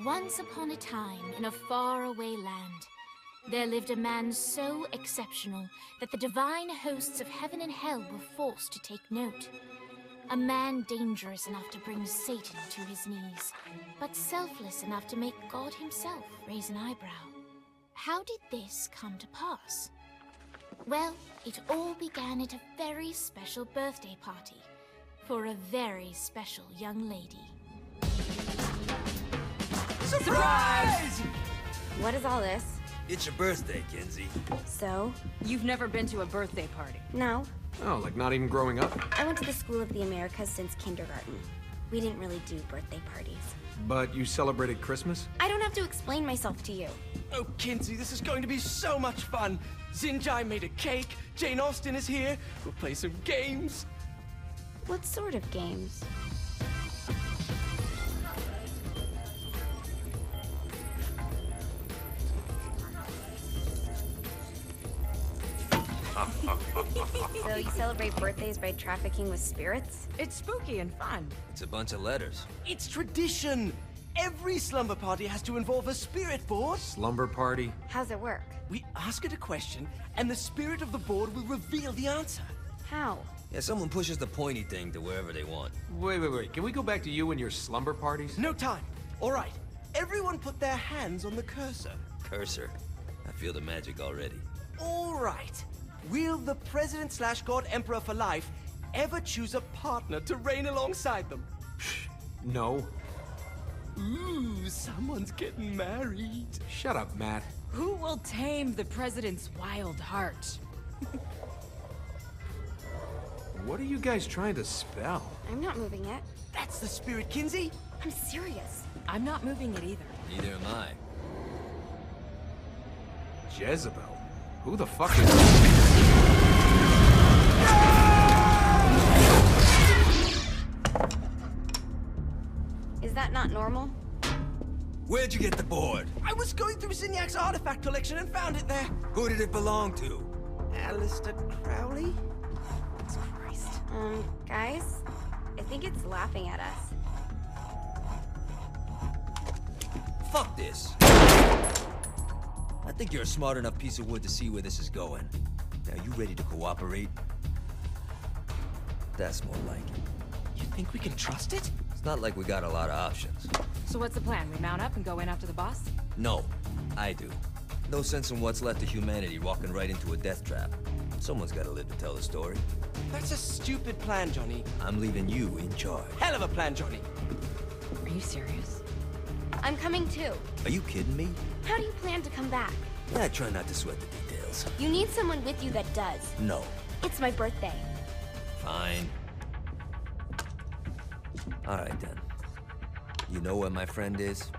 Once upon a time, in a faraway land, there lived a man so exceptional that the divine hosts of heaven and hell were forced to take note. A man dangerous enough to bring Satan to his knees, but selfless enough to make God himself raise an eyebrow. How did this come to pass? Well, it all began at a very special birthday party for a very special young lady. Surprise! What is all this? It's your birthday, Kinzie. So? You've never been to a birthday party? No. Oh, like not even growing up? I went to the School of the Americas since kindergarten. We didn't really do birthday parties. But you celebrated Christmas? I don't have to explain myself to you. Oh, Kinzie, this is going to be so much fun. Zinjai made a cake, Jane Austen is here, we'll play some games. What sort of games? So you celebrate birthdays by trafficking with spirits? It's spooky and fun. It's a bunch of letters. It's tradition. Every slumber party has to involve a spirit board. Slumber party? How's it work? We ask it a question, and the spirit of the board will reveal the answer. How? Yeah, someone pushes the pointy thing to wherever they want. Wait. Can we go back to you and your slumber parties? No time. All right. Everyone put their hands on the cursor. Cursor. I feel the magic already. All right. Will the president/god emperor for life ever choose a partner to reign alongside them? No. Ooh, someone's getting married. Shut up, Matt. Who will tame the president's wild heart? What are you guys trying to spell? I'm not moving it. That's the spirit, Kinzie. I'm serious. I'm not moving it either. Neither am I. Jezebel? Who the fuck is... Is that not normal? Where'd you get the board? I was going through Signac's artifact collection and found it there. Who did it belong to? Alistair Crowley? Christ. Guys? I think it's laughing at us. Fuck this. I think you're a smart enough piece of wood to see where this is going. Now, you ready to cooperate? That's more like it. You think we can trust it? It's not like we got a lot of options. So what's the plan? We mount up and go in after the boss? No, I do. No sense in what's left of humanity walking right into a death trap. Someone's gotta live to tell the story. That's a stupid plan, Johnny. I'm leaving you in charge. Hell of a plan, Johnny. Are you serious? I'm coming too. Are you kidding me? How do you plan to come back? I try not to sweat the details. You need someone with you that does. No. It's my birthday. Fine. All right, then. You know where my friend is?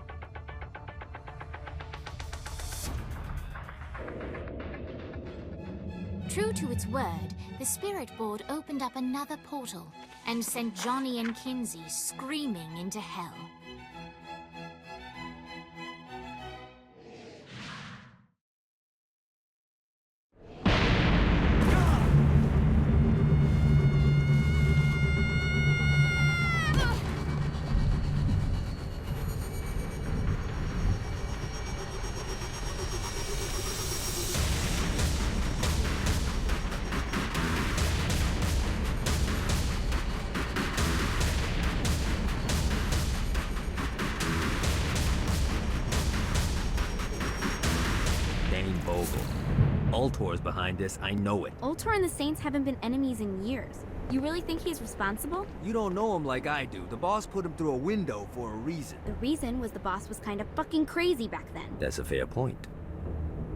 True to its word, the spirit board opened up another portal and sent Johnny and Kinzie screaming into hell. Ultor's behind this, I know it. Ultor and the Saints haven't been enemies in years. You really think he's responsible? You don't know him like I do. The boss put him through a window for a reason. The reason was the boss was kind of fucking crazy back then. That's a fair point.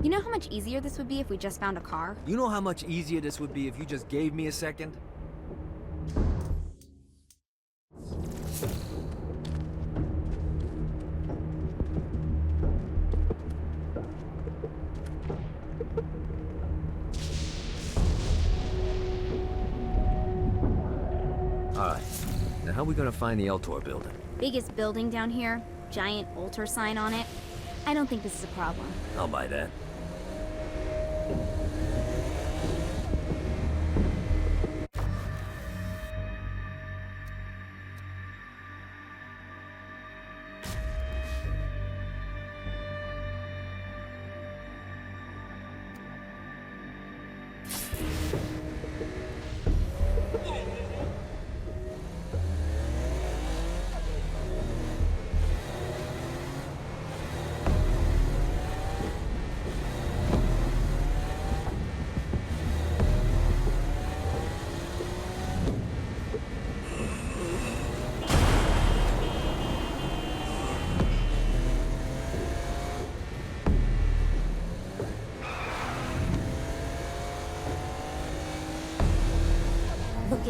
You know how much easier this would be if we just found a car? You know how much easier this would be if you just gave me a second? Alright, now how are we gonna find the Ultor building? Biggest building down here, giant Ultor sign on it. I don't think this is a problem. I'll buy that.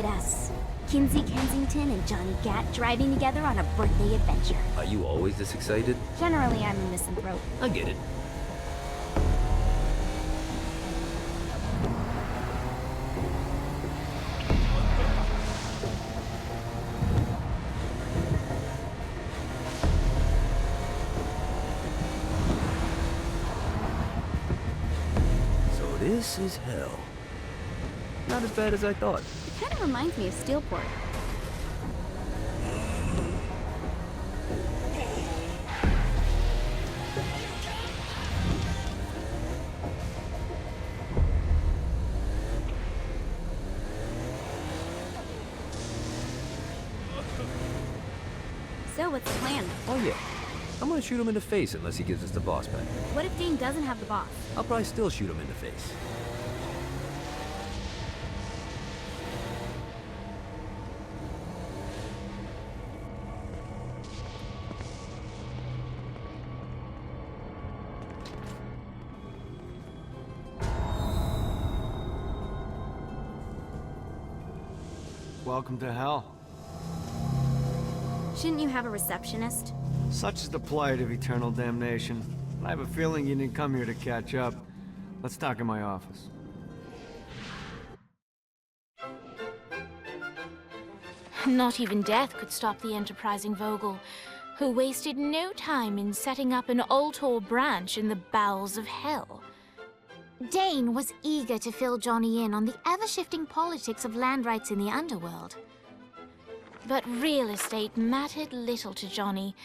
at us. Kinzie Kensington and Johnny Gat driving together on a birthday adventure. Are you always this excited? Generally, I'm a misanthrope. I get it. So this is hell. Not as bad as I thought. It kind of reminds me of Steelport. So, what's the plan? Oh yeah. I'm gonna shoot him in the face unless he gives us the boss back. What if Dane doesn't have the boss? I'll probably still shoot him in the face. Welcome to hell. Shouldn't you have a receptionist? Such is the plight of eternal damnation. I have a feeling you didn't come here to catch up. Let's talk in my office. Not even death could stop the enterprising Vogel, who wasted no time in setting up an Altor branch in the bowels of hell. Dane was eager to fill Johnny in on the ever-shifting politics of land rights in the underworld. But real estate mattered little to Johnny,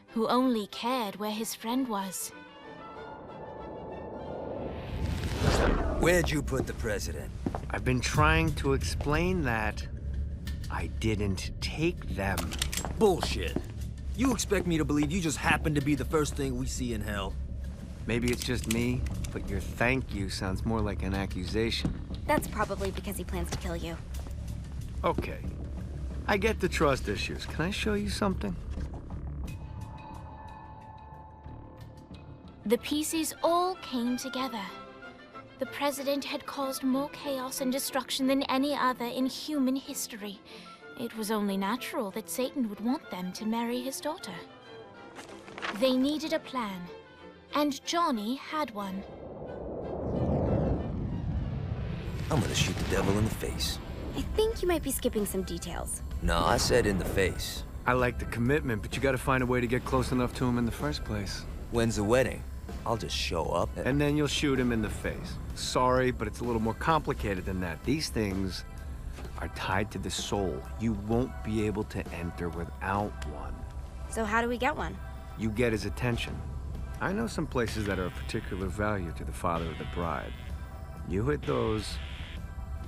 who only cared where his friend was. Where'd you put the president? I've been trying to explain that. I didn't take them. Bullshit. You expect me to believe you just happened to be the first thing we see in hell? Maybe it's just me, but your thank you sounds more like an accusation. That's probably because he plans to kill you. Okay. I get the trust issues. Can I show you something? The pieces all came together. The president had caused more chaos and destruction than any other in human history. It was only natural that Satan would want them to marry his daughter. They needed a plan, and Johnny had one. I'm gonna shoot the devil in the face. I think you might be skipping some details. No, I said in the face. I like the commitment, but you gotta find a way to get close enough to him in the first place. When's the wedding? I'll just show up And then you'll shoot him in the face. Sorry, but it's a little more complicated than that. These things are tied to the soul. You won't be able to enter without one. So how do we get one? You get his attention. I know some places that are of particular value to the father of the bride. You hit those,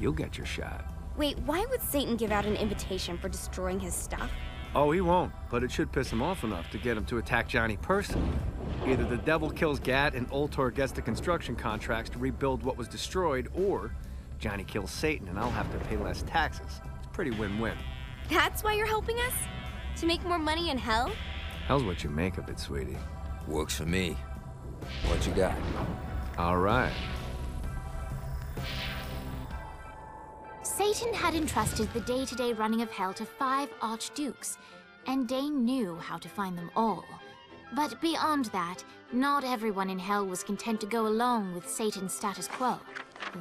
you'll get your shot. Wait, why would Satan give out an invitation for destroying his stuff? Oh, he won't, but it should piss him off enough to get him to attack Johnny personally. Either the devil kills Gat and Altor gets the construction contracts to rebuild what was destroyed, or Johnny kills Satan and I'll have to pay less taxes. It's pretty win-win. That's why you're helping us? To make more money in hell? Hell's what you make of it, sweetie. Works for me. What you got? All right. Satan had entrusted the day-to-day running of hell to 5 archdukes, and Dane knew how to find them all. But beyond that, not everyone in hell was content to go along with Satan's status quo.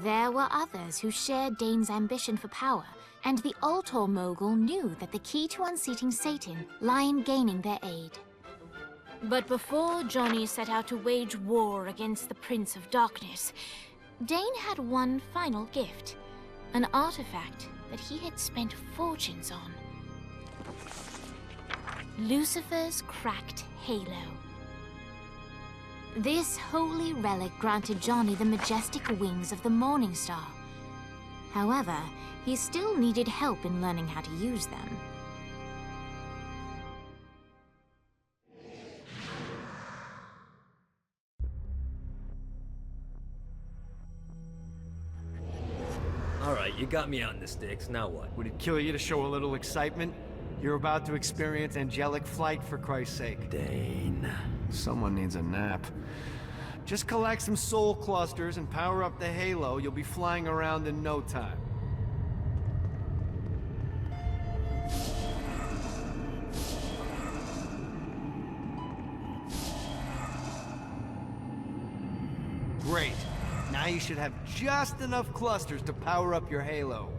There were others who shared Dane's ambition for power, and the Altor mogul knew that the key to unseating Satan lay in gaining their aid. But before Johnny set out to wage war against the Prince of Darkness, Dane had one final gift, an artifact that he had spent fortunes on. Lucifer's cracked halo. This holy relic granted Johnny the majestic wings of the Morning Star. However, he still needed help in learning how to use them. All right, you got me out in the sticks. Now what? Would it kill you to show a little excitement? You're about to experience angelic flight, for Christ's sake. Dane. Someone needs a nap. Just collect some soul clusters and power up the halo. You'll be flying around in no time. Great. Now you should have just enough clusters to power up your halo.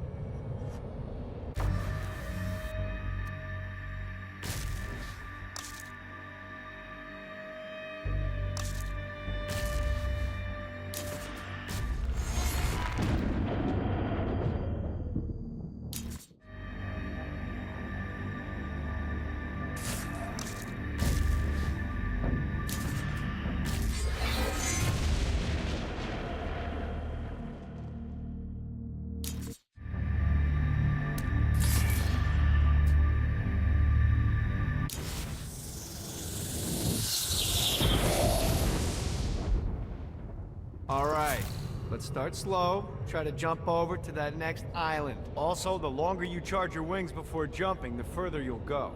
Alright, let's start slow. Try to jump over to that next island. Also, the longer you charge your wings before jumping, the further you'll go.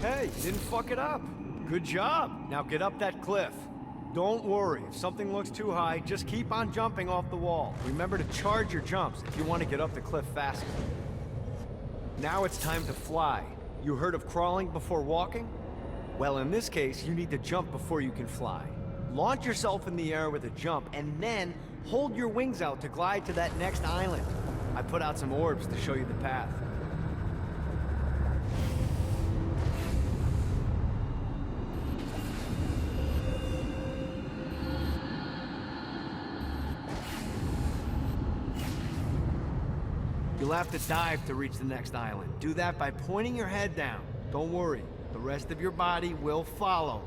Hey, you didn't fuck it up. Good job. Now get up that cliff. Don't worry, if something looks too high, just keep on jumping off the wall. Remember to charge your jumps if you want to get up the cliff faster. Now it's time to fly. You heard of crawling before walking? Well, in this case, you need to jump before you can fly. Launch yourself in the air with a jump, and then hold your wings out to glide to that next island. I put out some orbs to show you the path. You'll have to dive to reach the next island. Do that by pointing your head down. Don't worry, the rest of your body will follow.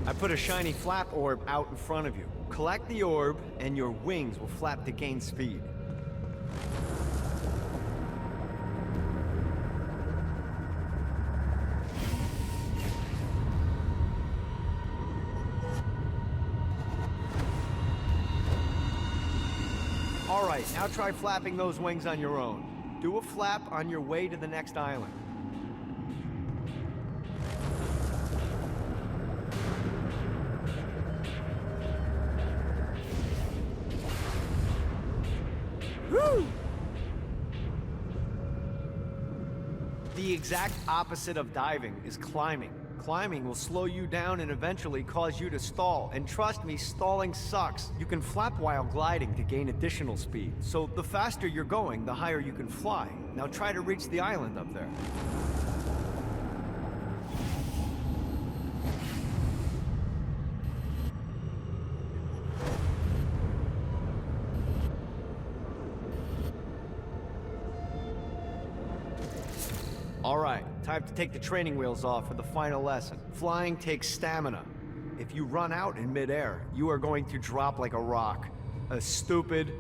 I put a shiny flap orb out in front of you. Collect the orb, and your wings will flap to gain speed. All right, now try flapping those wings on your own. Do a flap on your way to the next island. Woo! The exact opposite of diving is climbing. Climbing will slow you down and eventually cause you to stall. And trust me, stalling sucks. You can flap while gliding to gain additional speed. So the faster you're going, the higher you can fly. Now try to reach the island up there. All right, time to take the training wheels off for the final lesson. Flying takes stamina. If you run out in midair, you are going to drop like a rock. A stupid,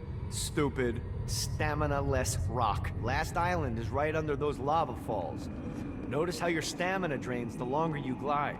stamina-less rock. Last island is right under those lava falls. Notice how your stamina drains the longer you glide.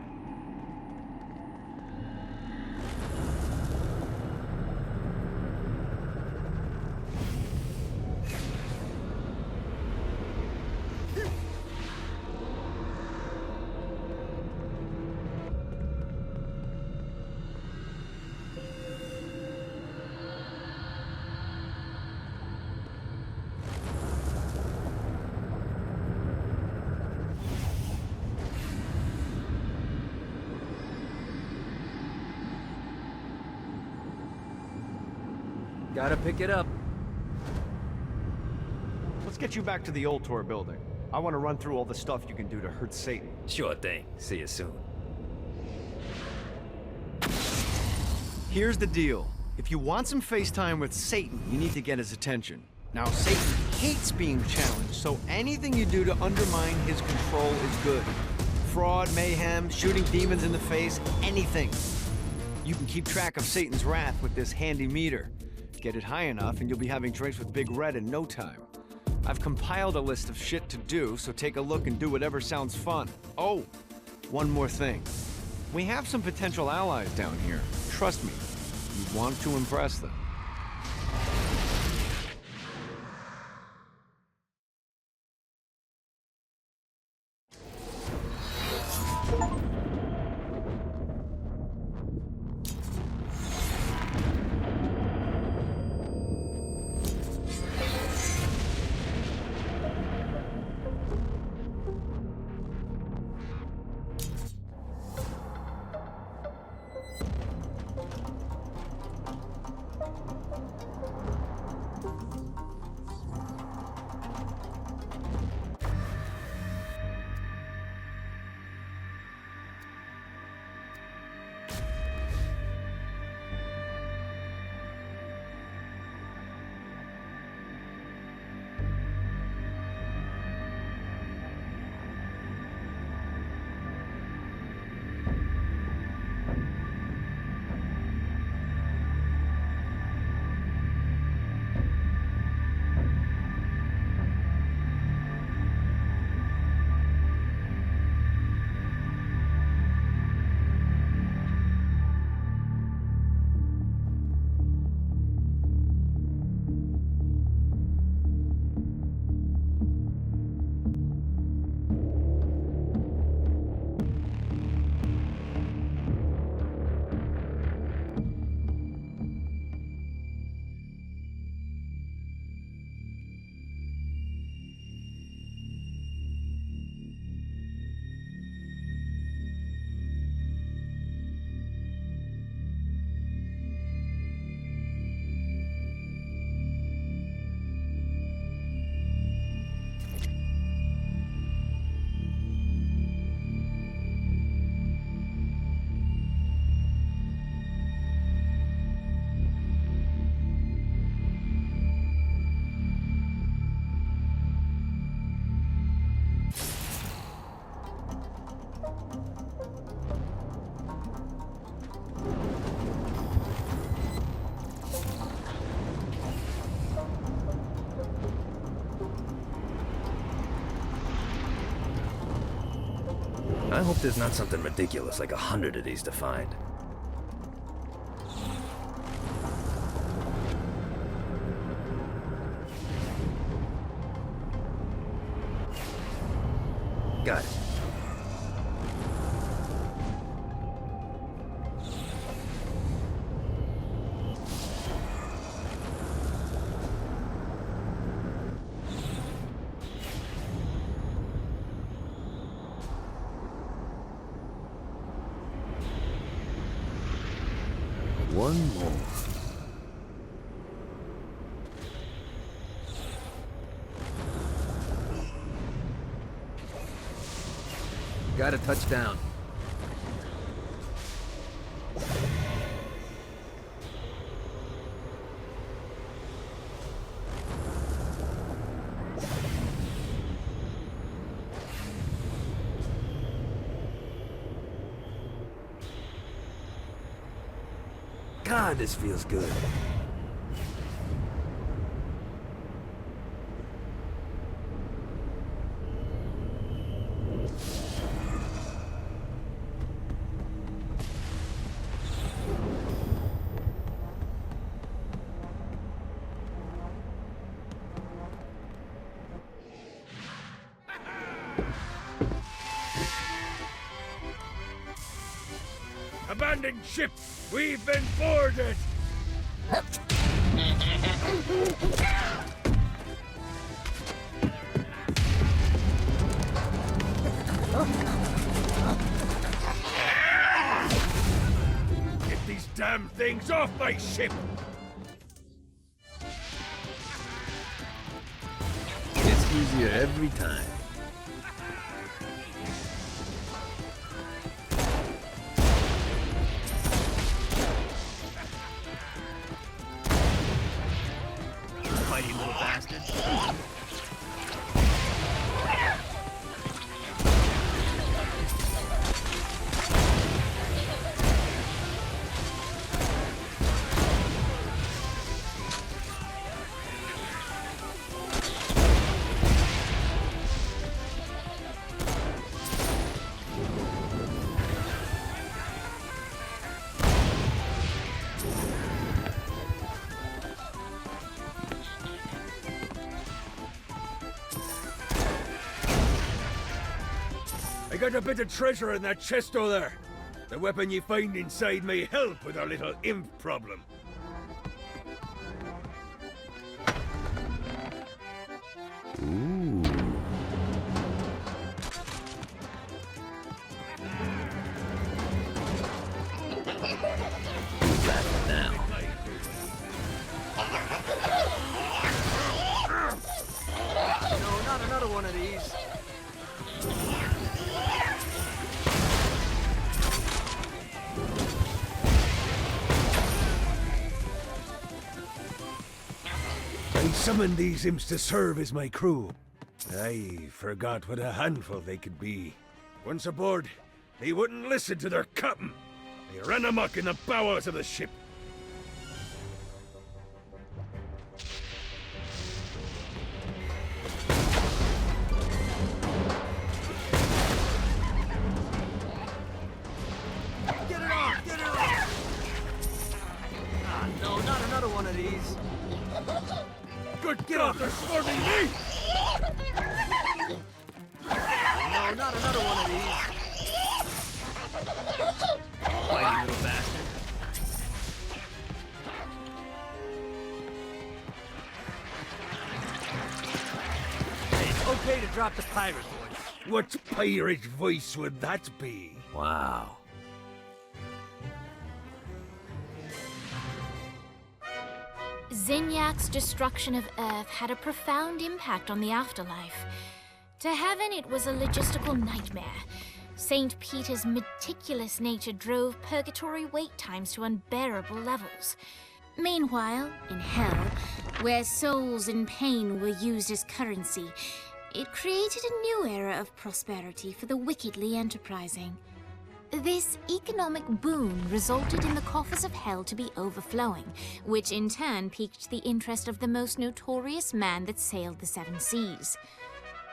Gotta pick it up. Let's get you back to the old tour building. I want to run through all the stuff you can do to hurt Satan. Sure thing. See you soon. Here's the deal. If you want some FaceTime with Satan, you need to get his attention. Now, Satan hates being challenged, so anything you do to undermine his control is good. Fraud, mayhem, shooting demons in the face, anything. You can keep track of Satan's wrath with this handy meter. Get it high enough and you'll be having drinks with Big Red in no time. I've compiled a list of shit to do, so take a look and do whatever sounds fun. Oh, one more thing. We have some potential allies down here. Trust me, you want to impress them. I hope there's not something ridiculous like 100 of these to find. Got it. One more. Got a touchdown. God, this feels good. Abandoned ship! We've been boarded! Get these damn things off my ship! It's easier every time. Mighty little bastards. got a bit of treasure in that chest over there. The weapon you find inside may help with our little imp problem. Ooh. Who's laughing now? No, not another one of these. I summoned these imps to serve as my crew. I forgot what a handful they could be. Once aboard, they wouldn't listen to their captain. They ran amok in the bowels of the ship. Get it off! Get it off! Ah, no, not another one of these. Good God, they're swarming me! No, not another one of these. Whitey little bastard. Hey, it's okay to drop the pirate voice. What pirate voice would that be? Wow. Zinyak's destruction of Earth had a profound impact on the afterlife. To heaven, it was a logistical nightmare. St. Peter's meticulous nature drove purgatory wait times to unbearable levels. Meanwhile, in hell, where souls in pain were used as currency, it created a new era of prosperity for the wickedly enterprising. This economic boon resulted in the coffers of hell to be overflowing, which in turn piqued the interest of the most notorious man that sailed the seven seas.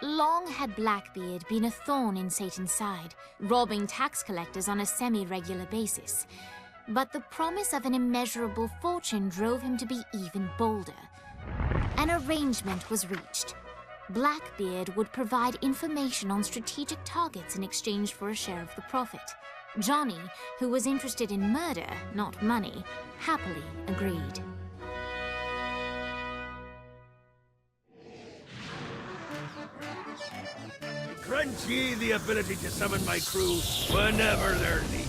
Long had Blackbeard been a thorn in Satan's side, robbing tax collectors on a semi-regular basis. But the promise of an immeasurable fortune drove him to be even bolder. An arrangement was reached. Blackbeard would provide information on strategic targets in exchange for a share of the profit. Johnny, who was interested in murder, not money, happily agreed. Grant ye the ability to summon my crew whenever they're needed.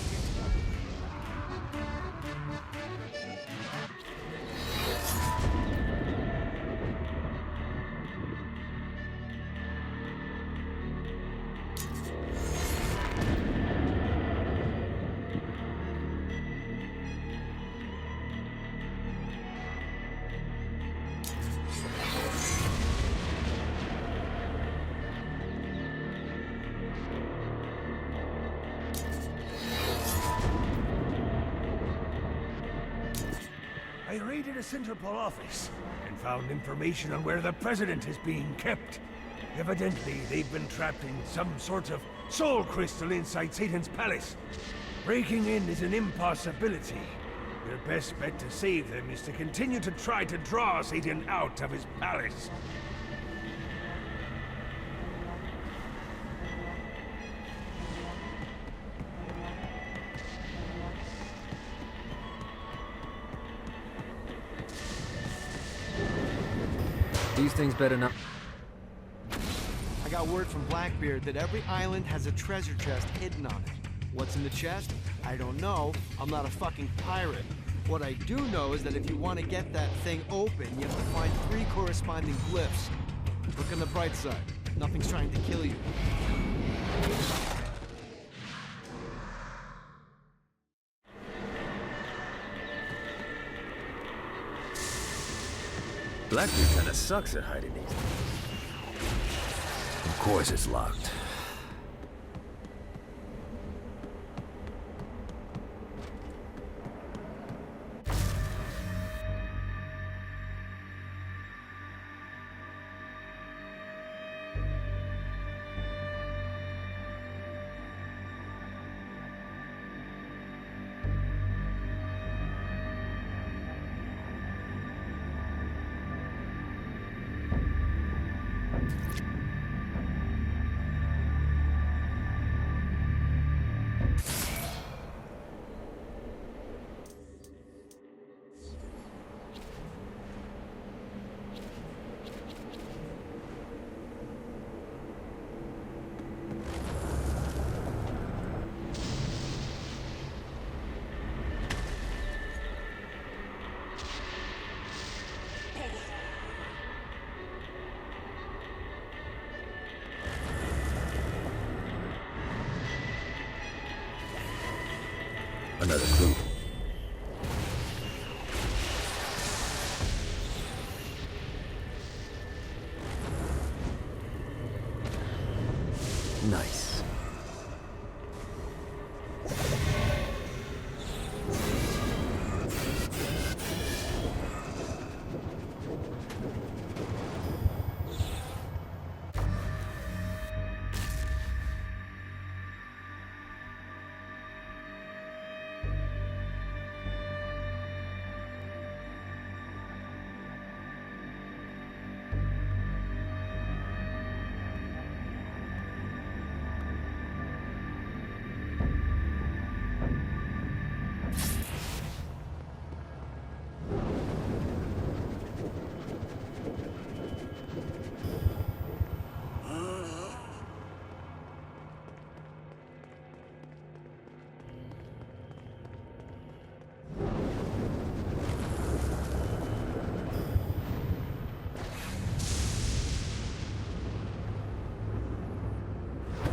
I raided a Central office and found information on where the president is being kept. Evidently, they've been trapped in some sort of soul crystal inside Satan's palace. Breaking in is an impossibility. Your best bet to save them is to continue to try to draw Satan out of his palace. These things better not. I got word from Blackbeard that every island has a treasure chest hidden on it. What's in the chest? I don't know. I'm not a fucking pirate. What I do know is that if you want to get that thing open, you have to find 3 corresponding glyphs. Look on the bright side. Nothing's trying to kill you. Blackbeard kinda sucks at hiding these things. Of course it's locked. Another clue. Nice.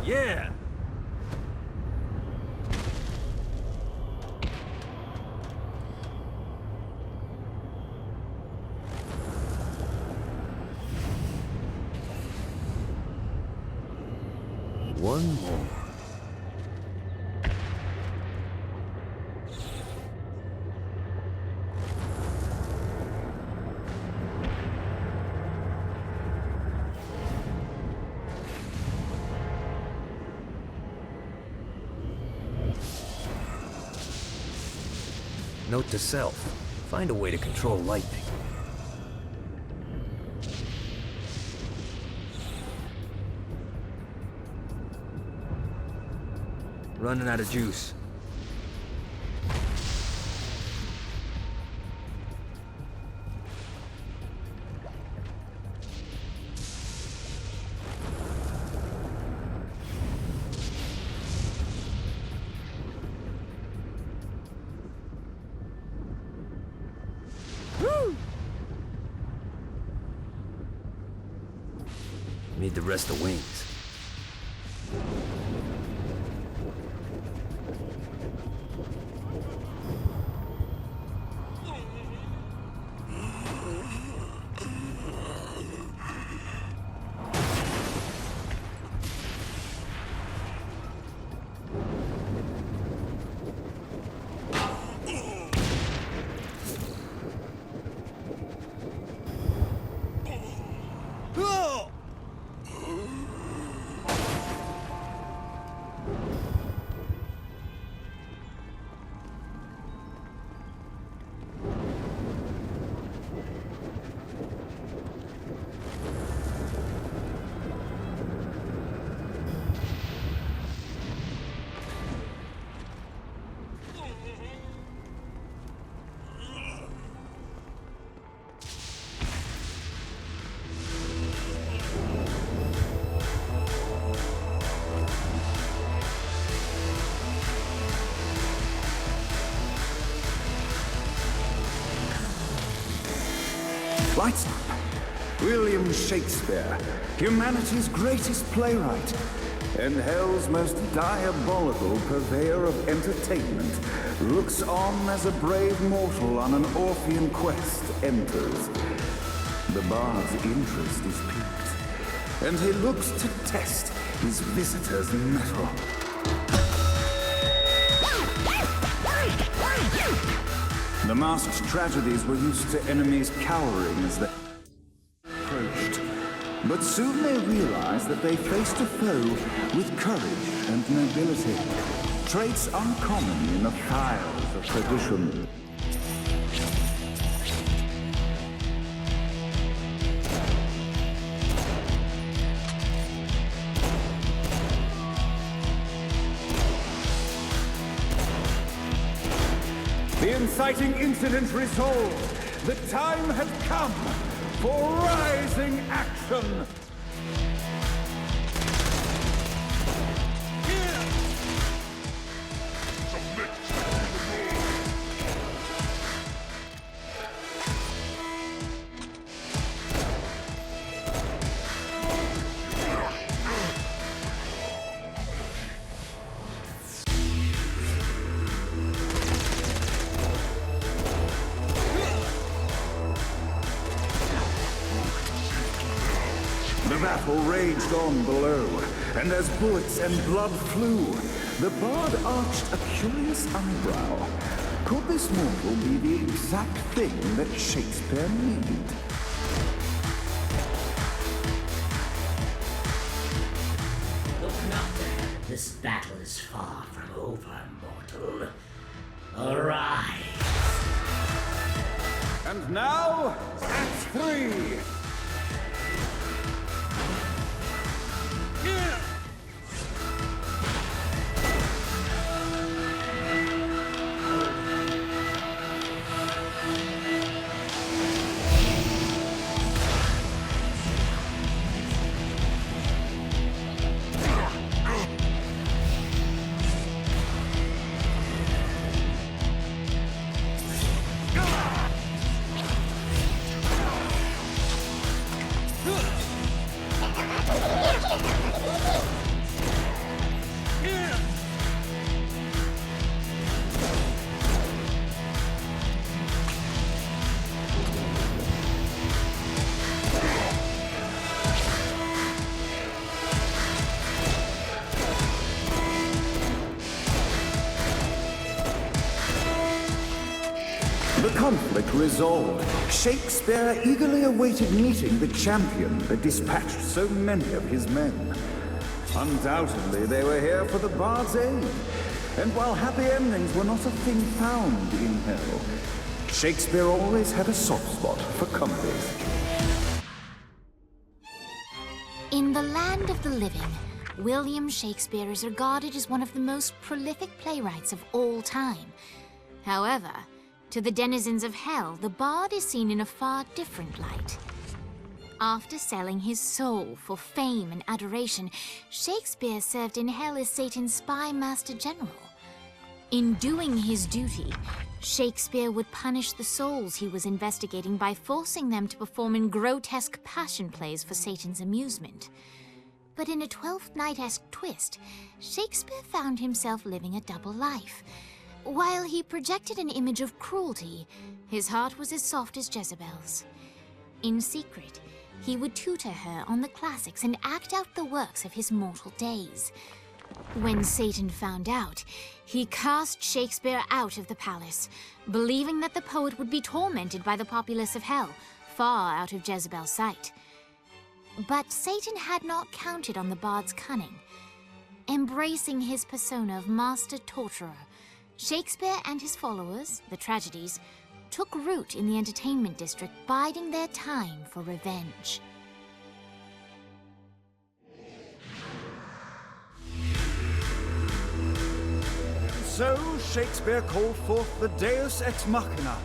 Yeah! One more. Note to self. Find a way to control lightning. Running out of juice. Need the rest of wings. Lights up. William Shakespeare, humanity's greatest playwright, and hell's most diabolical purveyor of entertainment, looks on as a brave mortal on an Orphean quest enters. The bard's interest is piqued, and he looks to test his visitor's mettle. The masked tragedies were used to enemies cowering as they approached. But soon they realized that they faced a foe with courage and nobility, traits uncommon in the files of tradition. The inciting incident resolved. The time had come for rising action. battle raged on below, and as bullets and blood flew, the bard arched a curious eyebrow. Could this mortal be the exact thing that Shakespeare needed? Look not there. This battle is far from over, mortal. Arise. And now, Act 3! The conflict resolved, Shakespeare eagerly awaited meeting the champion that dispatched so many of his men. Undoubtedly, they were here for the bard's aid. And while happy endings were not a thing found in hell, Shakespeare always had a soft spot for comedies. In the land of the living, William Shakespeare is regarded as one of the most prolific playwrights of all time. However, to the denizens of hell, the bard is seen in a far different light. After selling his soul for fame and adoration, Shakespeare served in hell as Satan's spy master general. In doing his duty, Shakespeare would punish the souls he was investigating by forcing them to perform in grotesque passion plays for Satan's amusement. But in a Twelfth Night-esque twist, Shakespeare found himself living a double life. While he projected an image of cruelty, his heart was as soft as Jezebel's. In secret, he would tutor her on the classics and act out the works of his mortal days. When Satan found out, he cast Shakespeare out of the palace, believing that the poet would be tormented by the populace of hell, far out of Jezebel's sight. But Satan had not counted on the bard's cunning. Embracing his persona of master torturer, Shakespeare and his followers, the tragedies, took root in the entertainment district, biding their time for revenge. So Shakespeare called forth the Deus Ex Machina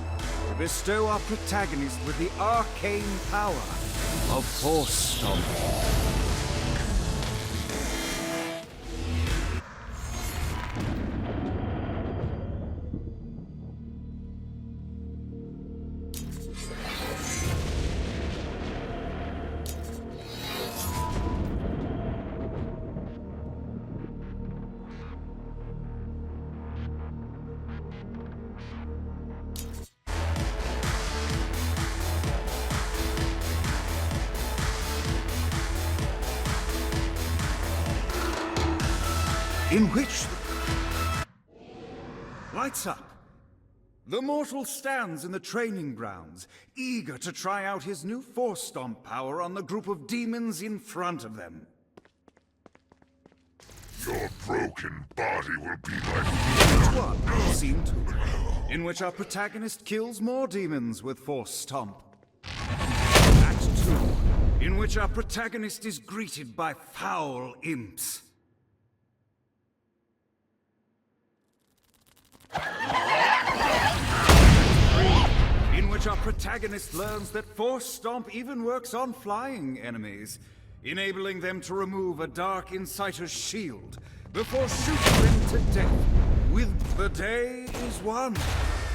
to bestow our protagonist with the arcane power of Force Stomp. In which lights up. The mortal stands in the training grounds, eager to try out his new Force Stomp power on the group of demons in front of them. Your broken body will be like... Act 1, Scene 2, in which our protagonist kills more demons with Force Stomp. Act 2, in which our protagonist is greeted by foul imps. In which our protagonist learns that Force Stomp even works on flying enemies, enabling them to remove a dark inciter's shield before shooting them to death. With the day is won,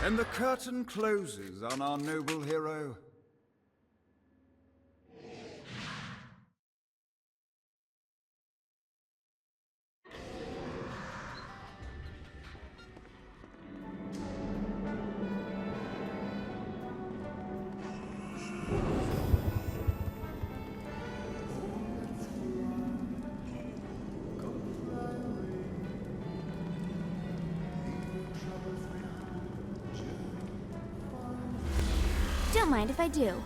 and the curtain closes on our noble hero. Don't mind if I do.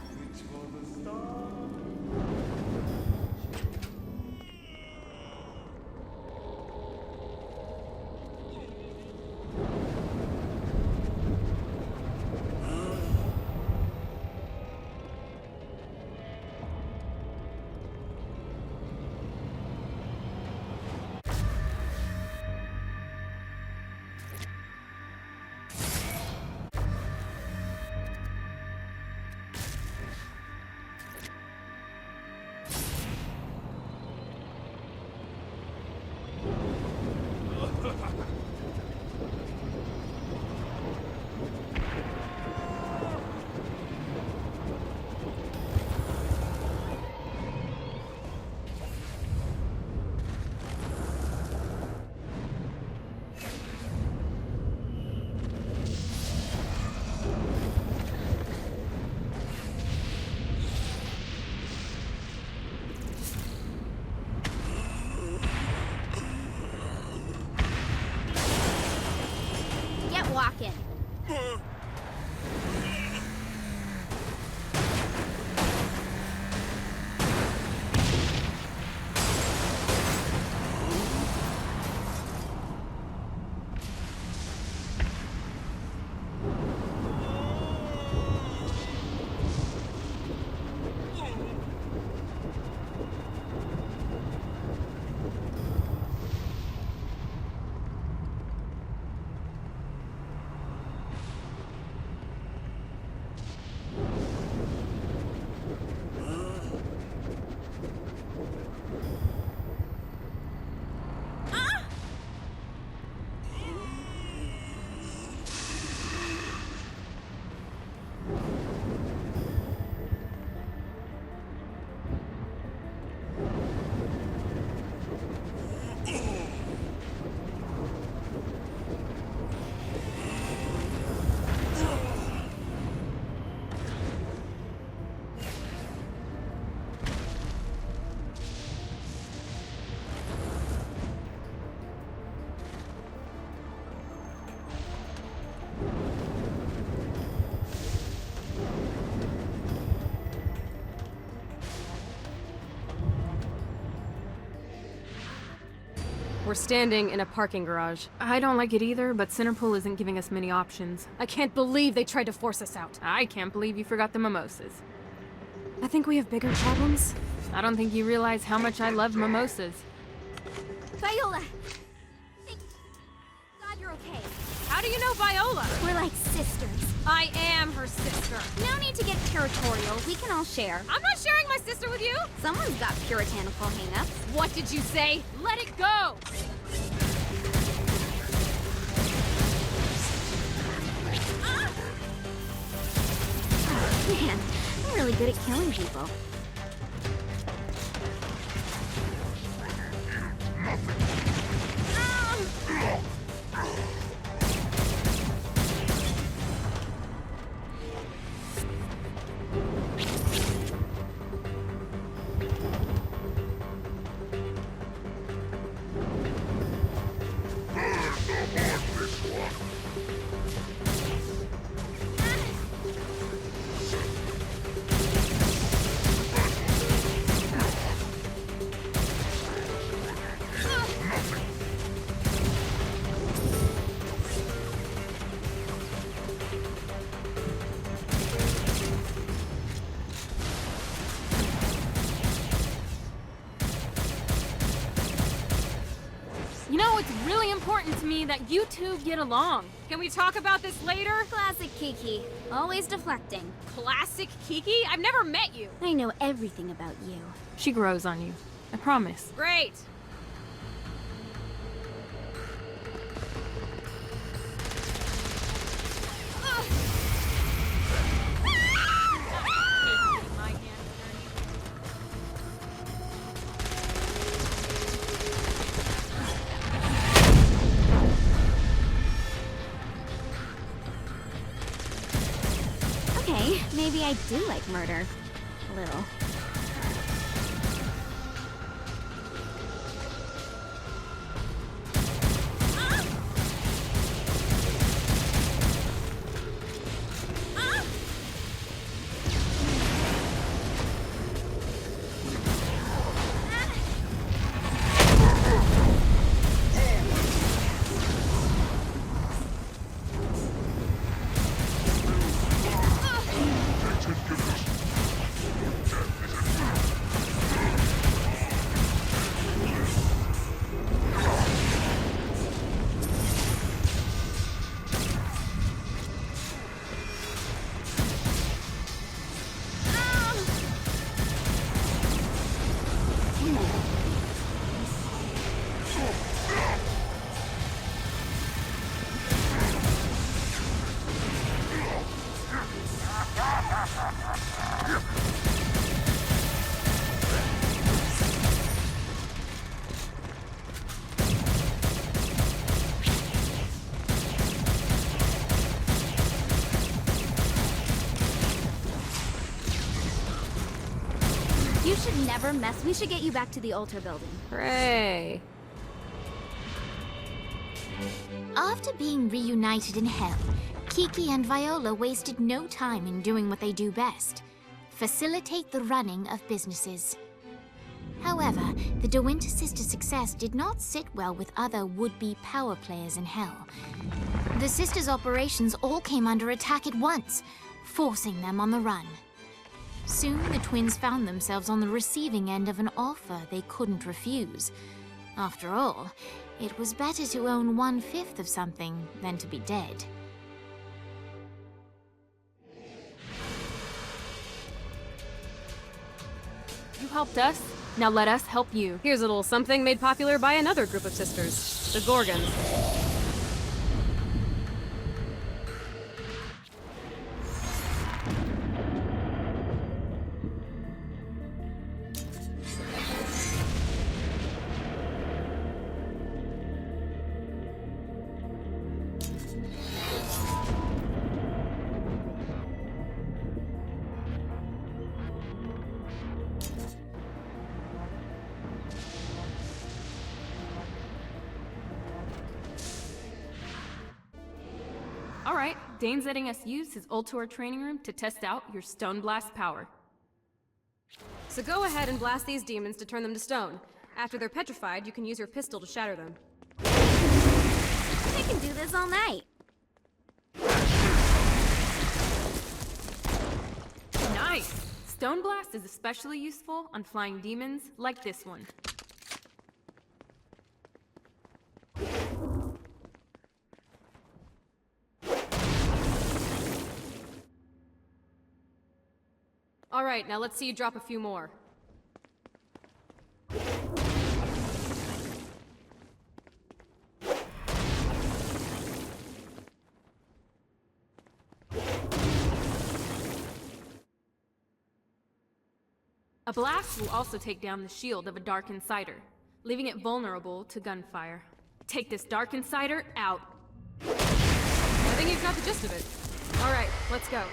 Walking. We're standing in a parking garage. I don't like it either, but Centerpool isn't giving us many options. I can't believe they tried to force us out. I can't believe you forgot the mimosas. I think we have bigger problems. I don't think you realize how much I love mimosas. Viola! Thank God you're okay. How do you know Viola? We're like sisters. I am her sister. No need to get territorial. We can all share. I'm not sharing my sister with you. Someone's got puritanical hang-ups. What did you say? Let it go! Man, I'm really good at killing people. You know, it's really important to me that you two get along. Can we talk about this later? Classic Kiki. Always deflecting. Classic Kiki? I've never met you. I know everything about you. She grows on you. I promise. Great. Okay, maybe I do like murder. A little. You should never mess. We should get you back to the altar building. Hooray. After being reunited in hell, Kiki and Viola wasted no time in doing what they do best: facilitate the running of businesses. However, the De Winter sisters' success did not sit well with other would-be power players in hell. The sisters' operations all came under attack at once, forcing them on the run. Soon, the twins found themselves on the receiving end of an offer they couldn't refuse. After all, it was better to own 1/5 of something than to be dead. You helped us, now let us help you. Here's a little something made popular by another group of sisters, the Gorgons. Alright, Dane's letting us use his Ultor training room to test out your Stone Blast power. So go ahead and blast these demons to turn them to stone. After they're petrified, you can use your pistol to shatter them. I can do this all night. Nice! Stone Blast is especially useful on flying demons like this one. Alright, now let's see you drop a few more. A blast will also take down the shield of a Dark Insider, leaving it vulnerable to gunfire. Take this Dark Insider out. I think you've got the gist of it. Alright, let's go.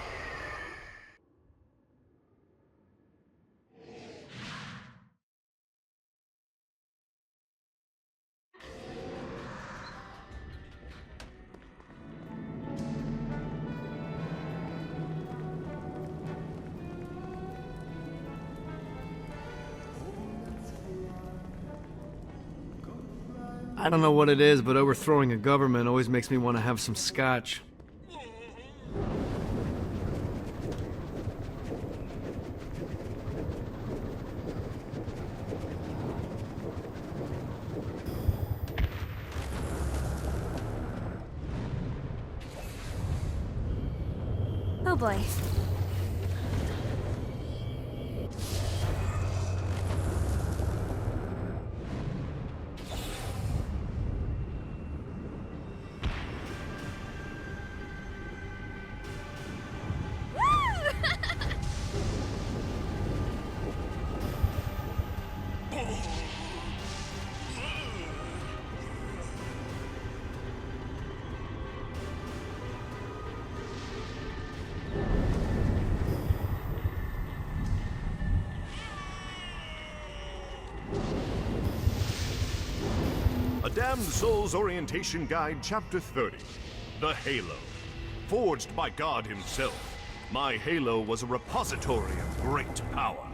I don't know what it is, but overthrowing a government always makes me want to have some scotch. Oh boy. A Damned Soul's Orientation Guide, Chapter 30. The Halo. Forged by God himself, my Halo was a repository of great power.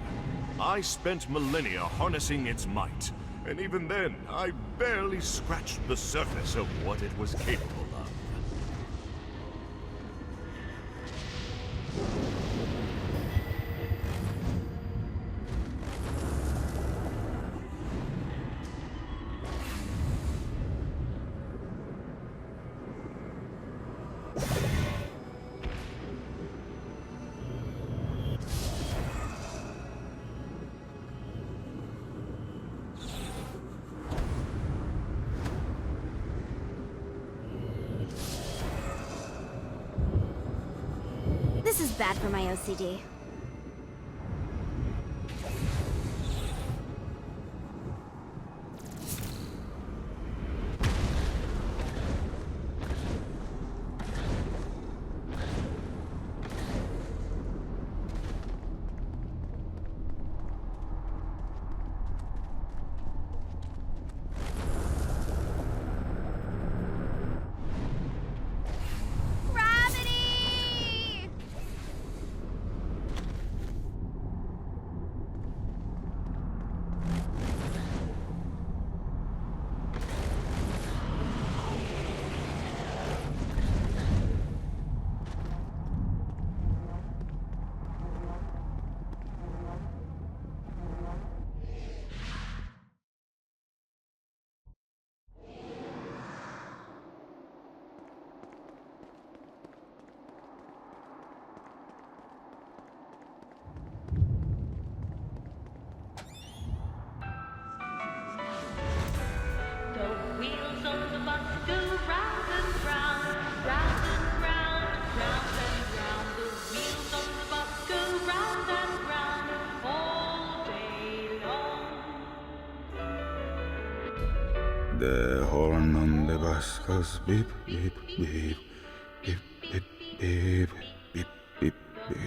I spent millennia harnessing its might, and even then, I barely scratched the surface of what it was capable of. This is bad for my OCD. Buskers beep, beep, beep. Beep, beep, beep. Beep, beep, beep.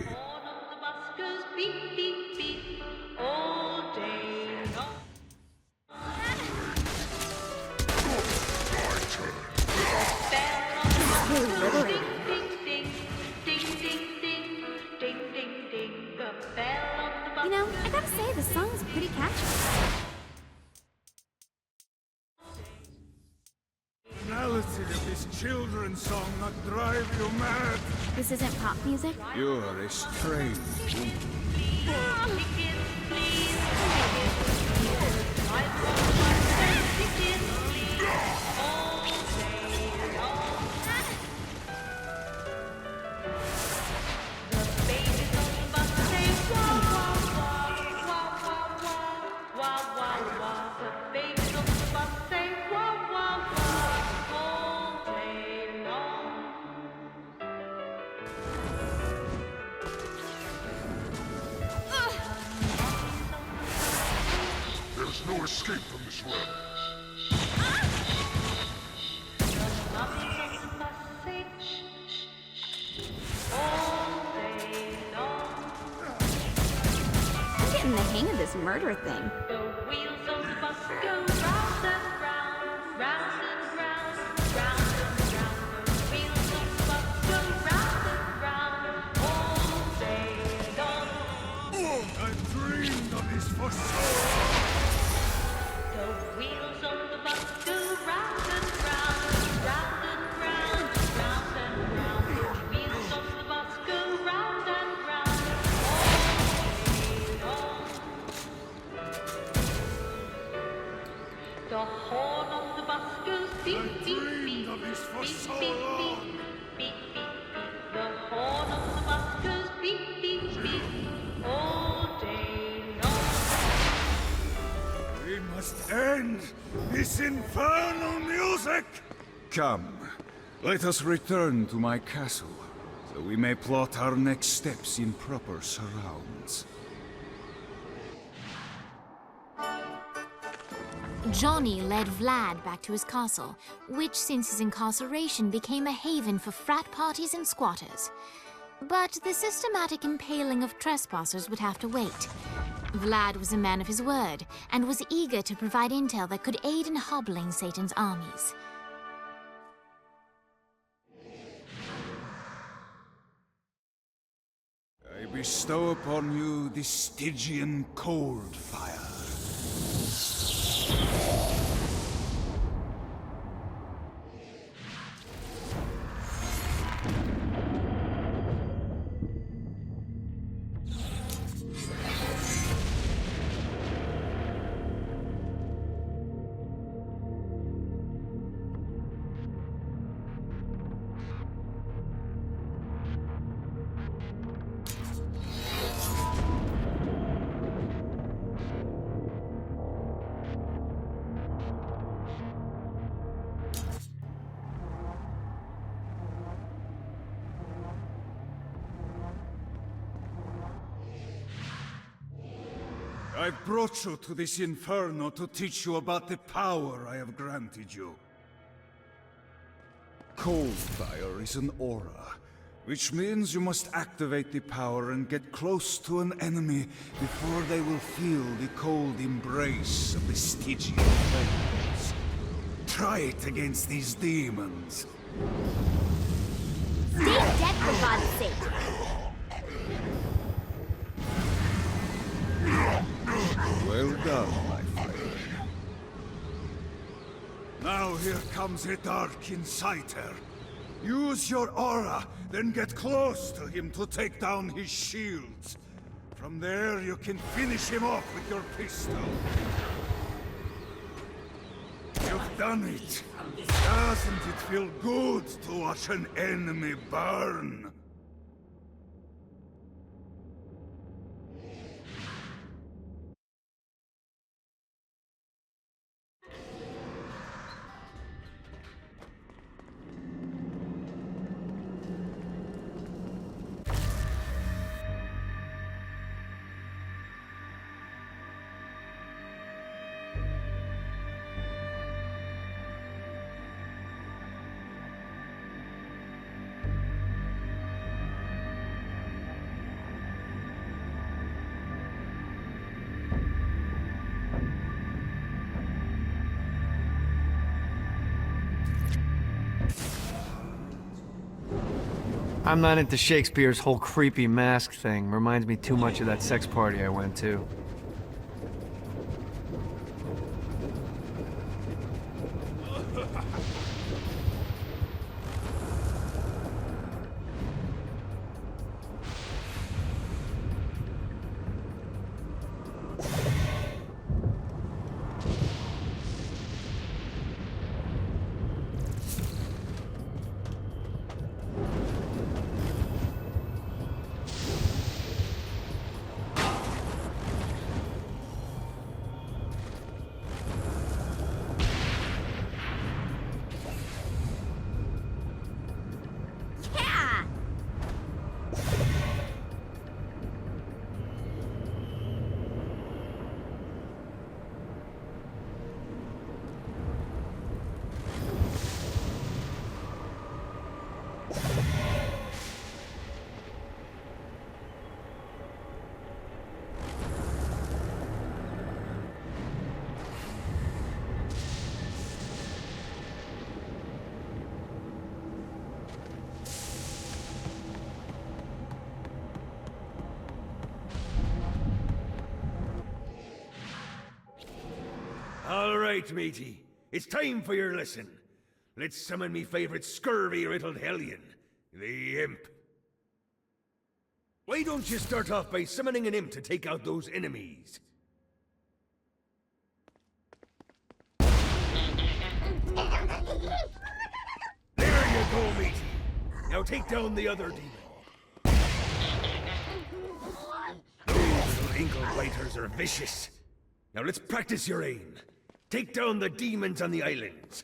You know, I gotta say, the song's pretty catchy. Reality of this children's song not drive you mad. This isn't pop music? You are a strange woman. There's no escape from this realm. I'm getting the hang of this murder thing. I dreamed of this for so long. The wheels on the bus go round and round, round and round, round and round. The wheels on the bus go round and round, all day long. The horn on the bus goes beep, beep, beep, beep, beep, beep, beep, beep, beep, beep. The horn on the bus goes beep, beep, beep, all day long. We must end this infernal music! Come, let us return to my castle, so we may plot our next steps in proper surrounds. Johnny led Vlad back to his castle, which since his incarceration became a haven for frat parties and squatters. But the systematic impaling of trespassers would have to wait. Vlad was a man of his word, and was eager to provide intel that could aid in hobbling Satan's armies. I bestow upon you the Stygian cold fire. I've brought you to this inferno to teach you about the power I have granted you. Cold fire is an aura, which means you must activate the power and get close to an enemy before they will feel the cold embrace of the Stygian flames. Try it against these demons. Stay dead, for God's sake! Well done, my friend. Now here comes a dark inciter. Use your aura, then get close to him to take down his shields. From there, you can finish him off with your pistol. You've done it. Doesn't it feel good to watch an enemy burn? I'm not into Shakespeare's whole creepy mask thing. Reminds me too much of that sex party I went to. All right, matey. It's time for your lesson. Let's summon me favorite scurvy-riddled hellion, the Imp. Why don't you start off by summoning an imp to take out those enemies? There you go, matey. Now take down the other demon. Those little ankle biters are vicious. Now let's practice your aim. Take down the demons on the islands.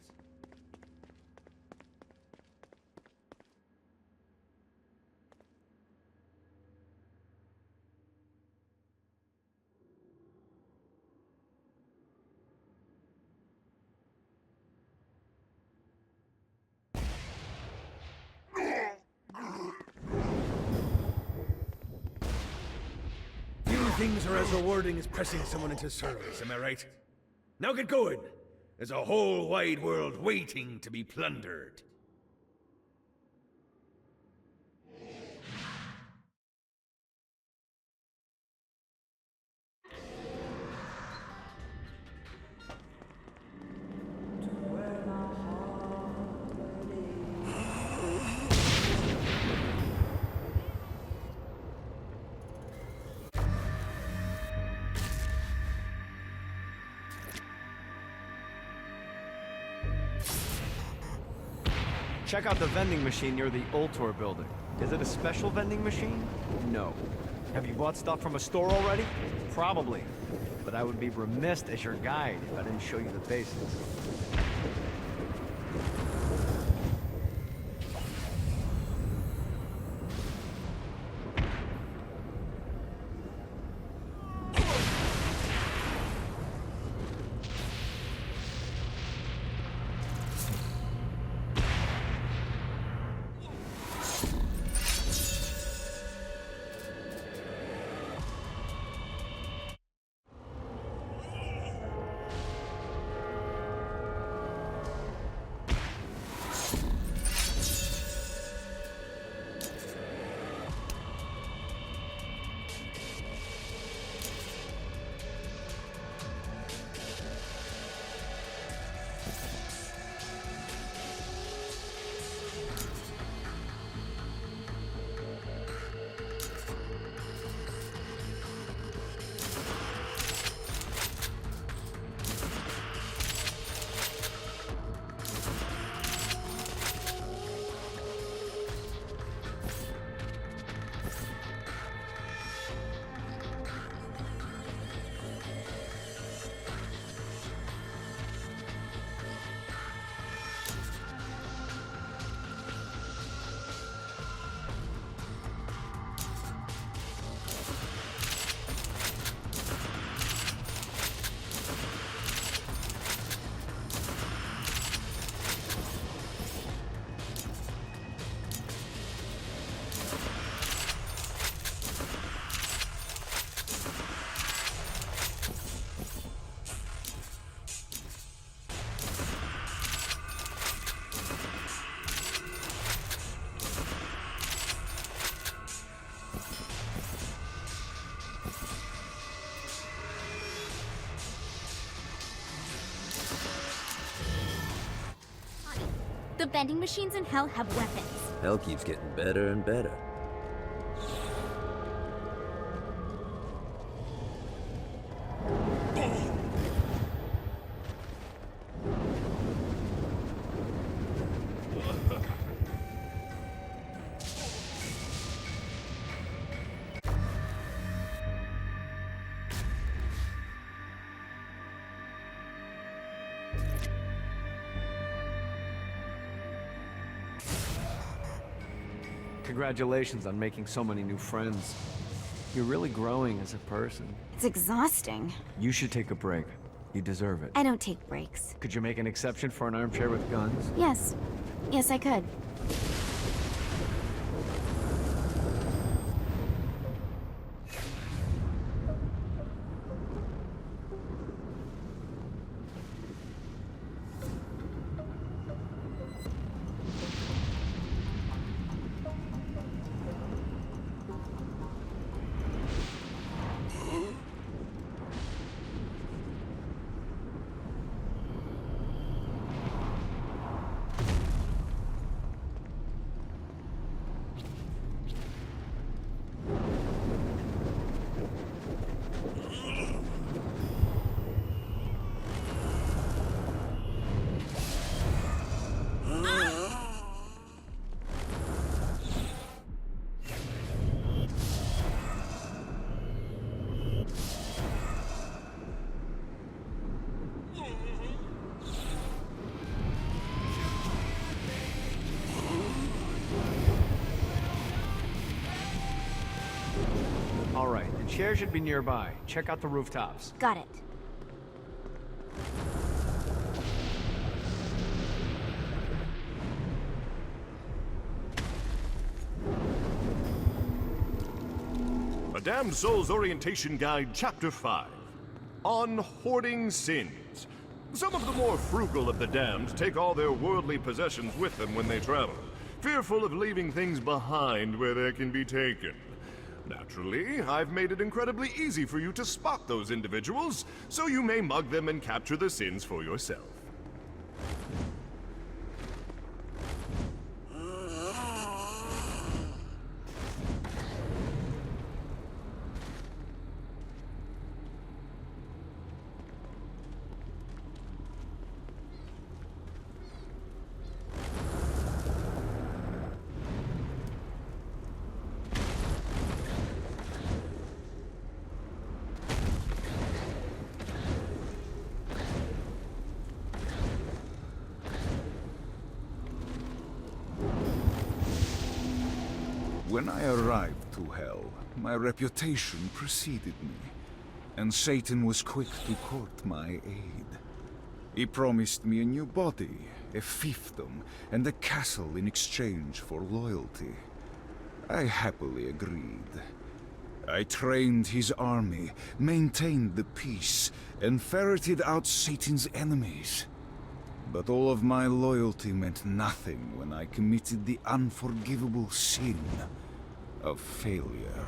Few things are as rewarding as pressing someone into service, am I right? Now get going! There's a whole wide world waiting to be plundered. Check out the vending machine near the Ultor building. Is it a special vending machine? No. Have you bought stuff from a store already? Probably. But I would be remiss as your guide if I didn't show you the basics. vending machines in hell have weapons. Hell keeps getting better and better. Congratulations on making so many new friends. You're really growing as a person. It's exhausting. You should take a break. You deserve it. I don't take breaks. Could you make an exception for an armchair with guns? Yes. Yes, I could. All right, the chair should be nearby. Check out the rooftops. Got it. A Damned Soul's Orientation Guide, Chapter 5. On Hoarding Sins. Some of the more frugal of the damned take all their worldly possessions with them when they travel, fearful of leaving things behind where they can be taken. Naturally, I've made it incredibly easy for you to spot those individuals, so you may mug them and capture the sins for yourself. When I arrived to Hell, my reputation preceded me, and Satan was quick to court my aid. He promised me a new body, a fiefdom, and a castle in exchange for loyalty. I happily agreed. I trained his army, maintained the peace, and ferreted out Satan's enemies. But all of my loyalty meant nothing when I committed the unforgivable sin of failure.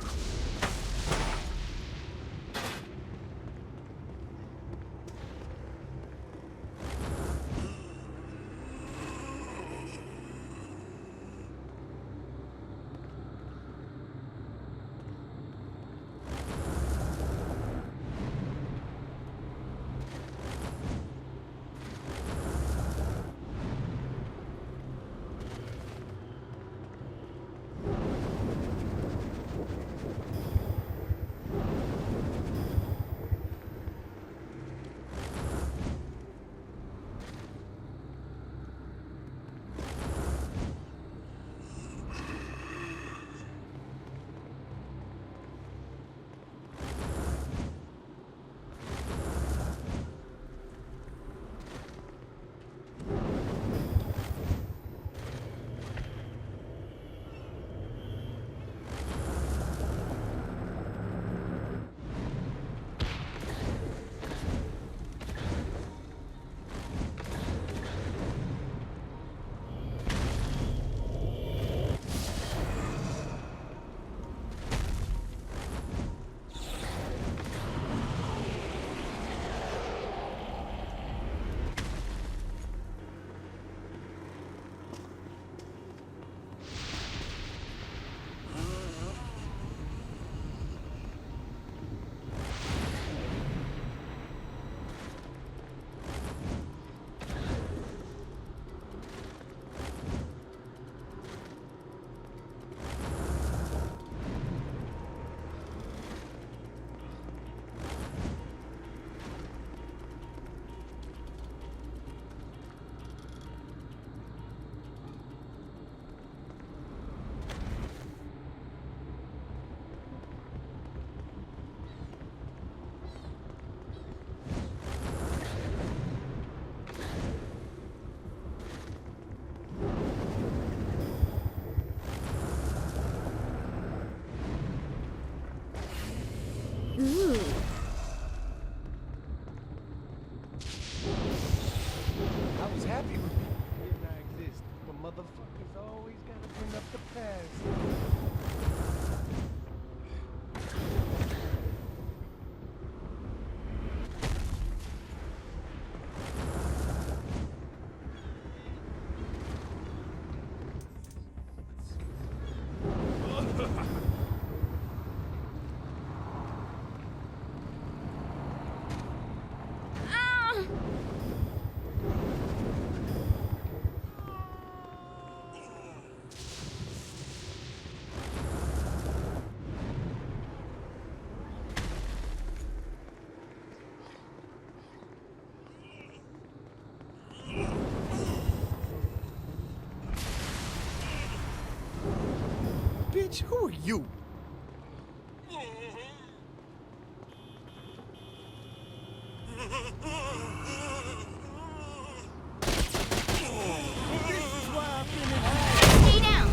Bitch, who are you? Stay down!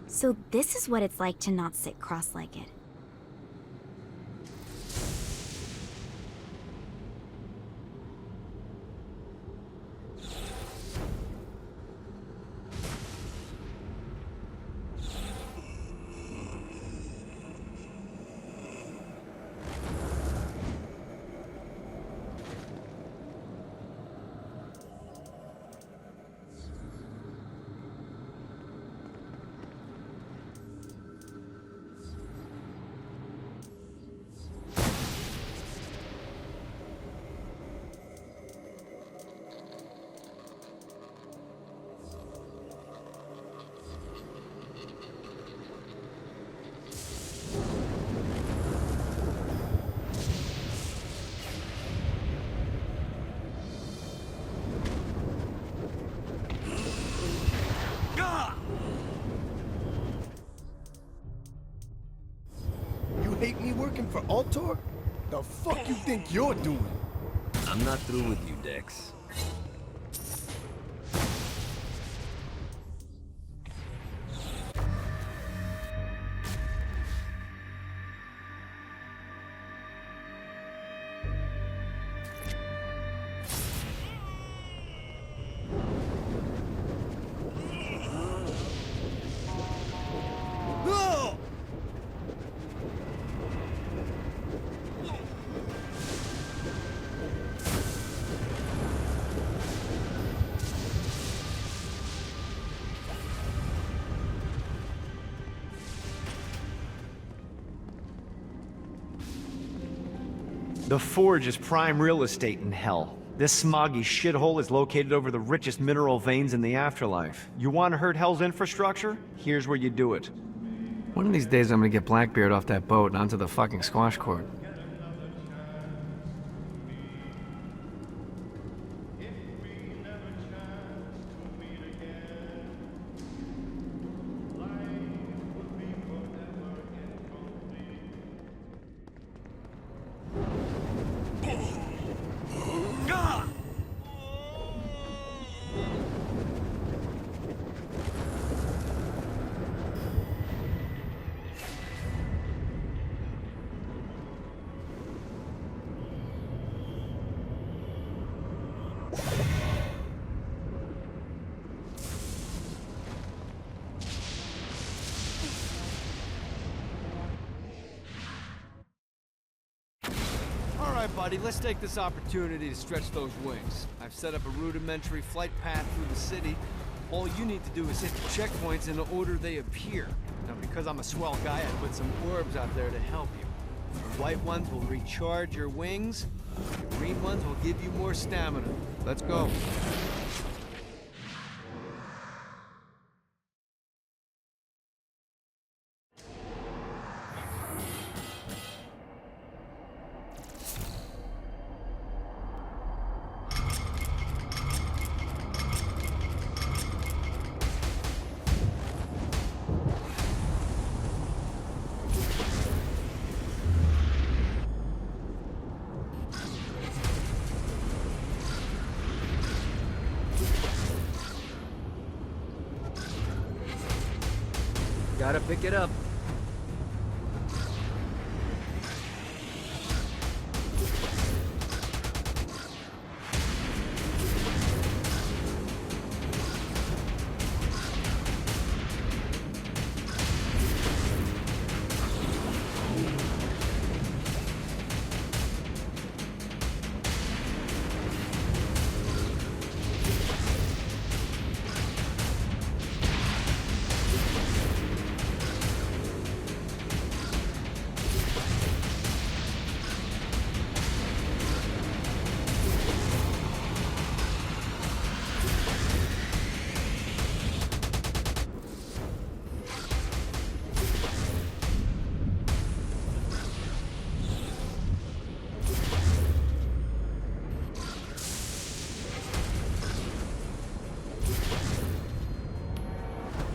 So this is what it's like to not sit cross-legged. Hate me working for Altor? The fuck you think you're doing? I'm not through with you, Dex. The Forge is prime real estate in hell. This smoggy shithole is located over the richest mineral veins in the afterlife. You want to hurt hell's infrastructure? Here's where you do it. One of these days I'm gonna get Blackbeard off that boat and onto the fucking squash court. Buddy, let's take this opportunity to stretch those wings. I've set up a rudimentary flight path through the city. All you need to do is hit the checkpoints in the order they appear. Now, because I'm a swell guy, I put some orbs out there to help you. The white ones will recharge your wings. The green ones will give you more stamina. Let's go. Gotta pick it up.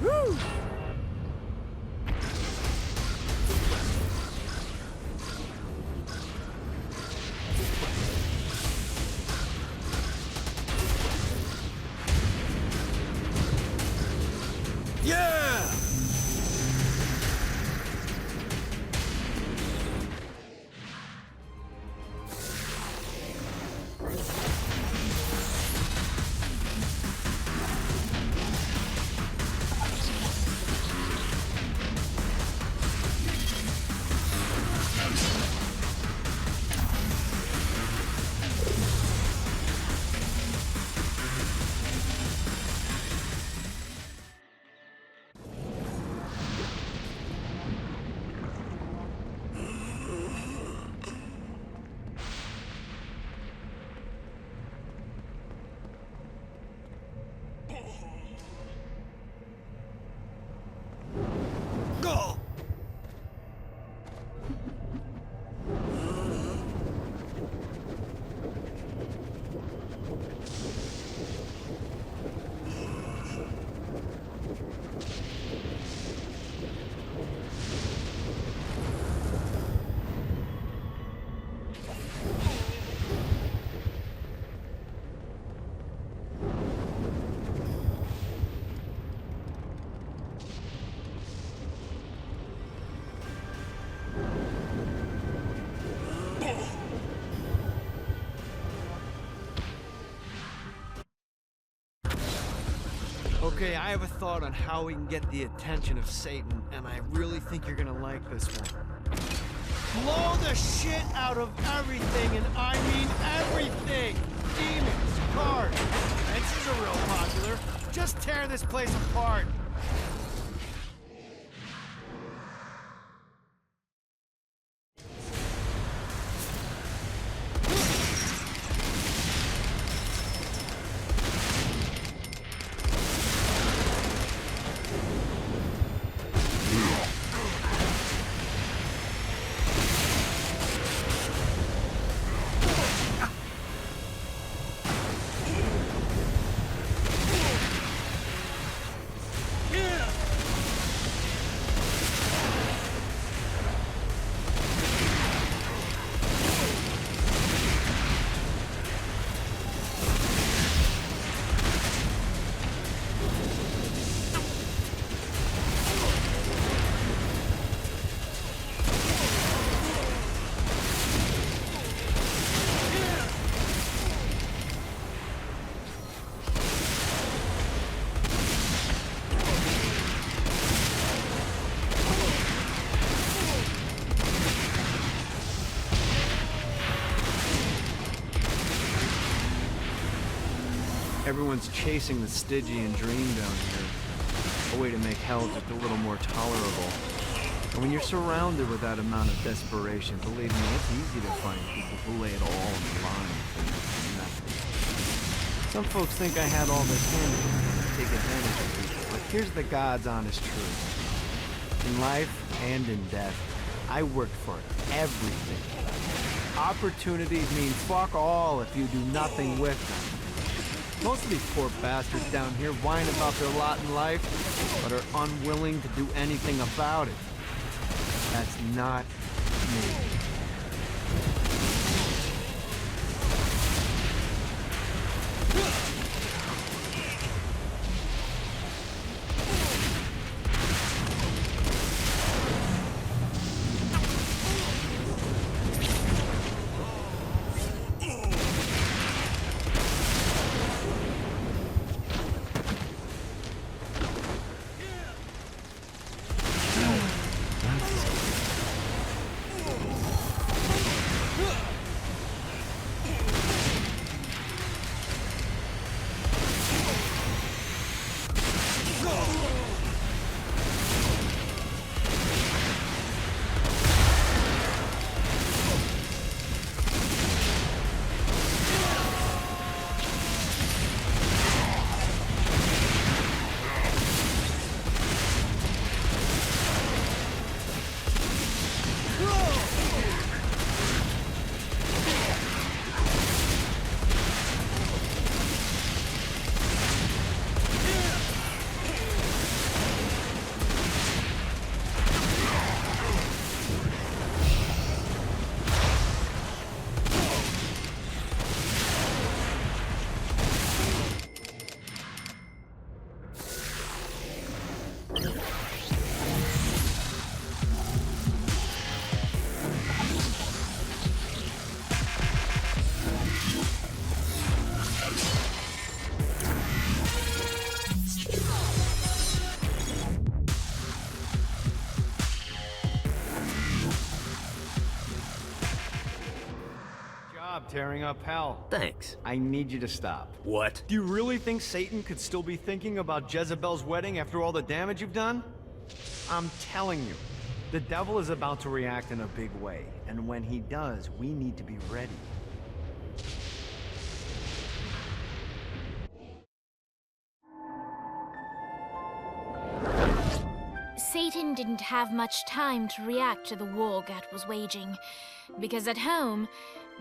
Woo! Yeah! Okay, I have a thought on how we can get the attention of Satan, and I really think you're gonna like this one. Blow the shit out of everything, and I mean everything! Demons, cars, fences are real popular. Just tear this place apart. Everyone's chasing the Stygian dream down here. A way to make hell just a little more tolerable. And when you're surrounded with that amount of desperation, believe me, it's easy to find people who lay it all on the line for nothing. Some folks think I had all this handled and take advantage of people, but here's the God's honest truth. In life and in death, I worked for everything. Opportunities mean fuck all if you do nothing with them. Most of these poor bastards down here whine about their lot in life, but are unwilling to do anything about it. That's not me. tearing up hell. Thanks. I need you to stop. What? Do you really think Satan could still be thinking about Jezebel's wedding after all the damage you've done? I'm telling you, the devil is about to react in a big way, and when he does, we need to be ready. Satan didn't have much time to react to the war Gat was waging, because at home,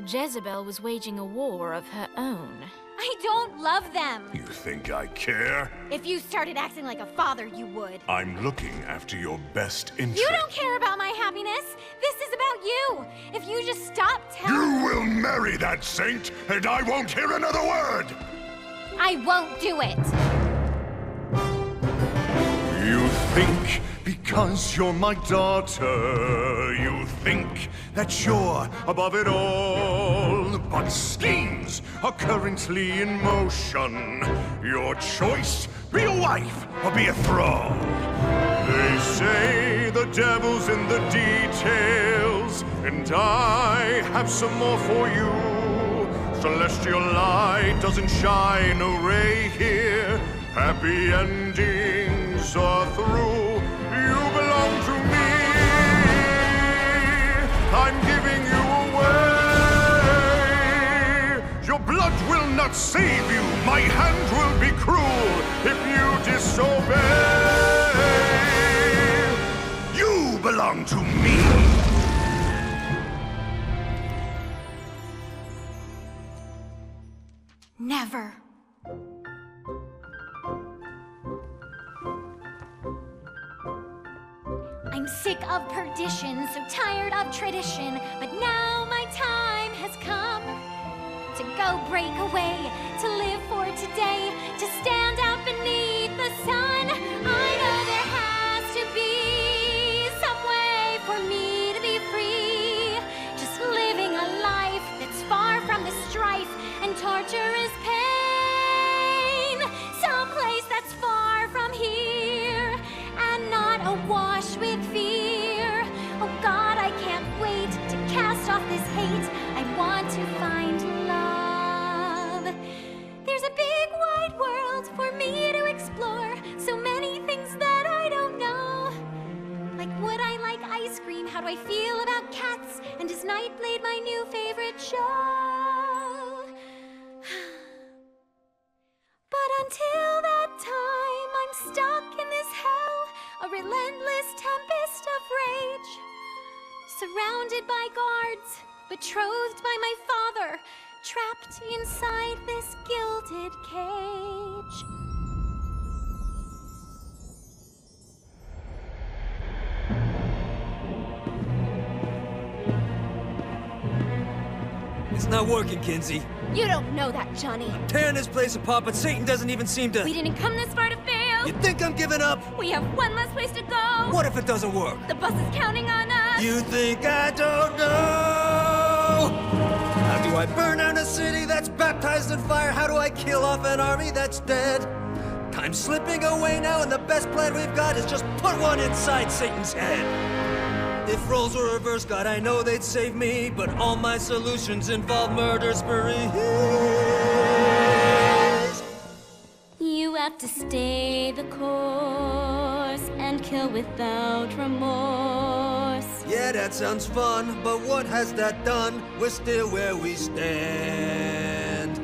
Jezebel was waging a war of her own. I don't love them! You think I care? If you started acting like a father, you would. I'm looking after your best interest. You don't care about my happiness! This is about you! If you just stop telling— You will marry that saint, and I won't hear another word! I won't do it! You think because you're my daughter, you think that you're above it all. But schemes are currently in motion. Your choice, be a wife or be a thrall. They say the devil's in the details, and I have some more for you. Celestial light doesn't shine a ray here. Happy endings are through. You belong to me. I'm giving you away. Your blood will not save you. My hand will be cruel if you disobey. You belong to me. Never. I'm sick of perdition, so tired of tradition, but now my time has come to go break away, to live for today, to stand out beneath the sun. I know there has to be some way for me to be free, just living a life that's far from the strife and torturous pain, someplace that's far from here and not awash with fear. Oh God, I can't wait to cast off this hate. I want to find love. There's a big wide world for me to explore, so many things that I don't know. Like, would I like ice cream? How do I feel about cats? And is Nightblade my new favorite show? But until that time, I'm stuck in this hell, a relentless tempest of rage, surrounded by guards, betrothed by my father, trapped inside this gilded cage. It's not working, Kinzie. You don't know that, Johnny. Tearing this place apart, but Satan doesn't even seem to... We didn't come this far to fail. You think I'm giving up? We have one less place to go. What if it doesn't work? The bus is counting on us. You think I don't know? How do I burn down a city that's baptized in fire? How do I kill off an army that's dead? Time's slipping away now, and the best plan we've got is just put one inside Satan's head. If roles were reversed, God, I know they'd save me, but all my solutions involve murder sprees. You have to stay the course and kill without remorse. Yeah, that sounds fun, but what has that done? We're still where we stand.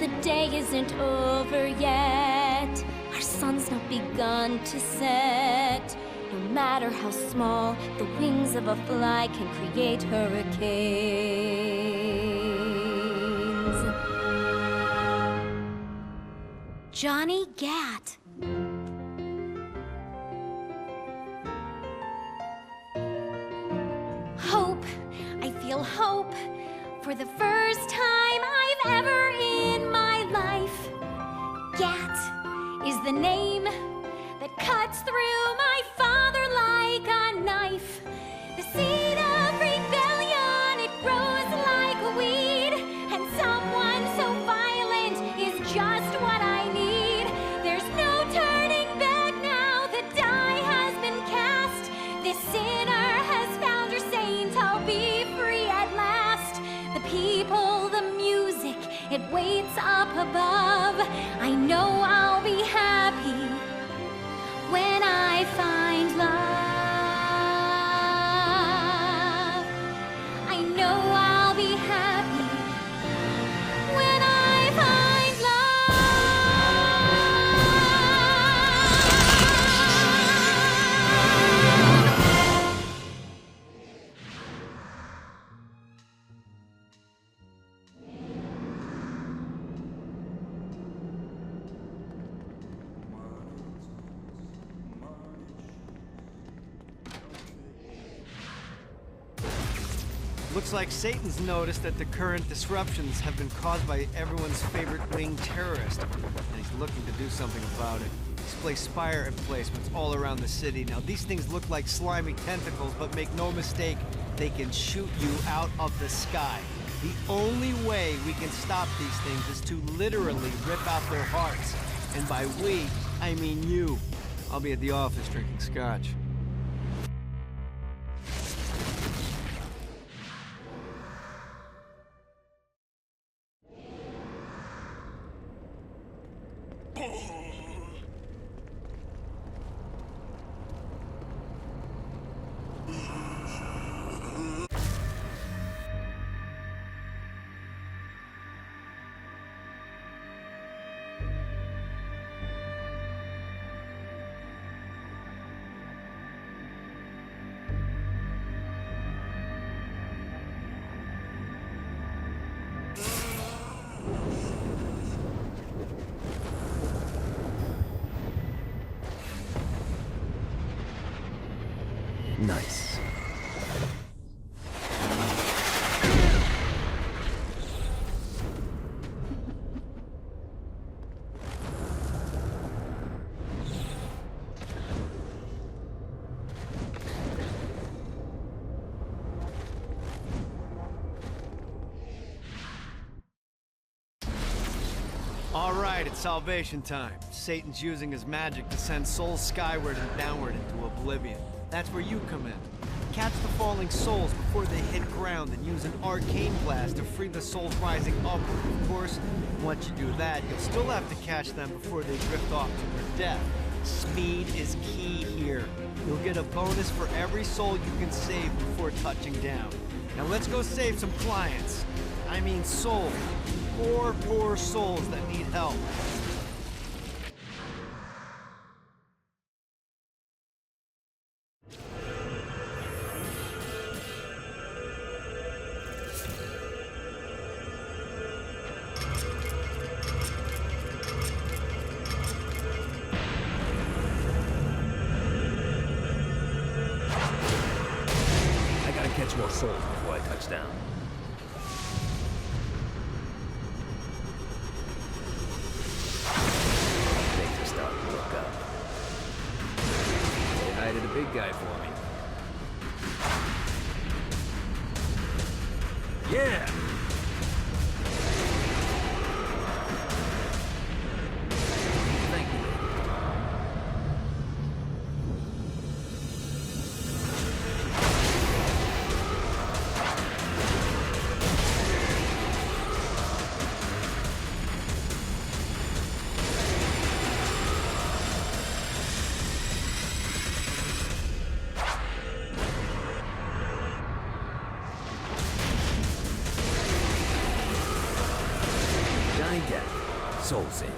The day isn't over yet. Our sun's not begun to set. No matter how small, the wings of a fly can create hurricanes. Johnny Gat. Hope. I feel hope. For the first time I've ever in my life. Gat is the name that cuts through my father like a knife. The seed of rebellion, it grows like a weed, and someone so violent is just what I need. There's no turning back now, the die has been cast. This sinner has found her saint, I'll be free at last. The people, the I know I'll be happy when I find love. I know I'll be happy when I find love. Looks like Satan's noticed that the current disruptions have been caused by everyone's favorite winged terrorist, and he's looking to do something about it. He's placed spire emplacements all around the city. Now, these things look like slimy tentacles, but make no mistake, they can shoot you out of the sky. The only way we can stop these things is to literally rip out their hearts. And by we, I mean you. I'll be at the office drinking scotch. Nice. All right, it's salvation time. Satan's using his magic to send souls skyward and downward into oblivion. That's where you come in. Catch the falling souls before they hit ground and use an arcane blast to free the souls rising upward. Of course, once you do that, you'll still have to catch them before they drift off to their death. Speed is key here. You'll get a bonus for every soul you can save before touching down. Now let's go save some clients. I mean souls. Poor souls that need help. I gotta catch more souls before I touch down. Things are starting to look up. Say hi to the big guy for me. Yeah! Thank you. Johnny Gata, souls in.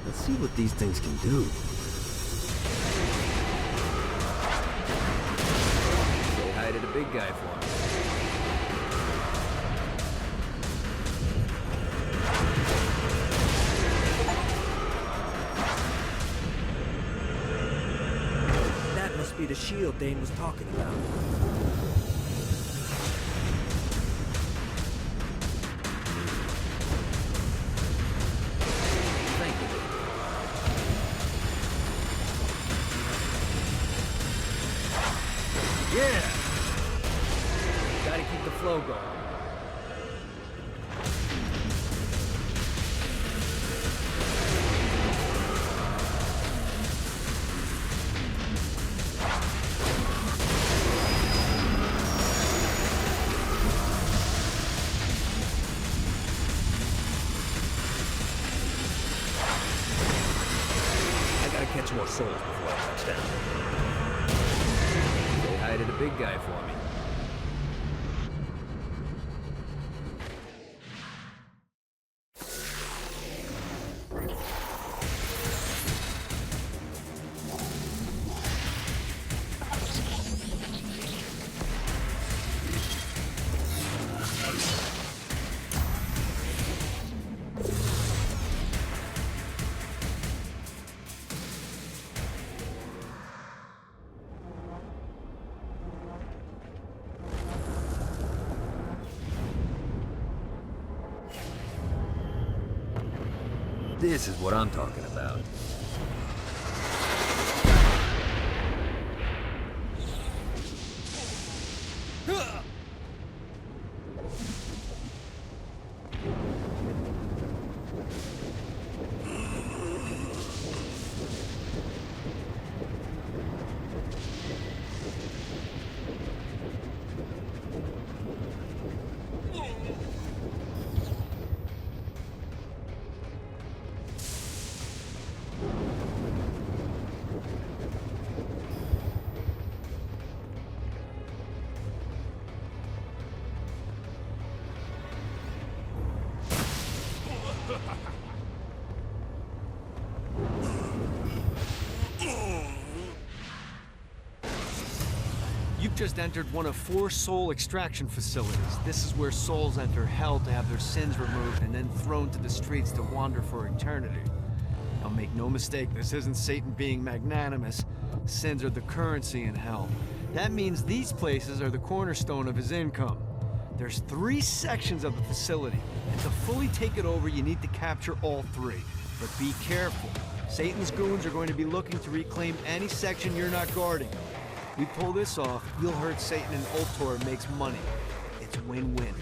Let's see what these things can do. Say hi to the big guy for me. That must be the shield Dane was talking about. Thank you. keep the flow going. Catch more souls before I touch down. They hired a big guy for me. This is what I'm talking about. You've just entered one of 4 soul extraction facilities. This is where souls enter hell to have their sins removed and then thrown to the streets to wander for eternity. Now make no mistake, this isn't Satan being magnanimous. Sins are the currency in hell. That means these places are the cornerstone of his income. There's 3 sections of the facility, and to fully take it over, you need to capture all 3. But be careful. Satan's goons are going to be looking to reclaim any section you're not guarding. We pull this off, you'll hurt Satan and Ultor makes money. It's win-win.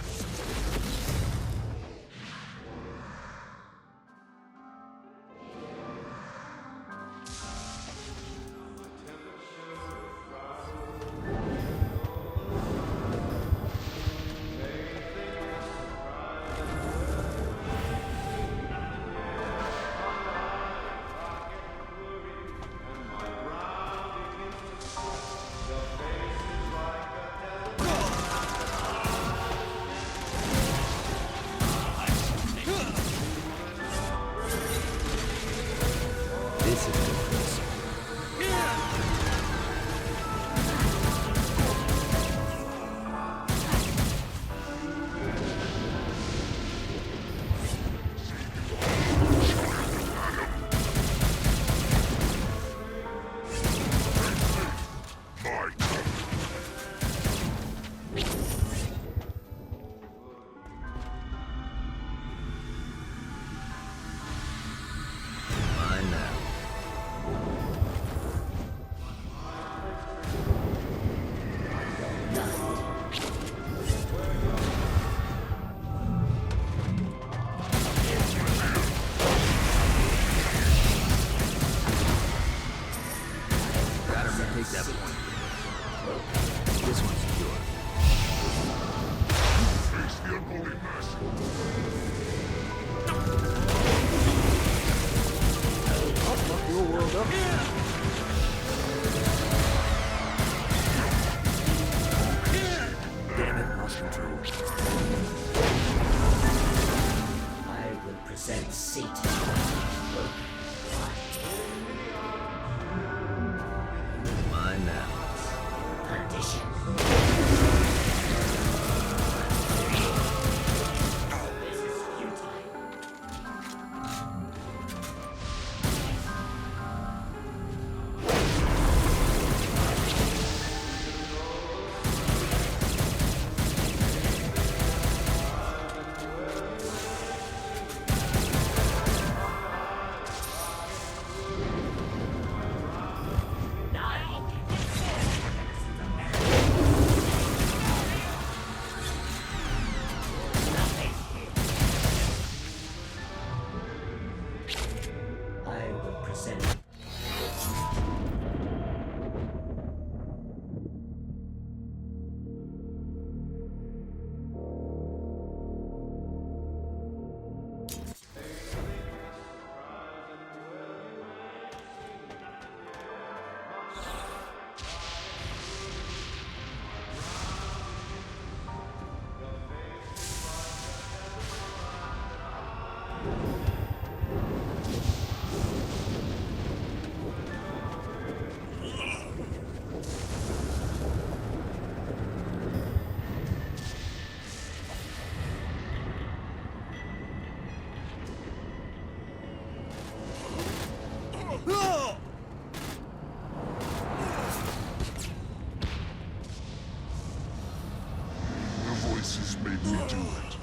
choices made me do it.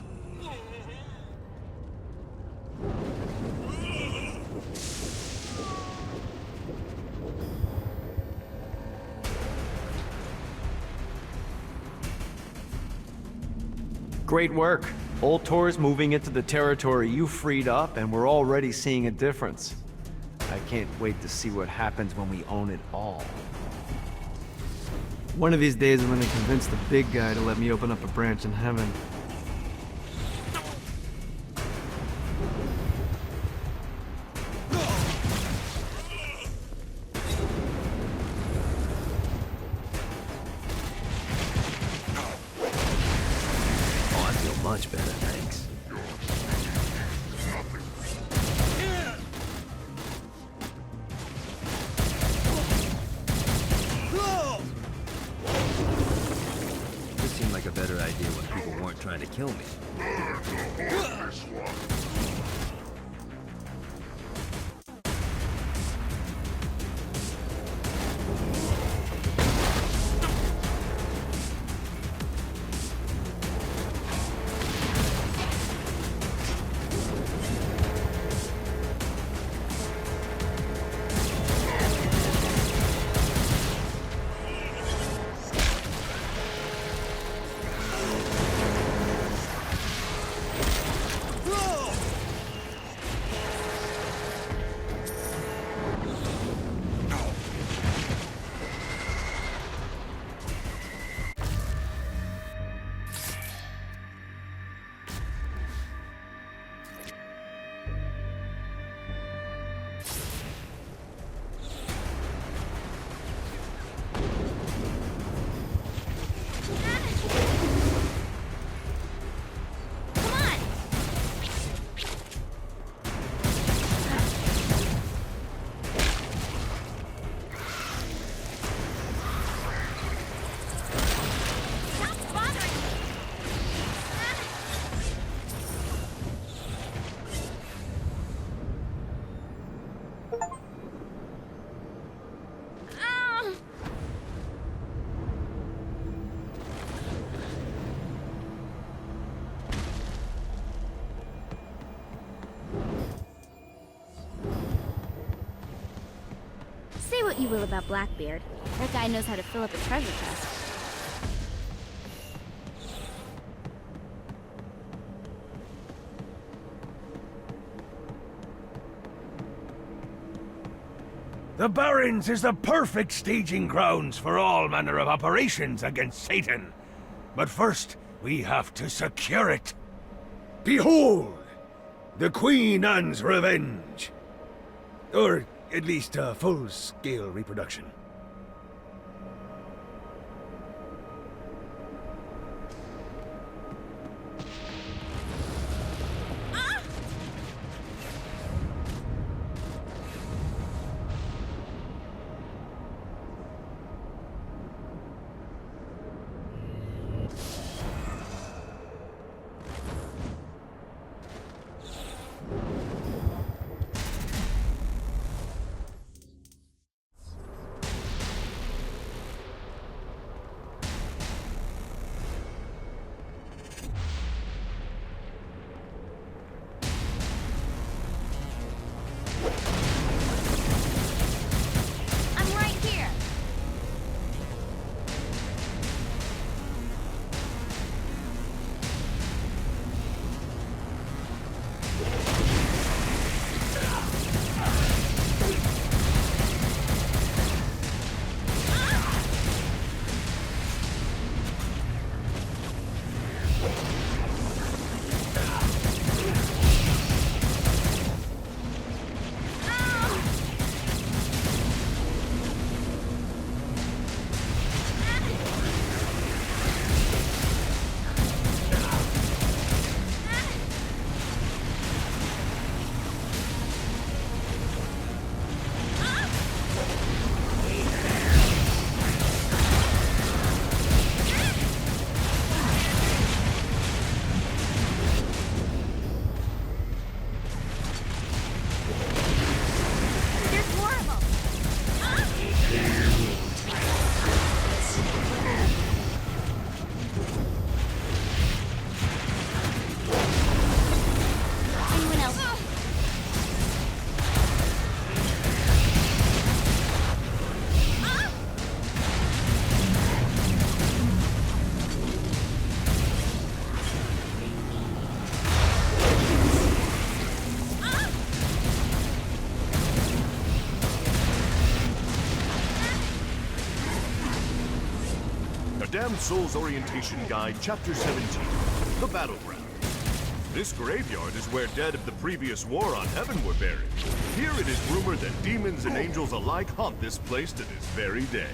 Great work. Ultor's moving into the territory you freed up, and we're already seeing a difference. I can't wait to see what happens when we own it all. One of these days I'm gonna convince the big guy to let me open up a branch in heaven. Much better, thanks. This seemed like a better idea when people weren't trying to kill me. Say what you will about Blackbeard. That guy knows how to fill up a treasure chest. The Barrens is the perfect staging grounds for all manner of operations against Satan. But first, we have to secure it. Behold! The Queen Anne's Revenge! Or at least a full-scale reproduction. Damned Souls Orientation Guide, Chapter 17, The Battleground. This graveyard is where dead of the previous war on heaven were buried. Here it is rumored that demons and angels alike haunt this place to this very day.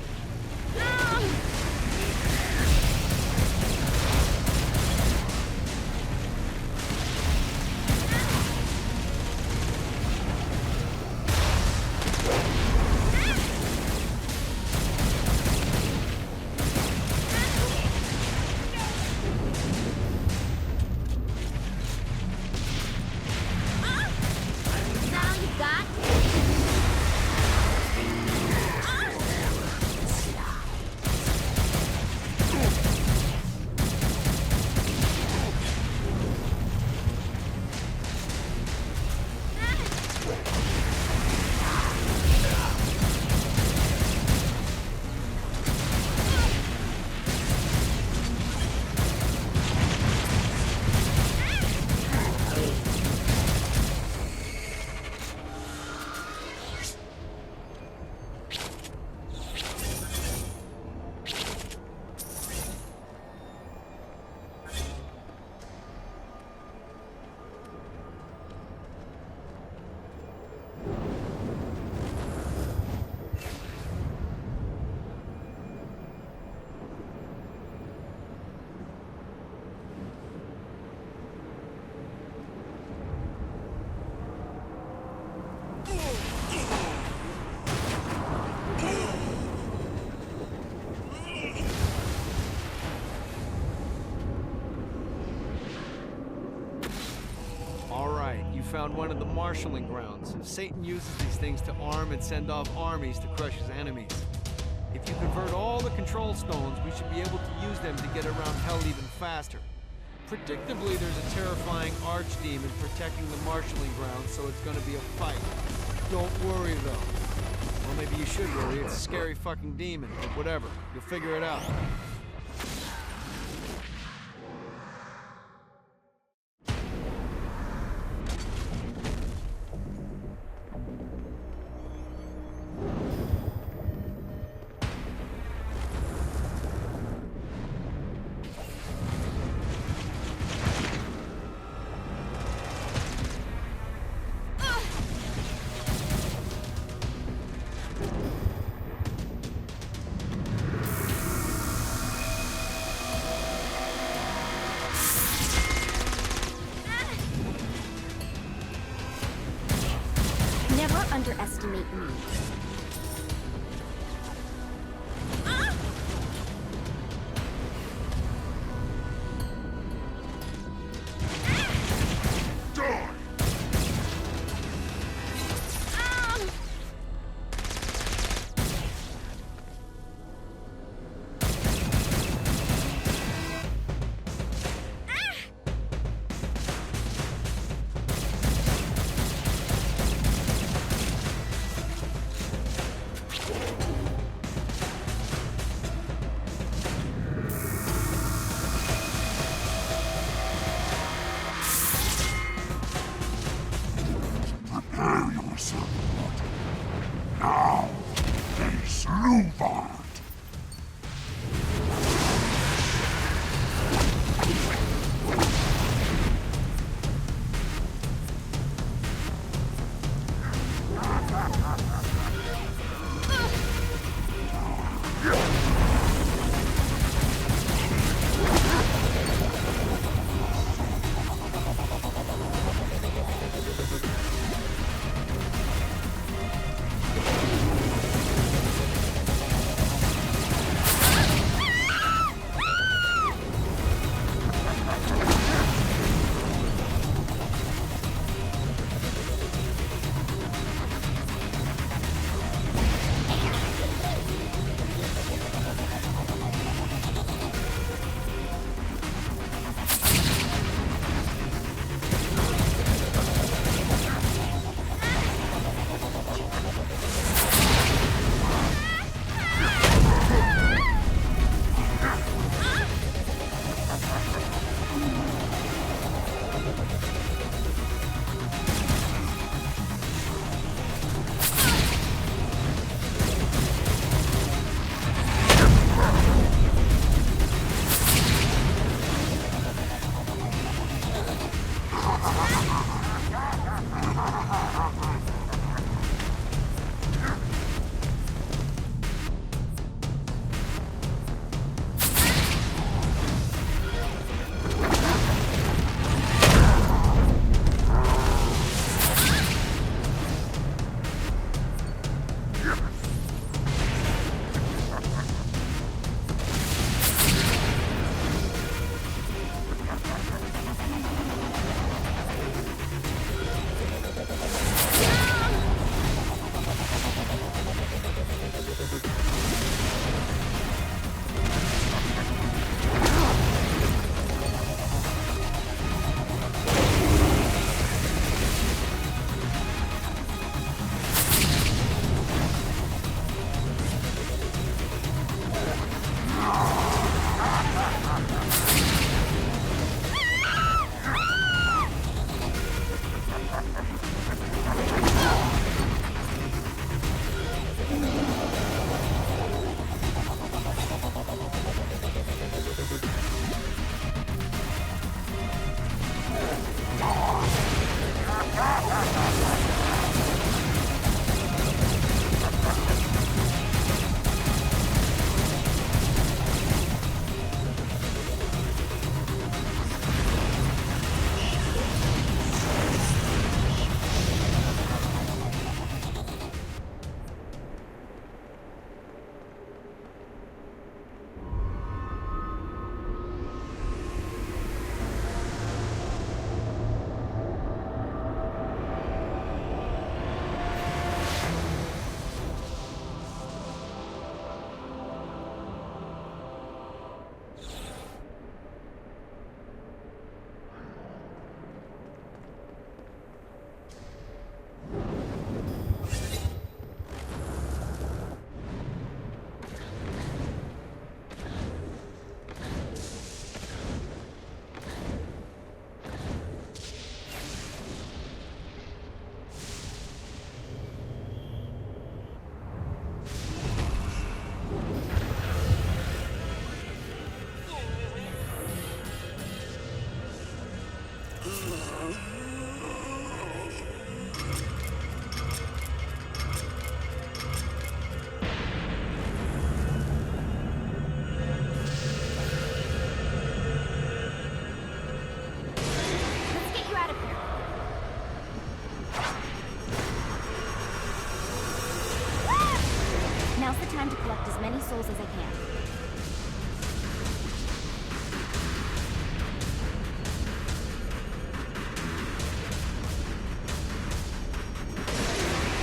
Found one of the marshalling grounds. Satan uses these things to arm and send off armies to crush his enemies. If you convert all the control stones, we should be able to use them to get around hell even faster. Predictably, there's a terrifying archdemon protecting the marshalling grounds, so it's gonna be a fight. Don't worry, though. Well, maybe you should worry. It's a scary fucking demon, but whatever. You'll figure it out. Underestimate me. Now's the time to collect as many souls as I can.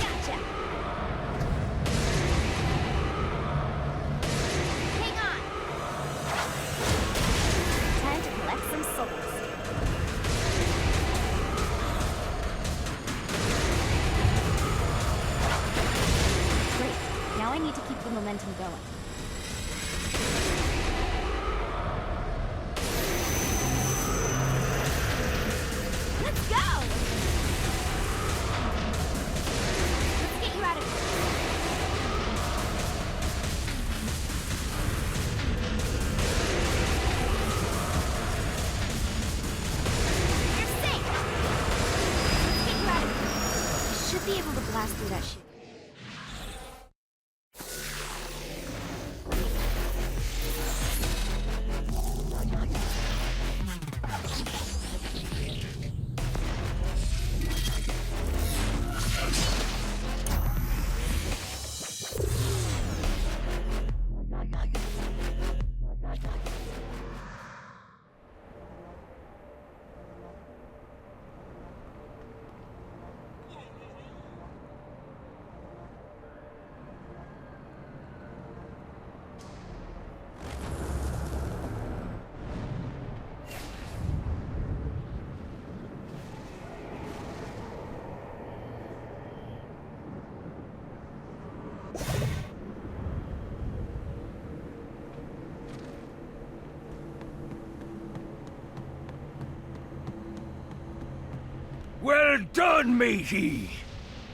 Gotcha! Hang on! Time to collect some souls. Now I need to keep the momentum going. Let's go! Let's get you out of here. You're safe! Let's get you out of here. I should be able to blast through that shit. Well done, matey!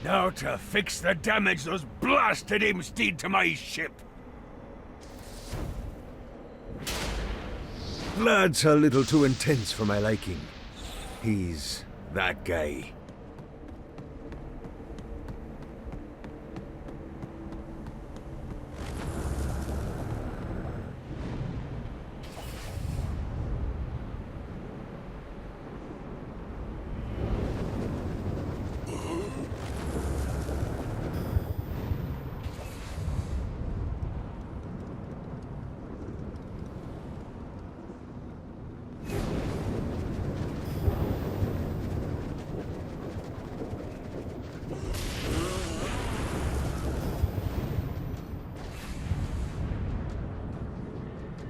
Now to fix the damage those blasted imps did to my ship. Lad's a little too intense for my liking. He's that guy.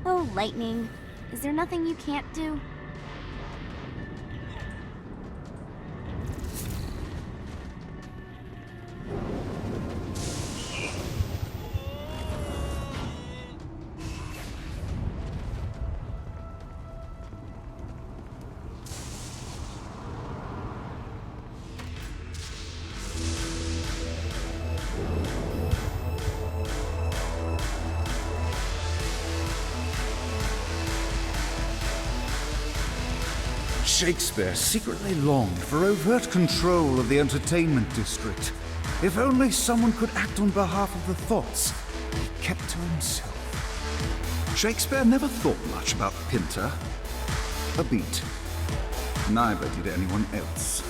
Oh, Lightning. Is there nothing you can't do? Shakespeare secretly longed for overt control of the entertainment district. If only someone could act on behalf of the thoughts he kept to himself. Shakespeare never thought much about Pinter, a beat. Neither did anyone else.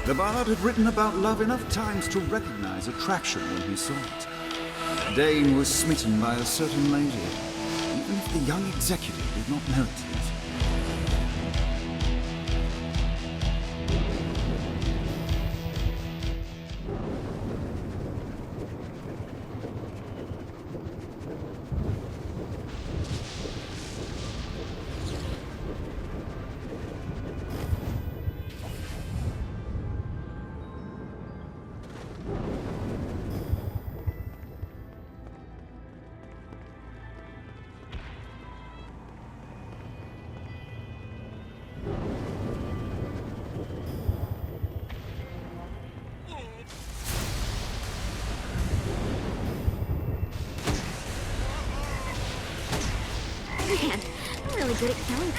The bard had written about love enough times to recognize attraction when he saw it. Dane was smitten by a certain lady, even if the young executive did not know it yet. really good at killing.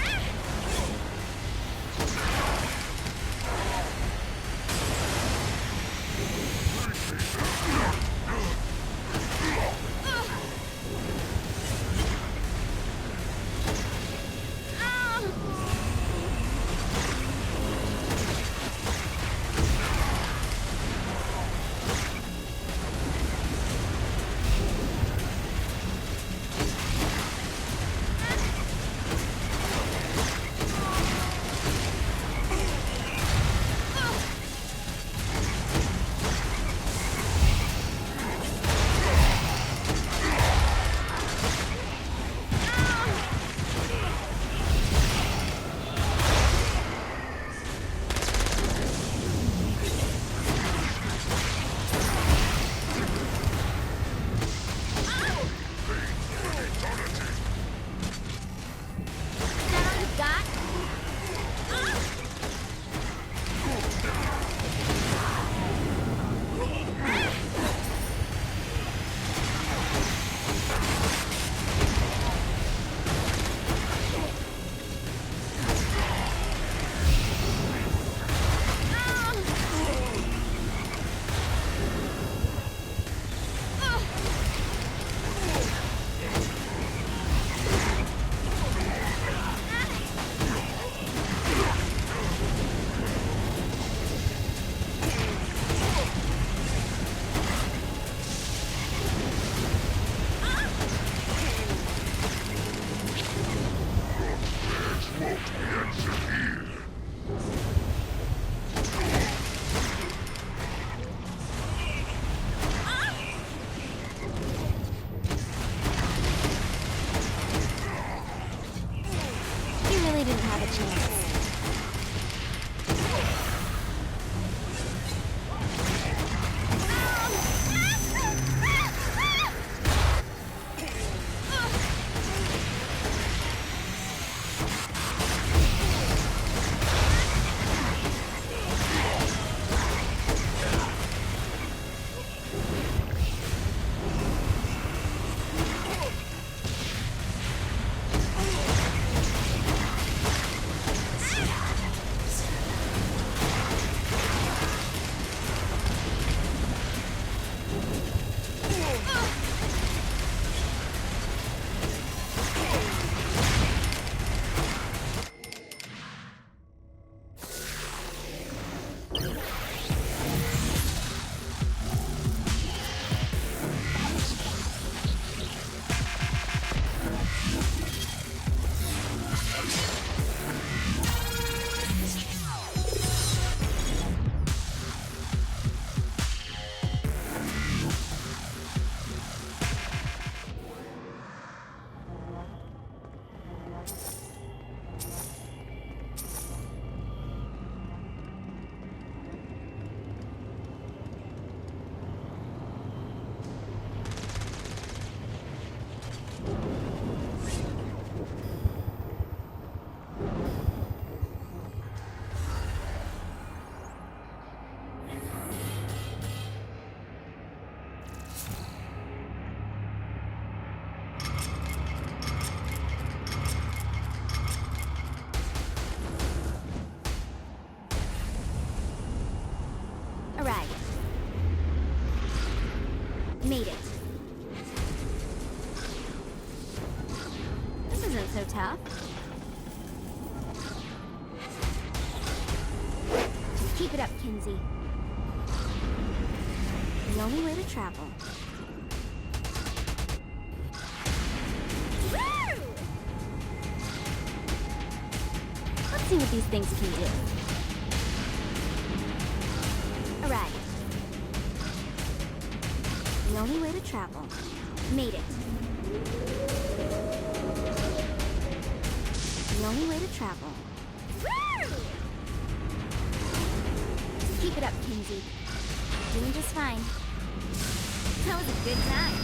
Made it. This isn't so tough. Just keep it up, Kinzie. The only way to travel. Woo! Let's see what these things can do. Alright. The only way to travel. Made it. The only way to travel. Woo! Keep it up, Kinzie. Doing just fine. That was a good time.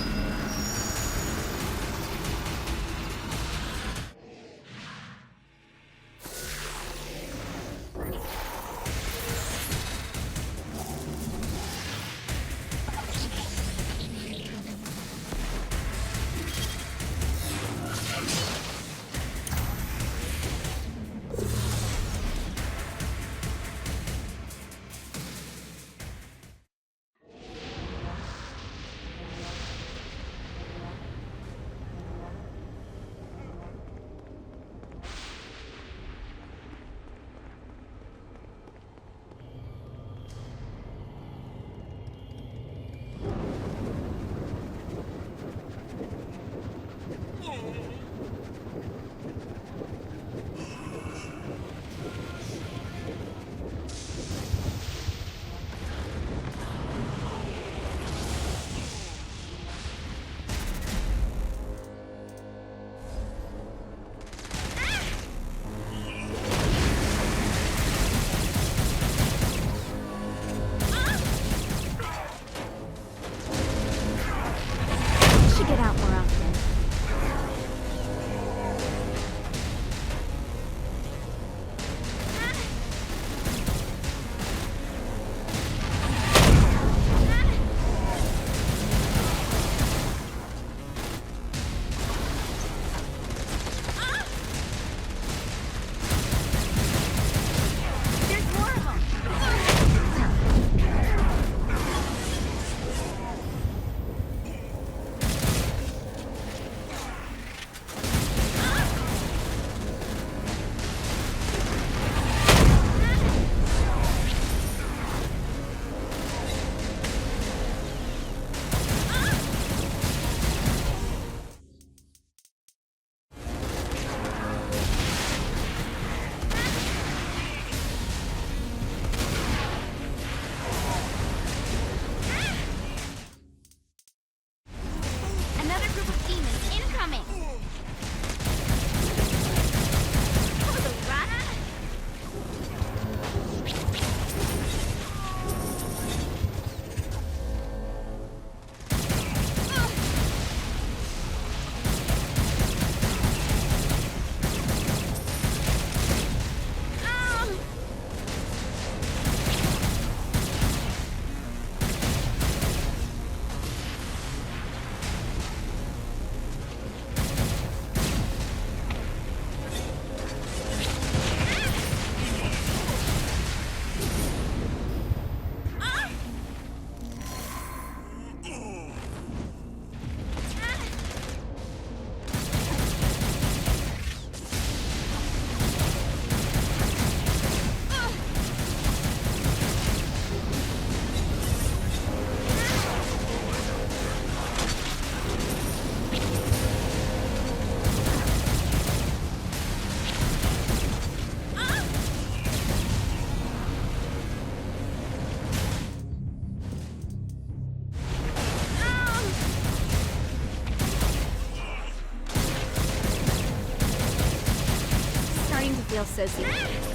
else says you.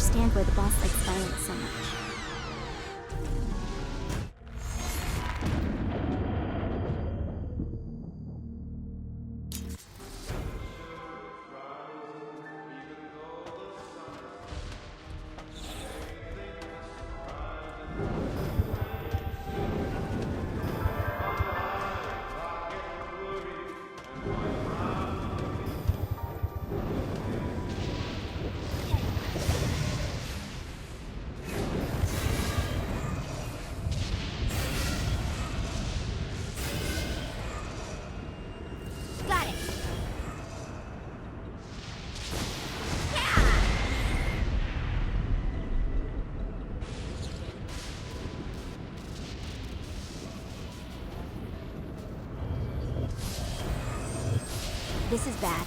understand why the boss likes violence so much. This is bad.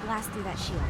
Blast through that shield.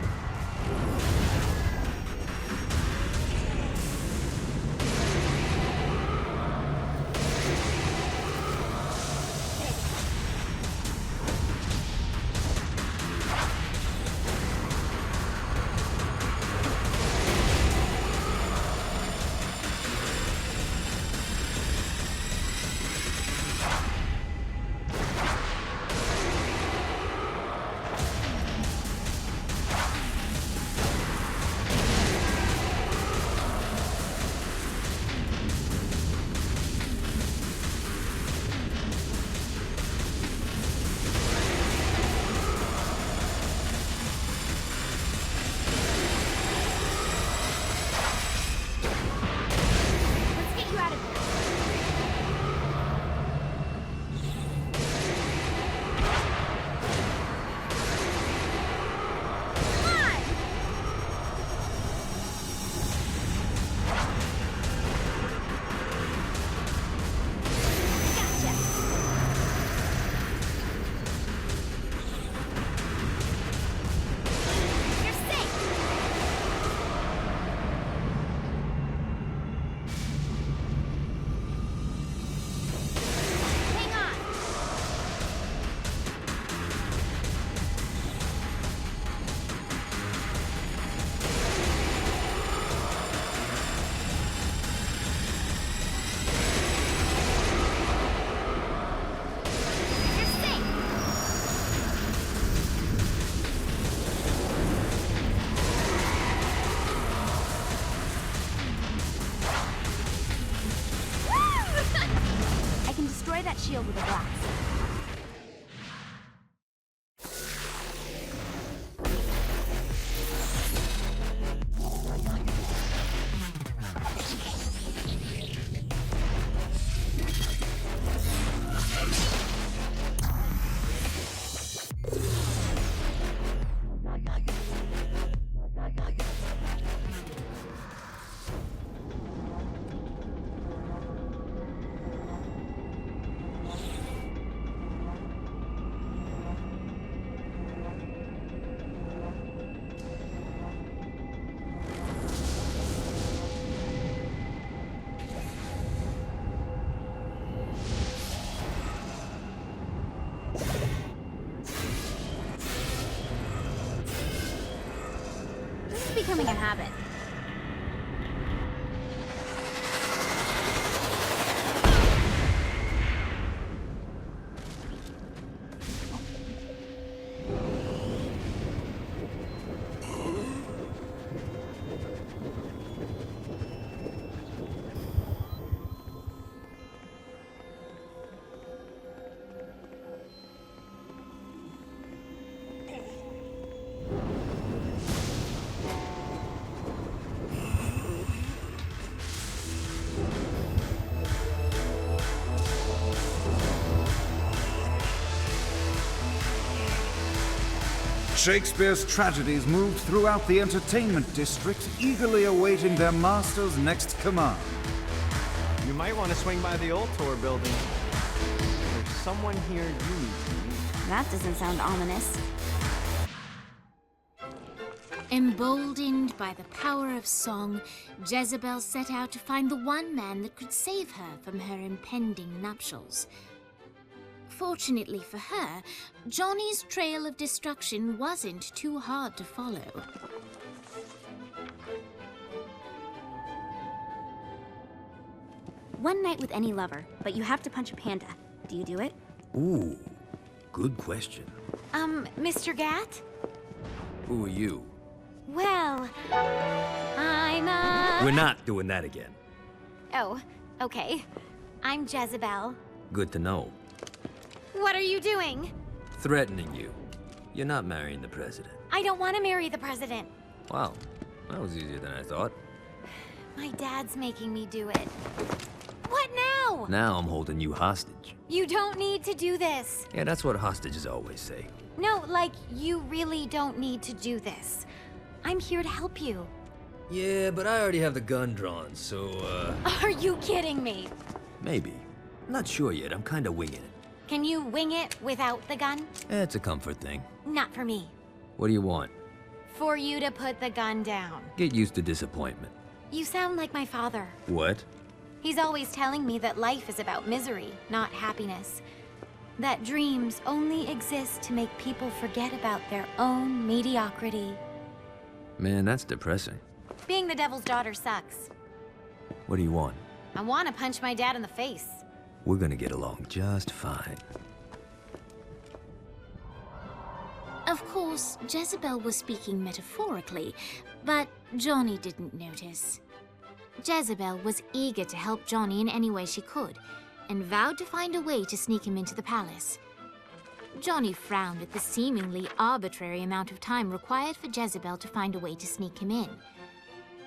shield with a blast. Becoming a habit. Shakespeare's tragedies moved throughout the entertainment district, eagerly awaiting their master's next command. You might want to swing by the old tour building. There's someone here you need to meet. That doesn't sound ominous. Emboldened by the power of song, Jezebel set out to find the one man that could save her from her impending nuptials. Fortunately for her, Johnny's trail of destruction wasn't too hard to follow. One night with any lover, but you have to punch a panda. Do you do it? Ooh, good question. Mr. Gat? Who are you? Well, I'm a... We're not doing that again. Oh, okay. I'm Jezebel. Good to know. What are you doing? Threatening you. You're not marrying the president. I don't want to marry the president. Wow, that was easier than I thought. My dad's making me do it. What now? Now I'm holding you hostage. You don't need to do this. Yeah, that's what hostages always say. No, like, you really don't need to do this. I'm here to help you. Yeah, but I already have the gun drawn, so, Are you kidding me? maybe. Not sure yet, I'm kinda winging it. Can you wing it without the gun? It's a comfort thing. Not for me. What do you want? For you to put the gun down. Get used to disappointment. You sound like my father. What? He's always telling me that life is about misery, not happiness. That dreams only exist to make people forget about their own mediocrity. Man, that's depressing. Being the devil's daughter sucks. What do you want? I want to punch my dad in the face. We're gonna get along just fine. Of course, Jezebel was speaking metaphorically, but Johnny didn't notice. Jezebel was eager to help Johnny in any way she could, and vowed to find a way to sneak him into the palace. Johnny frowned at the seemingly arbitrary amount of time required for Jezebel to find a way to sneak him in.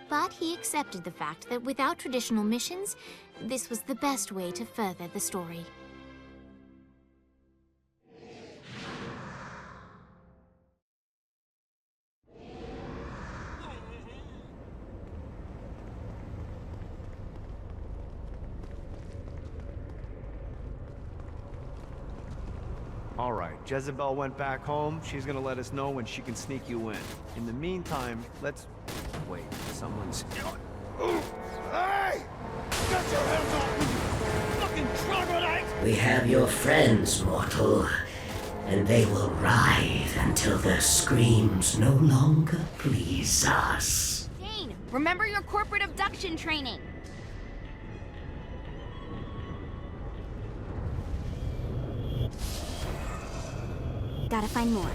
But he accepted the fact that without traditional missions, this was the best way to further the story. All right, Jezebel went back home. She's gonna let us know when she can sneak you in. In the meantime, let's... Wait, someone's... Hey! Get your hands off me, you fucking troglodyte! We have your friends, mortal, and they will writhe until their screams no longer please us. Dane, remember your corporate abduction training. Gotta find more.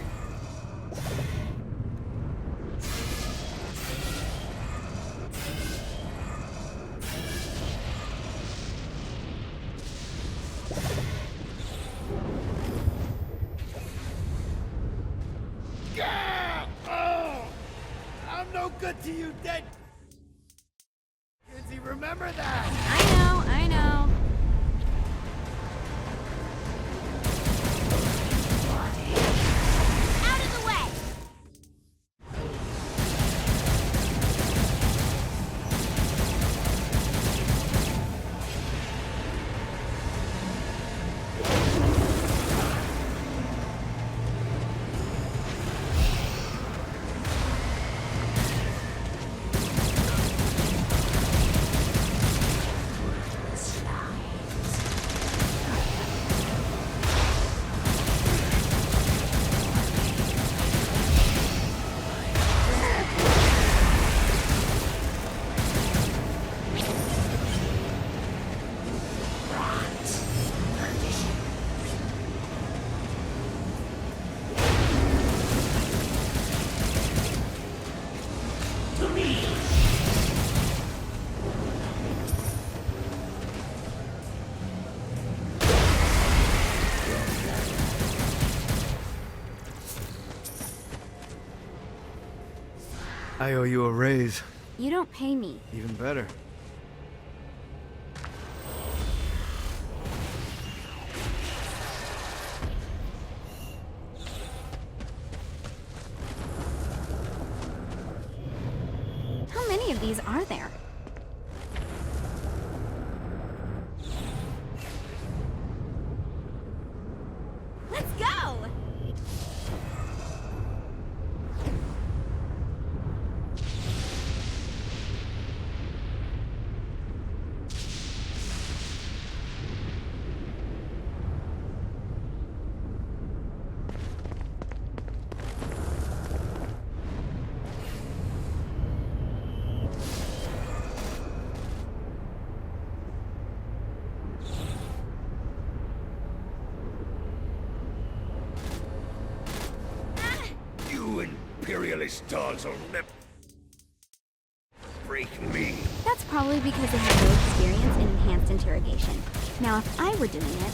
good to you, dead. Kinzie, remember that. I know. Out of the way! I owe you a raise. You don't pay me. Even better. How many of these are there? Let's go! Imperialist dogs will never break me. That's probably because they have no experience in enhanced interrogation. Now, if I were doing it...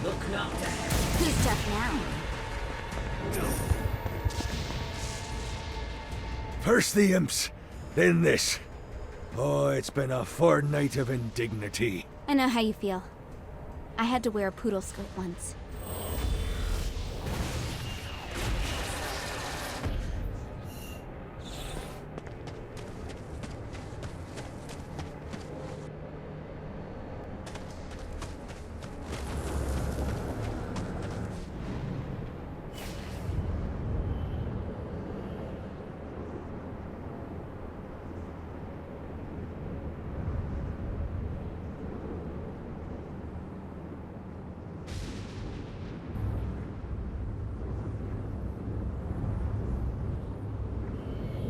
Look knocked out. Who's tough now? First the imps, then this. Oh, it's been a fortnight of indignity. I know how you feel. I had to wear a poodle skirt once.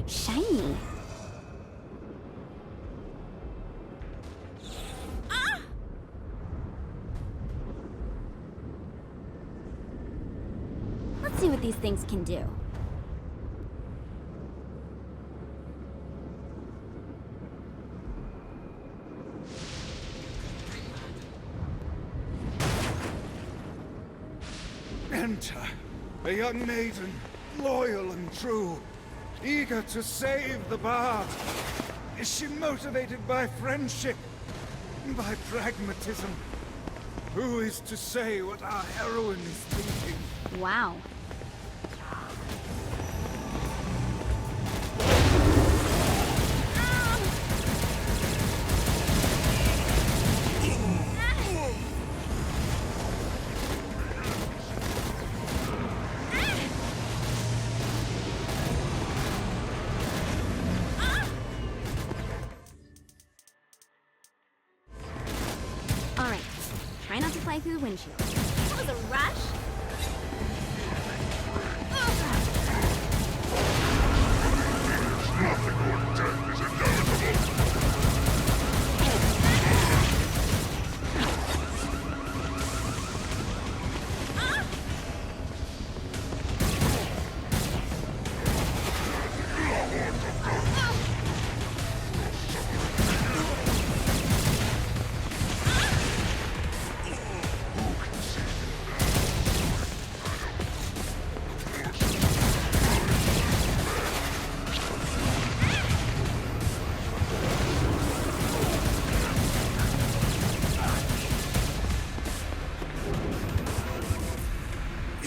Shiny. Let's see what these things can do. Enter a young maiden, loyal and true, eager to save the bard. Is she motivated by friendship? By pragmatism? Who is to say what our heroine is thinking? Wow. Alright, try not to fly through the windshield. That was a rush?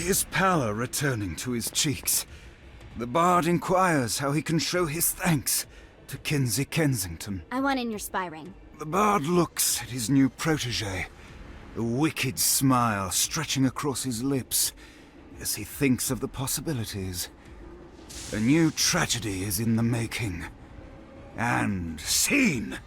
his pallor returning to his cheeks, the bard inquires how he can show his thanks to Kinzie Kensington. I want in your spy ring. The bard looks at his new protege, a wicked smile stretching across his lips as he thinks of the possibilities. A new tragedy is in the making. And scene!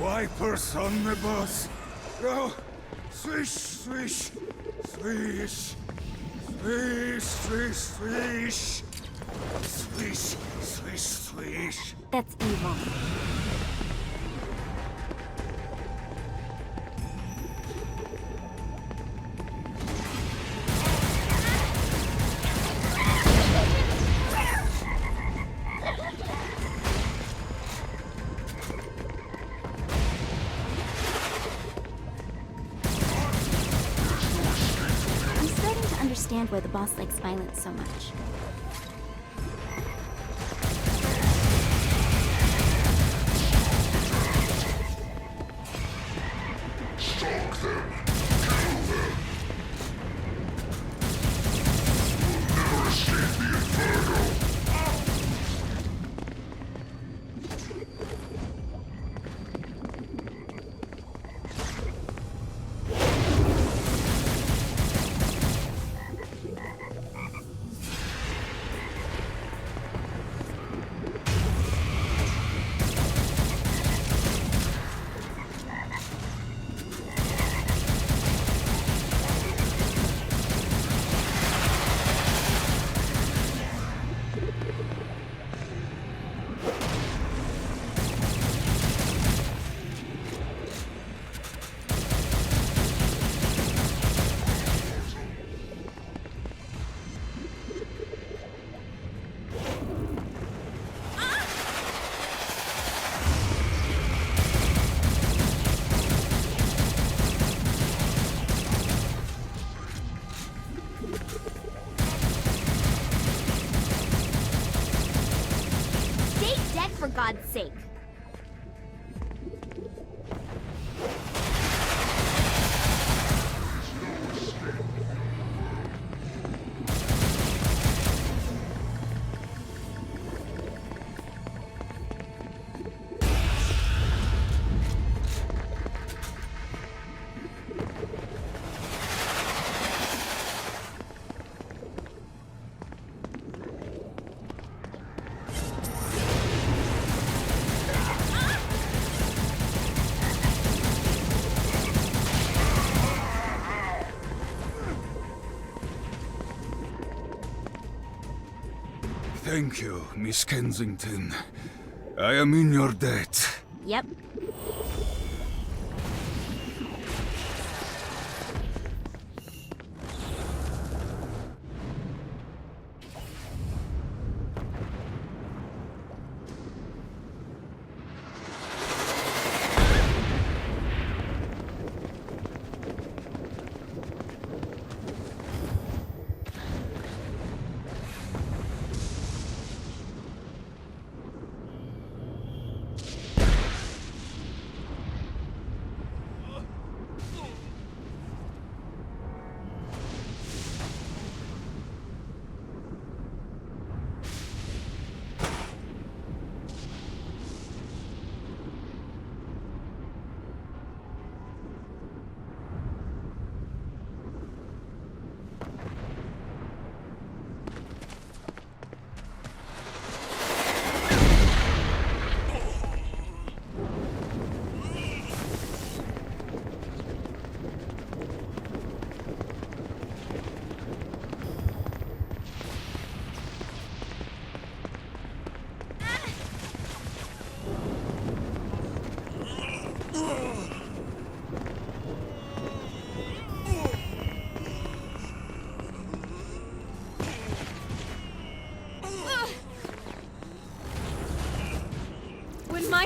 Wipers on the bus. Go. Swish, swish, swish. Swish, swish, swish. Swish, swish, swish. That's evil. Understand why the boss likes violence so much. Stalk them. Kill them. You'll never escape the inferno. For God's sake. Thank you, Miss Kensington. I am in your debt. Yep.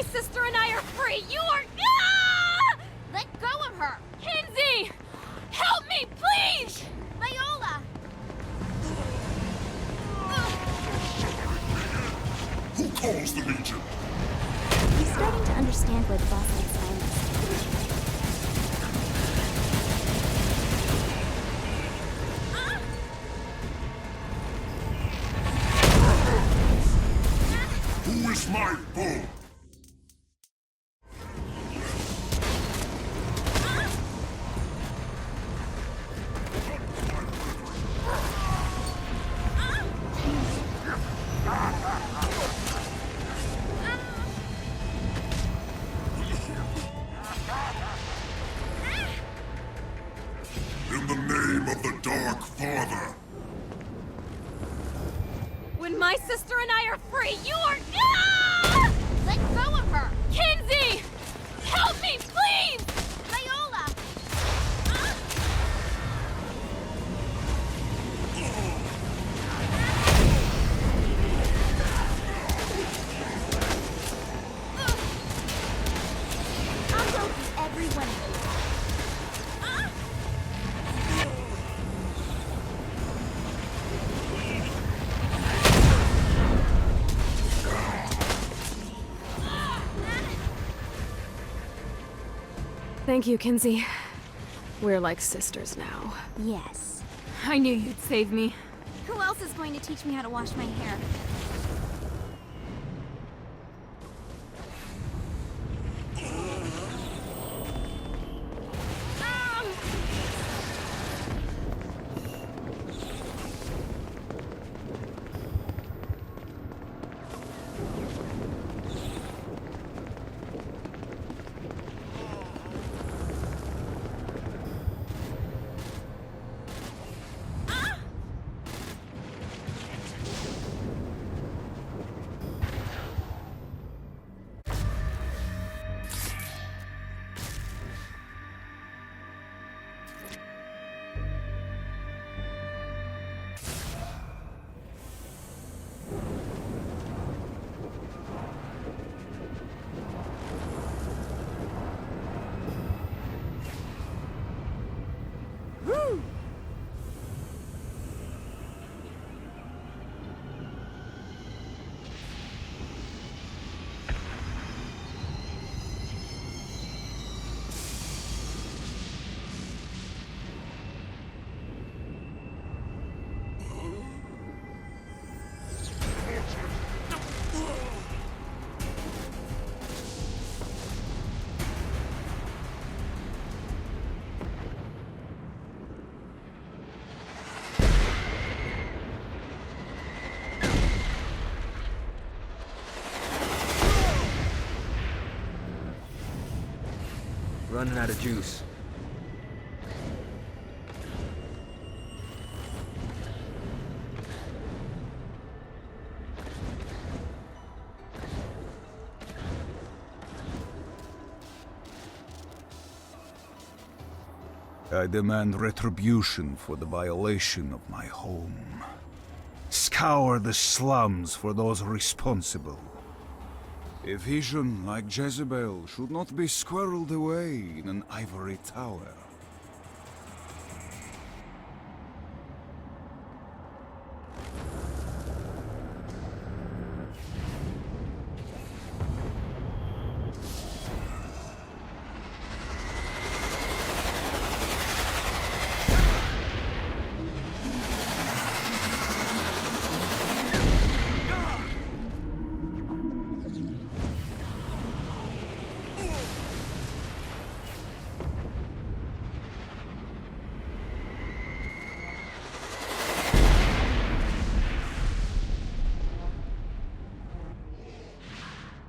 sister and I are free, you are... Ah! Let go of her! Kinzie! Help me, please! Viola! Who calls the Legion? He's starting to understand where the boss likes violence. Who is my bull? In the name of the Dark Father. When my sister and I are free, you are... Ah! Let go of her! Kinzie! Help me, please! Viola! I'll go through every one of you. Thank you, Kinzie. We're like sisters now. Yes. I knew you'd save me. Who else is going to teach me how to wash my hair? Running out of juice. I demand retribution for the violation of my home. Scour the slums for those responsible. A vision like Jezebel should not be squirreled away in an ivory tower.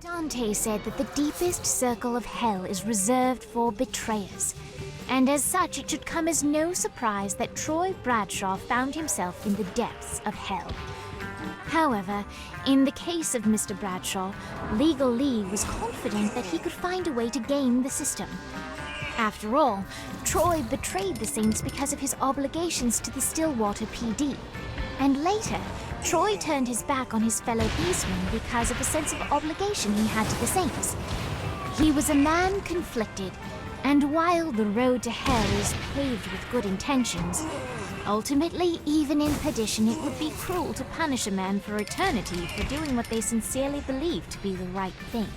Dante said that the deepest circle of hell is reserved for betrayers, and as such it should come as no surprise that Troy Bradshaw found himself in the depths of hell. However, in the case of Mr. Bradshaw, Legal Lee was confident that he could find a way to game the system. After all, Troy betrayed the Saints because of his obligations to the Stillwater PD, and later, Troy turned his back on his fellow beastmen because of a sense of obligation he had to the Saints. He was a man conflicted, and while the road to hell is paved with good intentions, ultimately, even in perdition, it would be cruel to punish a man for eternity for doing what they sincerely believe to be the right thing.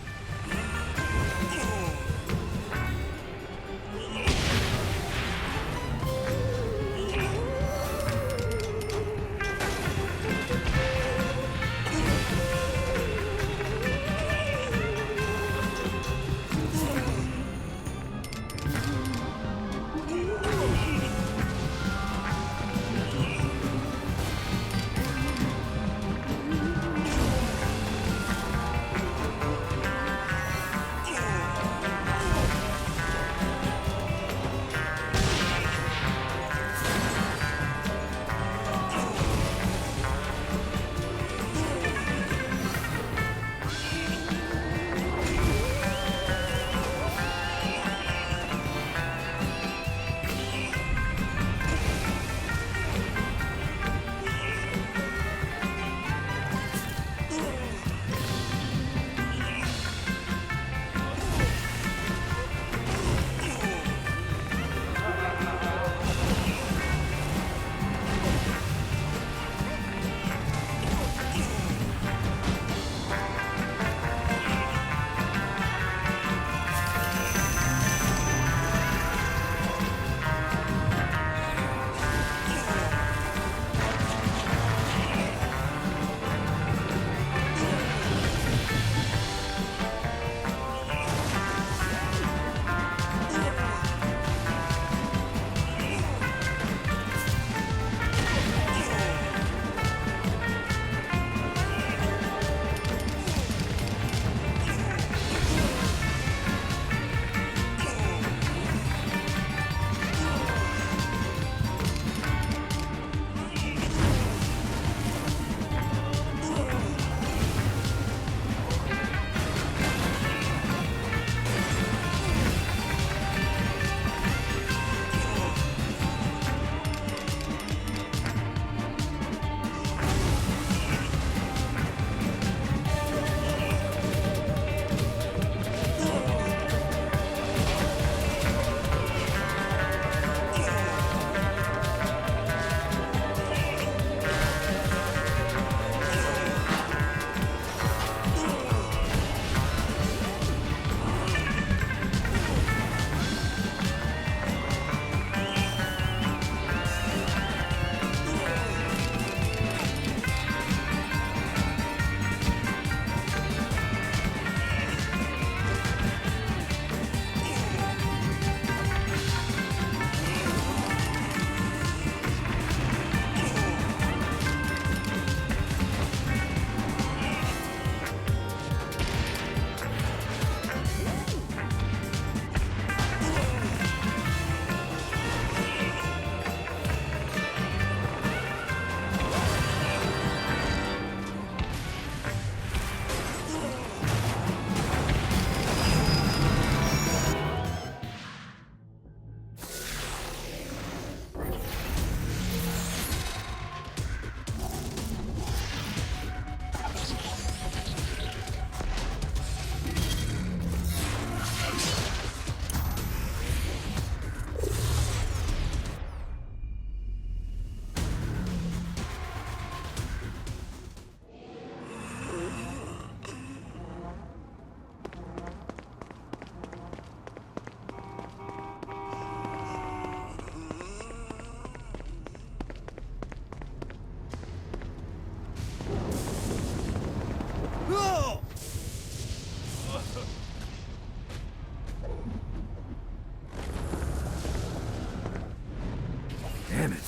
Damn it.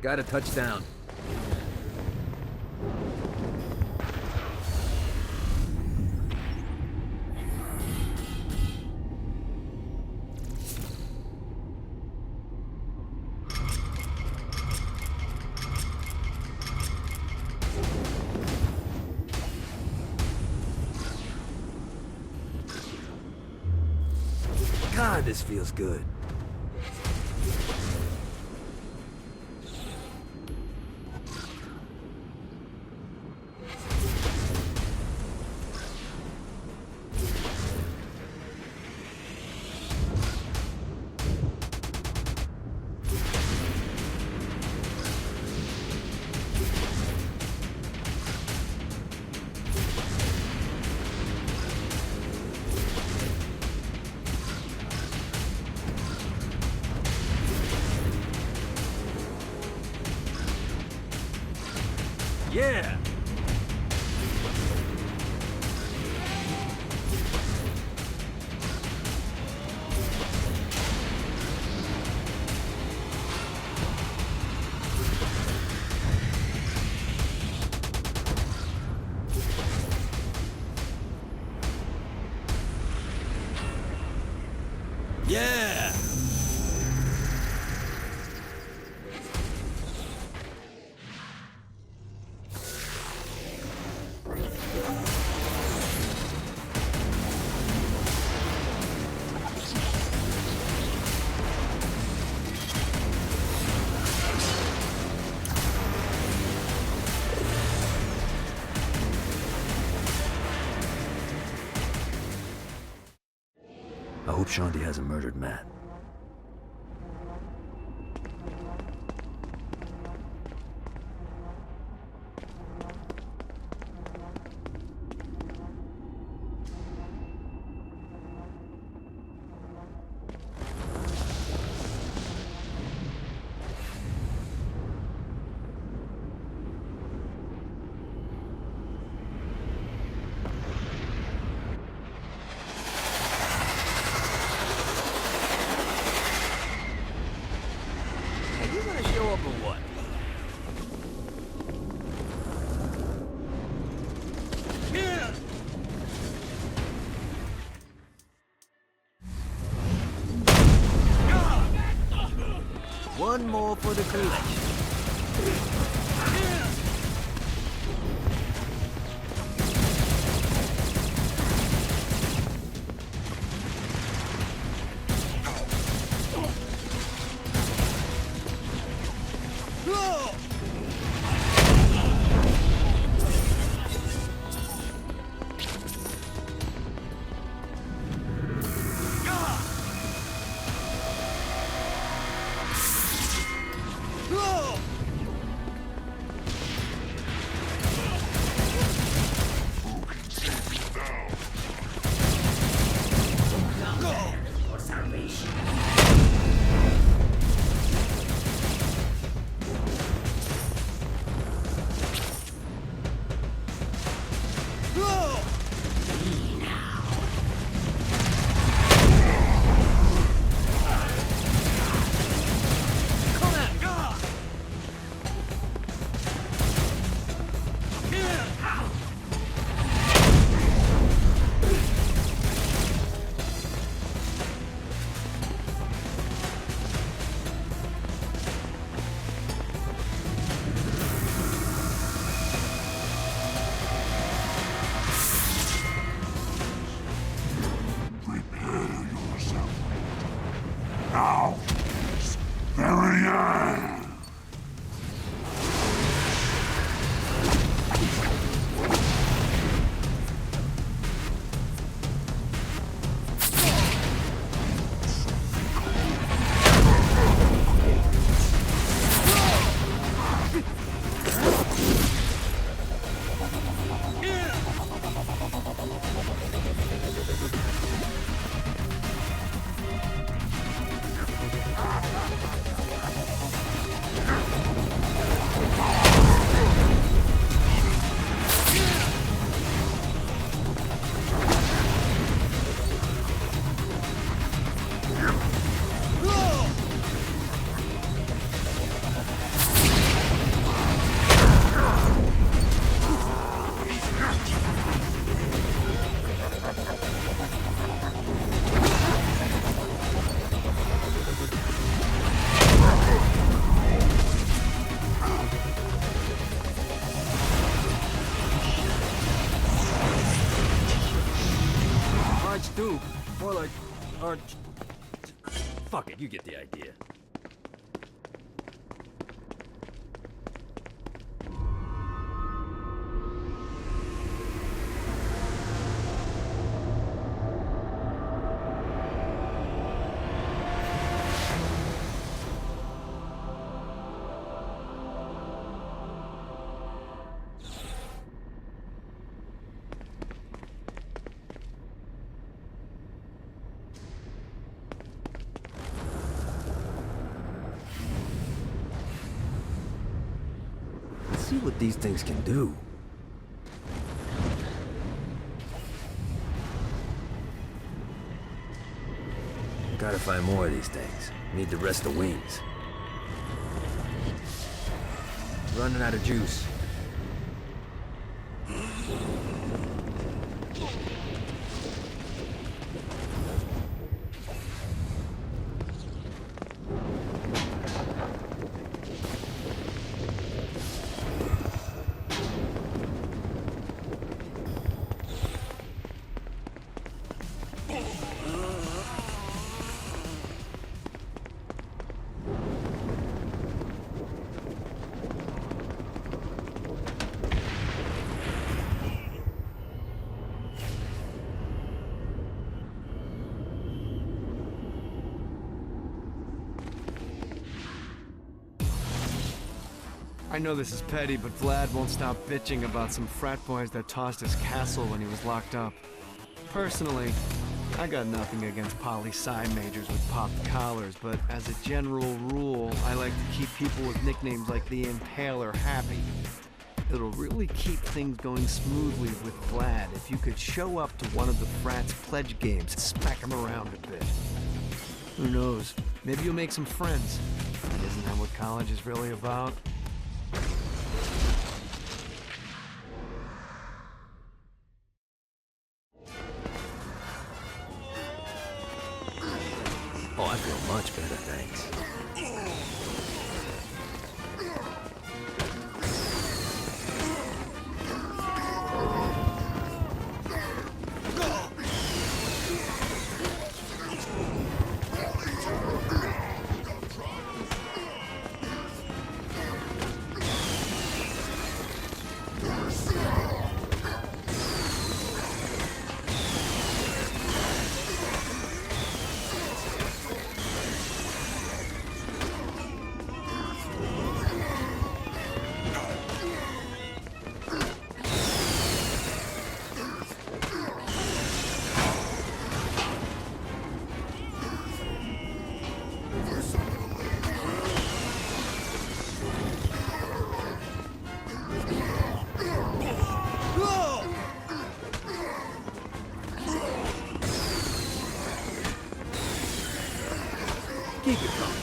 Got a touchdown. God, this feels good. Yeah! Yeah! I hope Shanti hasn't murdered Matt. One more for the collection. Now, very end. Archduke. More like Arch... Fuck it, you get the idea. See what these things can do. Gotta find more of these things. Need to rest the wings. Running out of juice. I know this is petty, but Vlad won't stop bitching about some frat boys that tossed his castle when he was locked up. Personally, I got nothing against poli-sci majors with popped collars, but as a general rule, I like to keep people with nicknames like the Impaler happy. It'll really keep things going smoothly with Vlad if you could show up to one of the frat's pledge games and smack him around a bit. Who knows? Maybe you'll make some friends. Isn't that what college is really about? Oh, I feel much better, thanks. Keep it coming.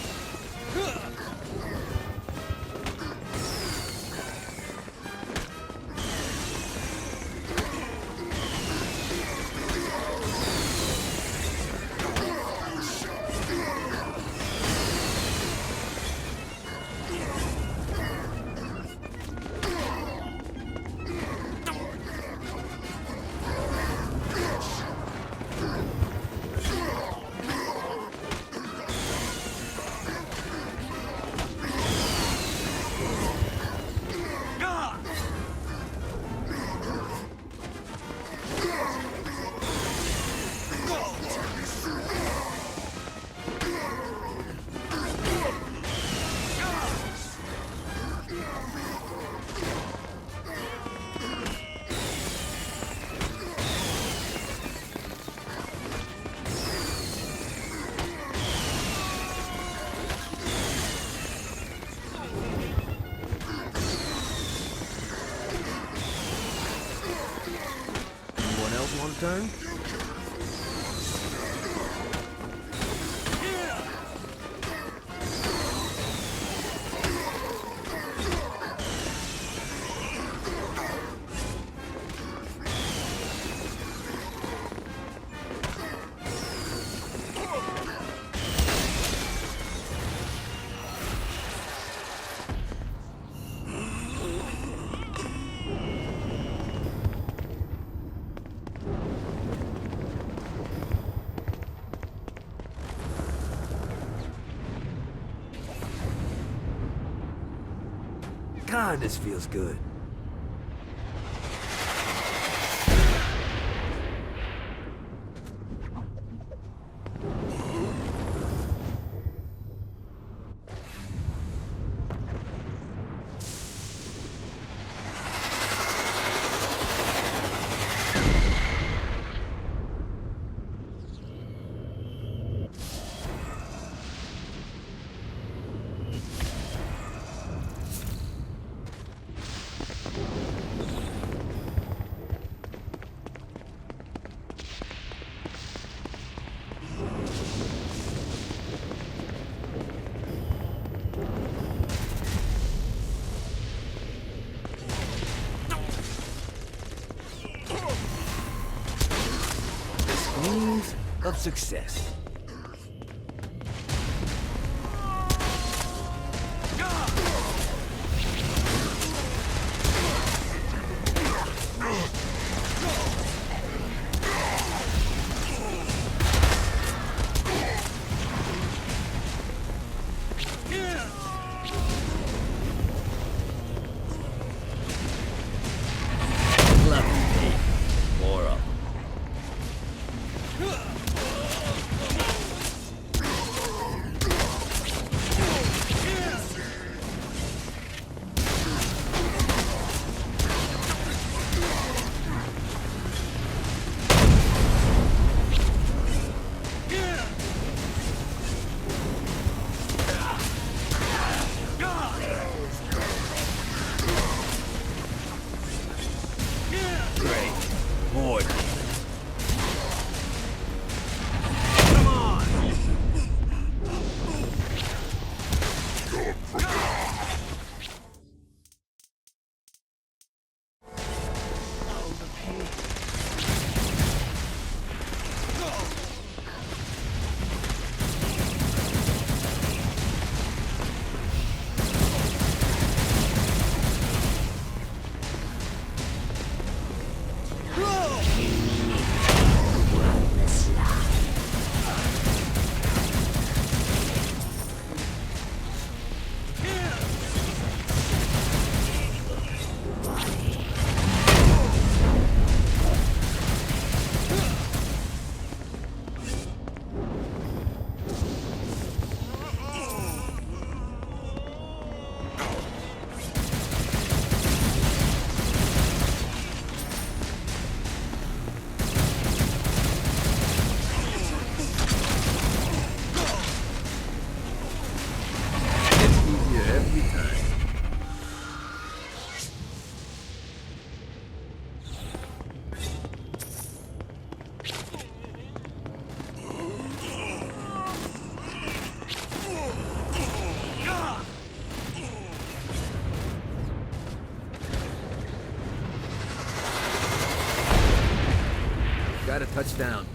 Turn? God, this feels good. Of success. More of them. Got a touchdown.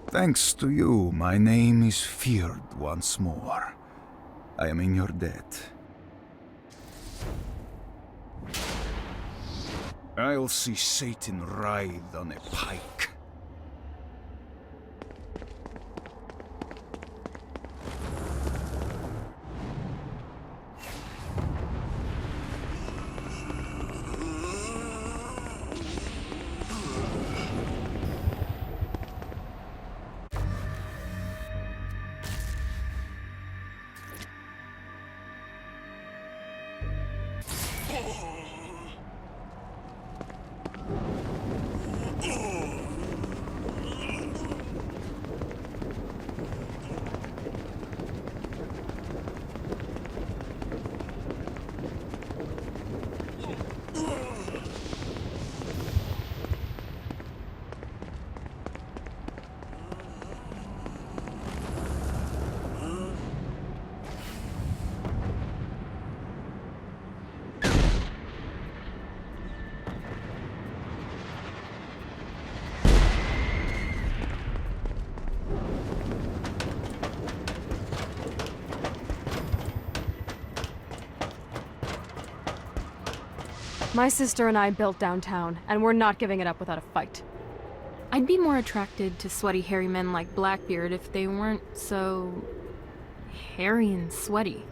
Thanks to you, my name is feared once more. I am in your debt. I'll see Satan writhe on a pike. My sister and I built downtown, and we're not giving it up without a fight. I'd be more attracted to sweaty, hairy men like Blackbeard if they weren't so... hairy and sweaty.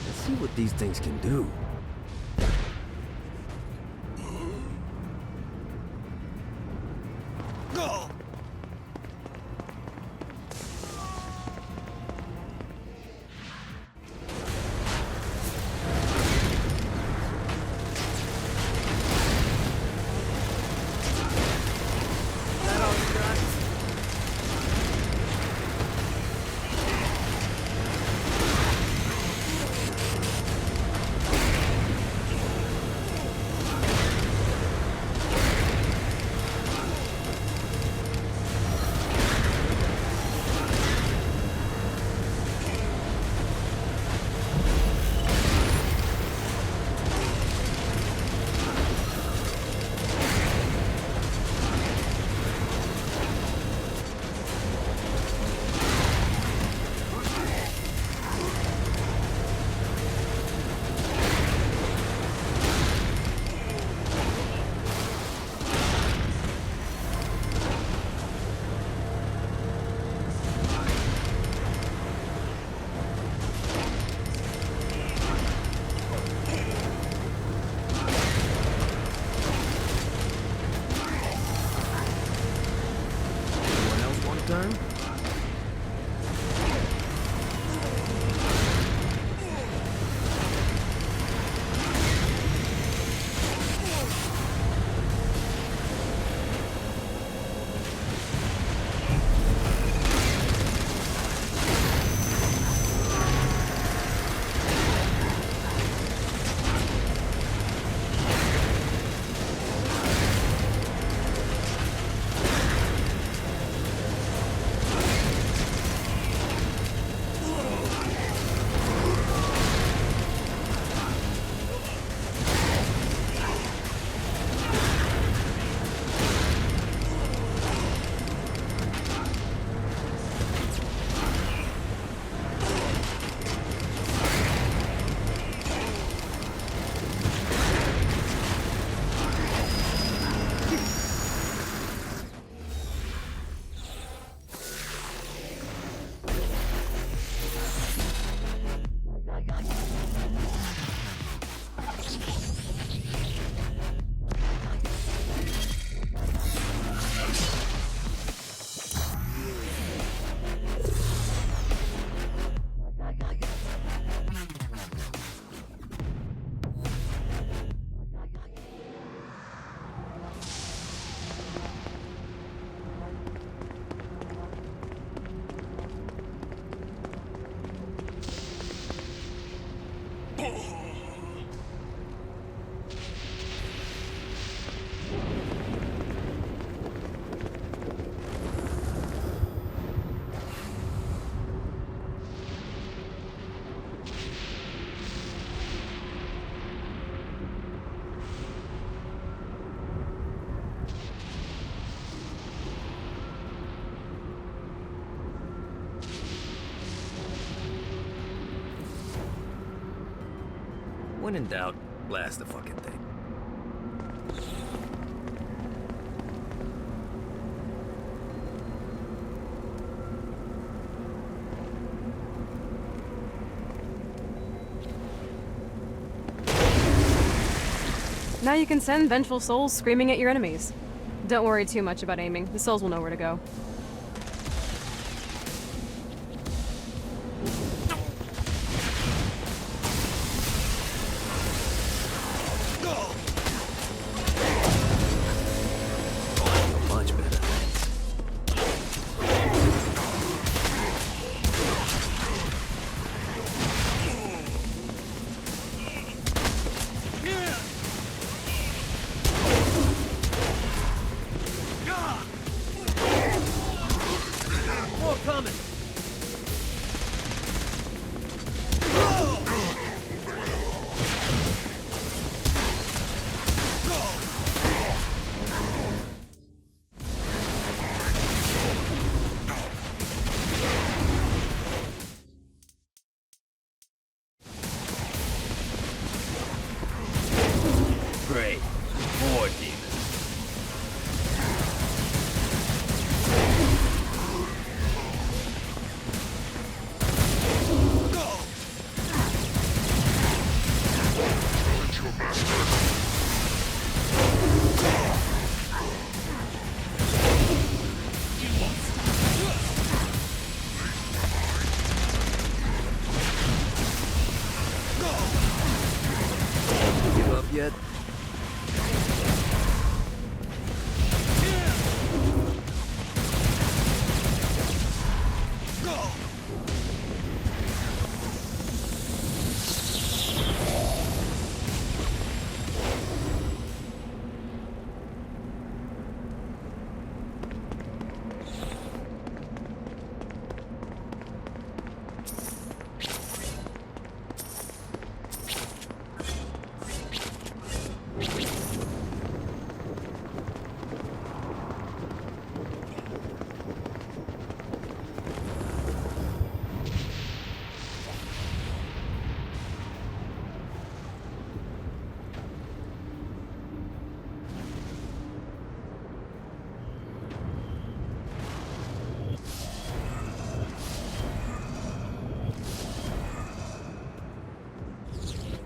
Let's see what these things can do. When in doubt, blast the fucking thing. Now you can send vengeful souls screaming at your enemies. Don't worry too much about aiming. The souls will know where to go.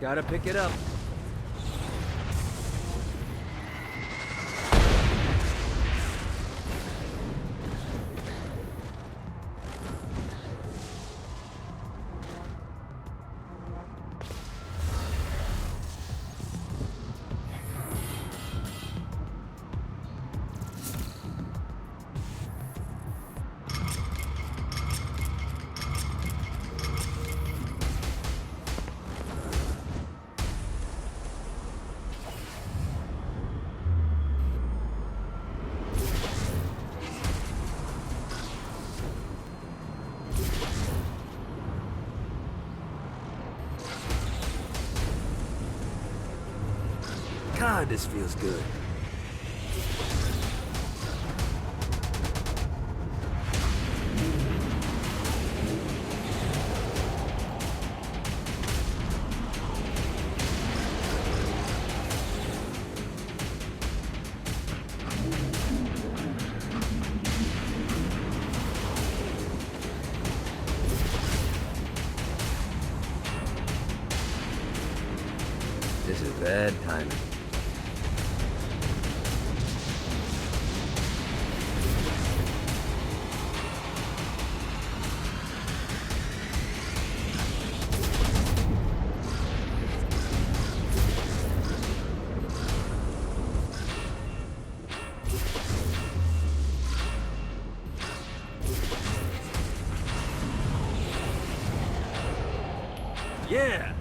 Gotta pick it up. God, this feels good. This is bad timing. Yeah!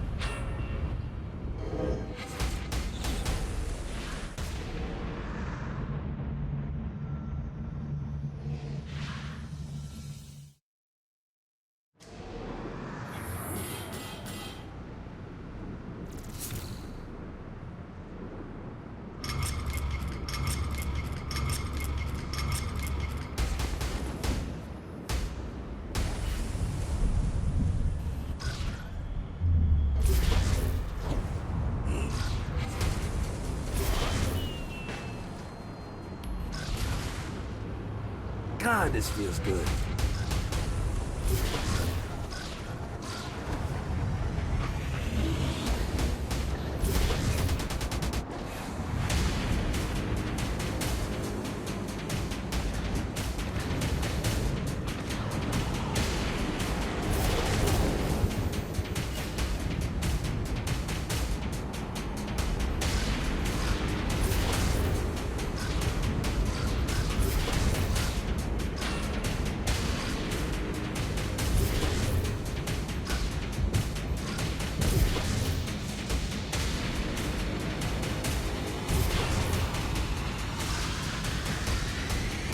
God, this feels good.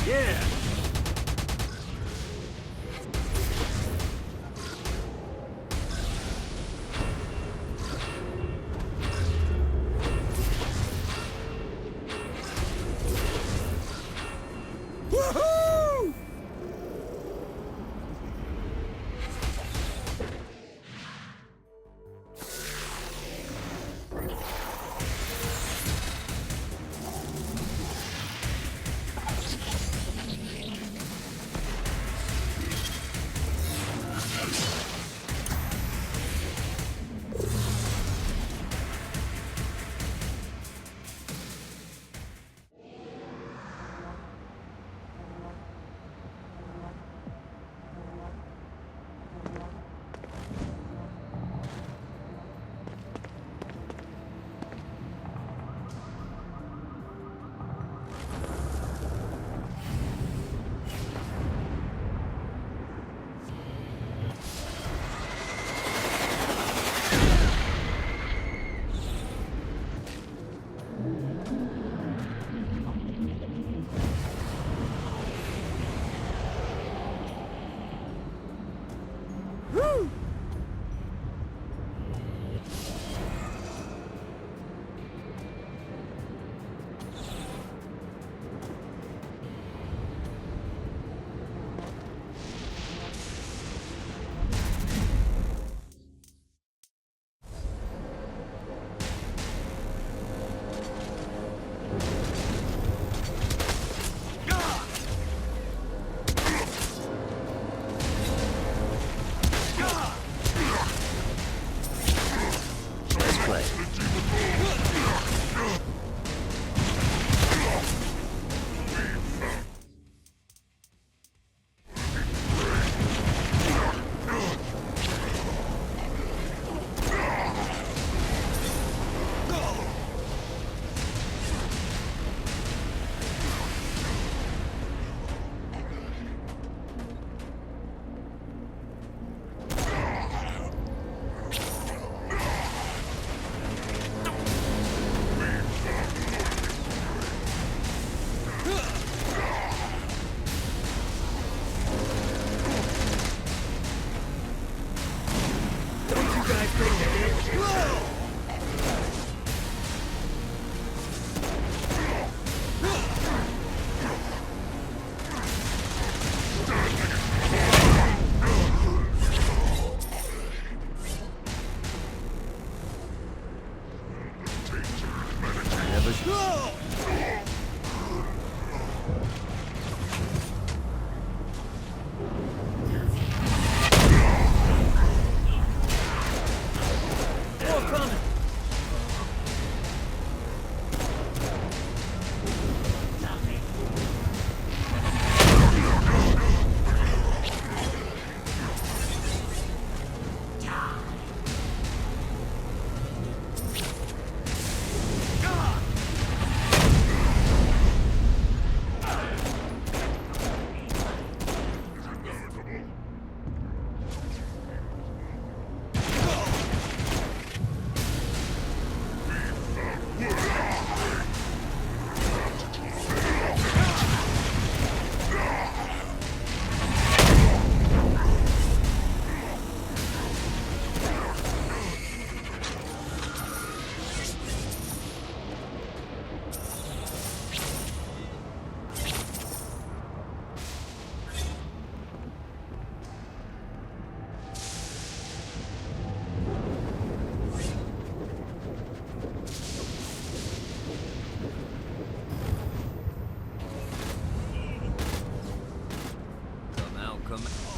Yeah! Woohoo! come.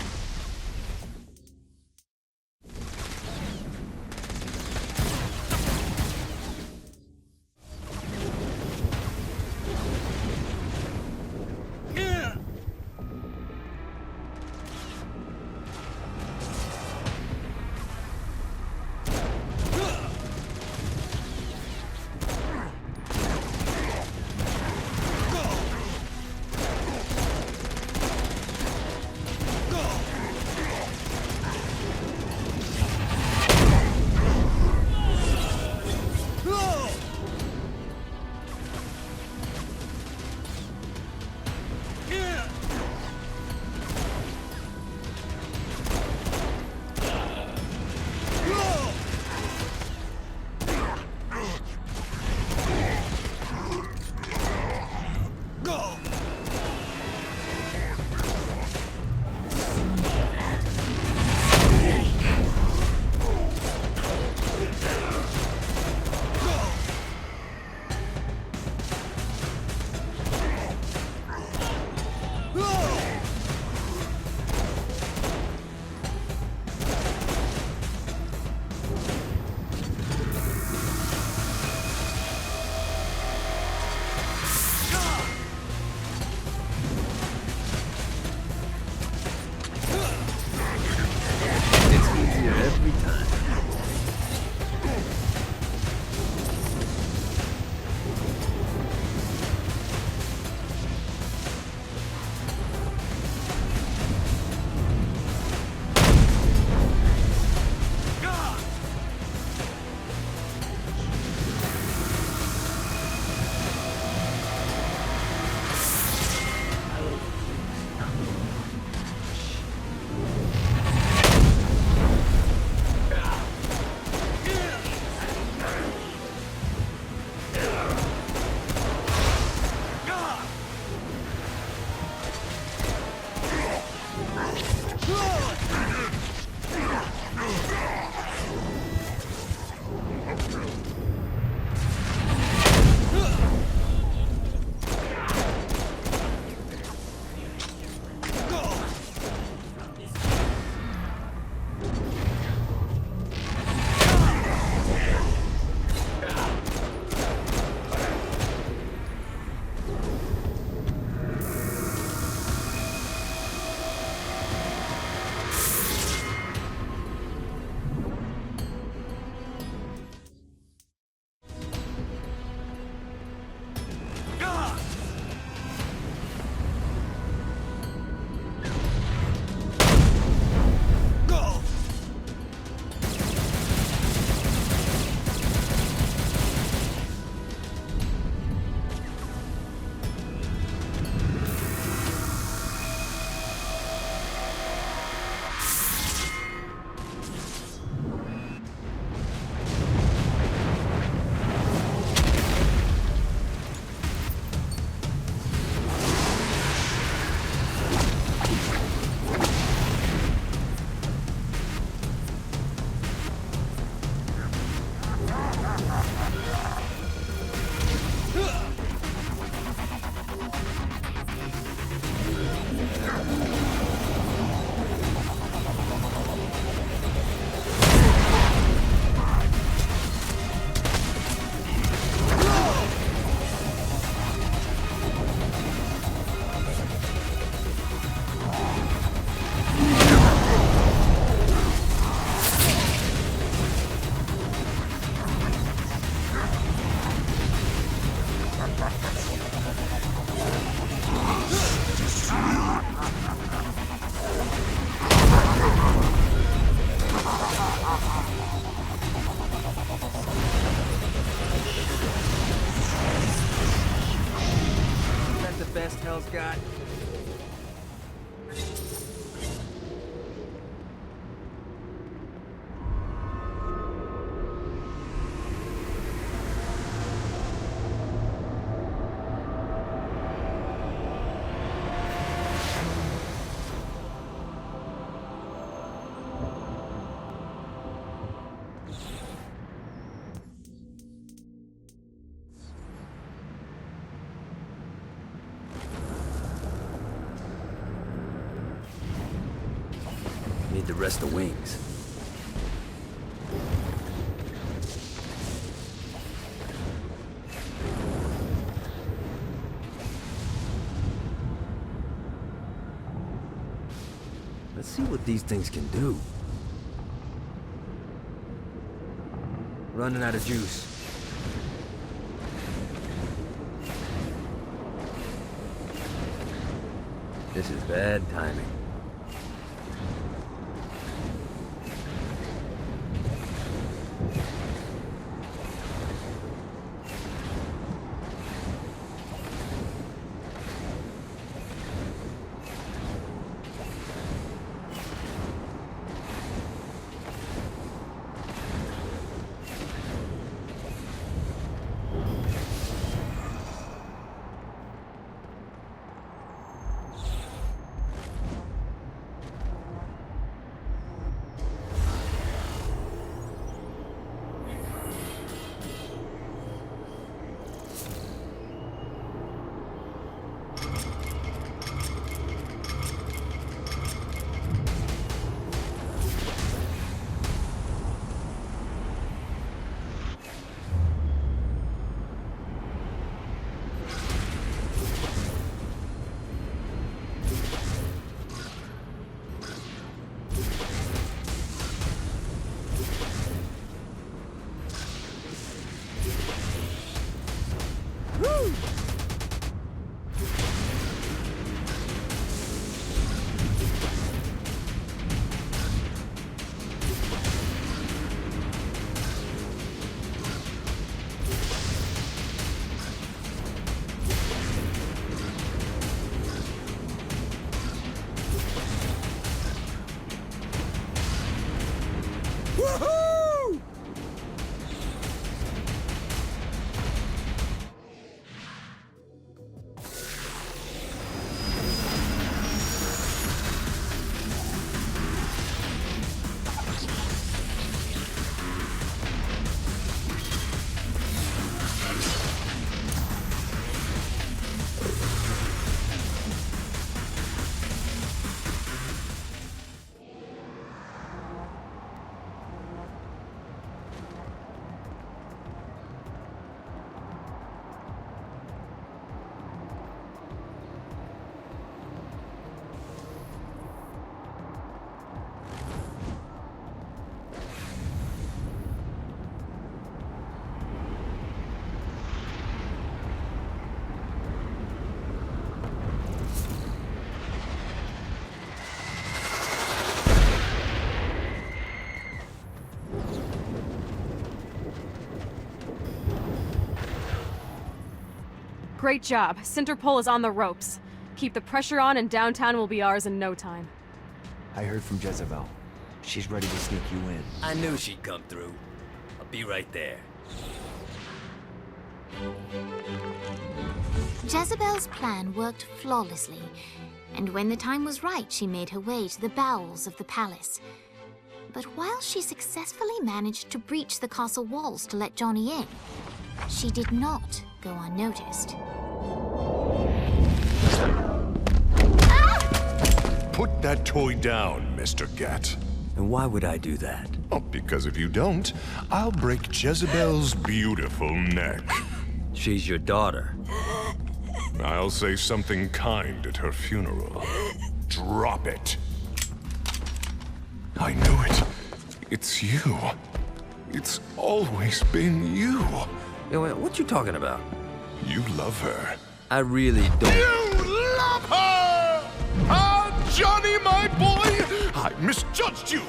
need to rest the wings. Let's see what these things can do. Running out of juice. This is bad timing. Great job. Centerpole is on the ropes. Keep the pressure on and downtown will be ours in no time. I heard from Jezebel. She's ready to sneak you in. I knew she'd come through. I'll be right there. Jezebel's plan worked flawlessly, and when the time was right, she made her way to the bowels of the palace. But while she successfully managed to breach the castle walls to let Johnny in, she did not go unnoticed. Put that toy down, Mr. Gat. And why would I do that? Oh, because if you don't, I'll break Jezebel's beautiful neck. She's your daughter. I'll say something kind at her funeral. Drop it. I knew it. It's you. It's always been you. What you talking about? You love her. I really don't. You love her! Ah, Johnny, my boy! I misjudged you.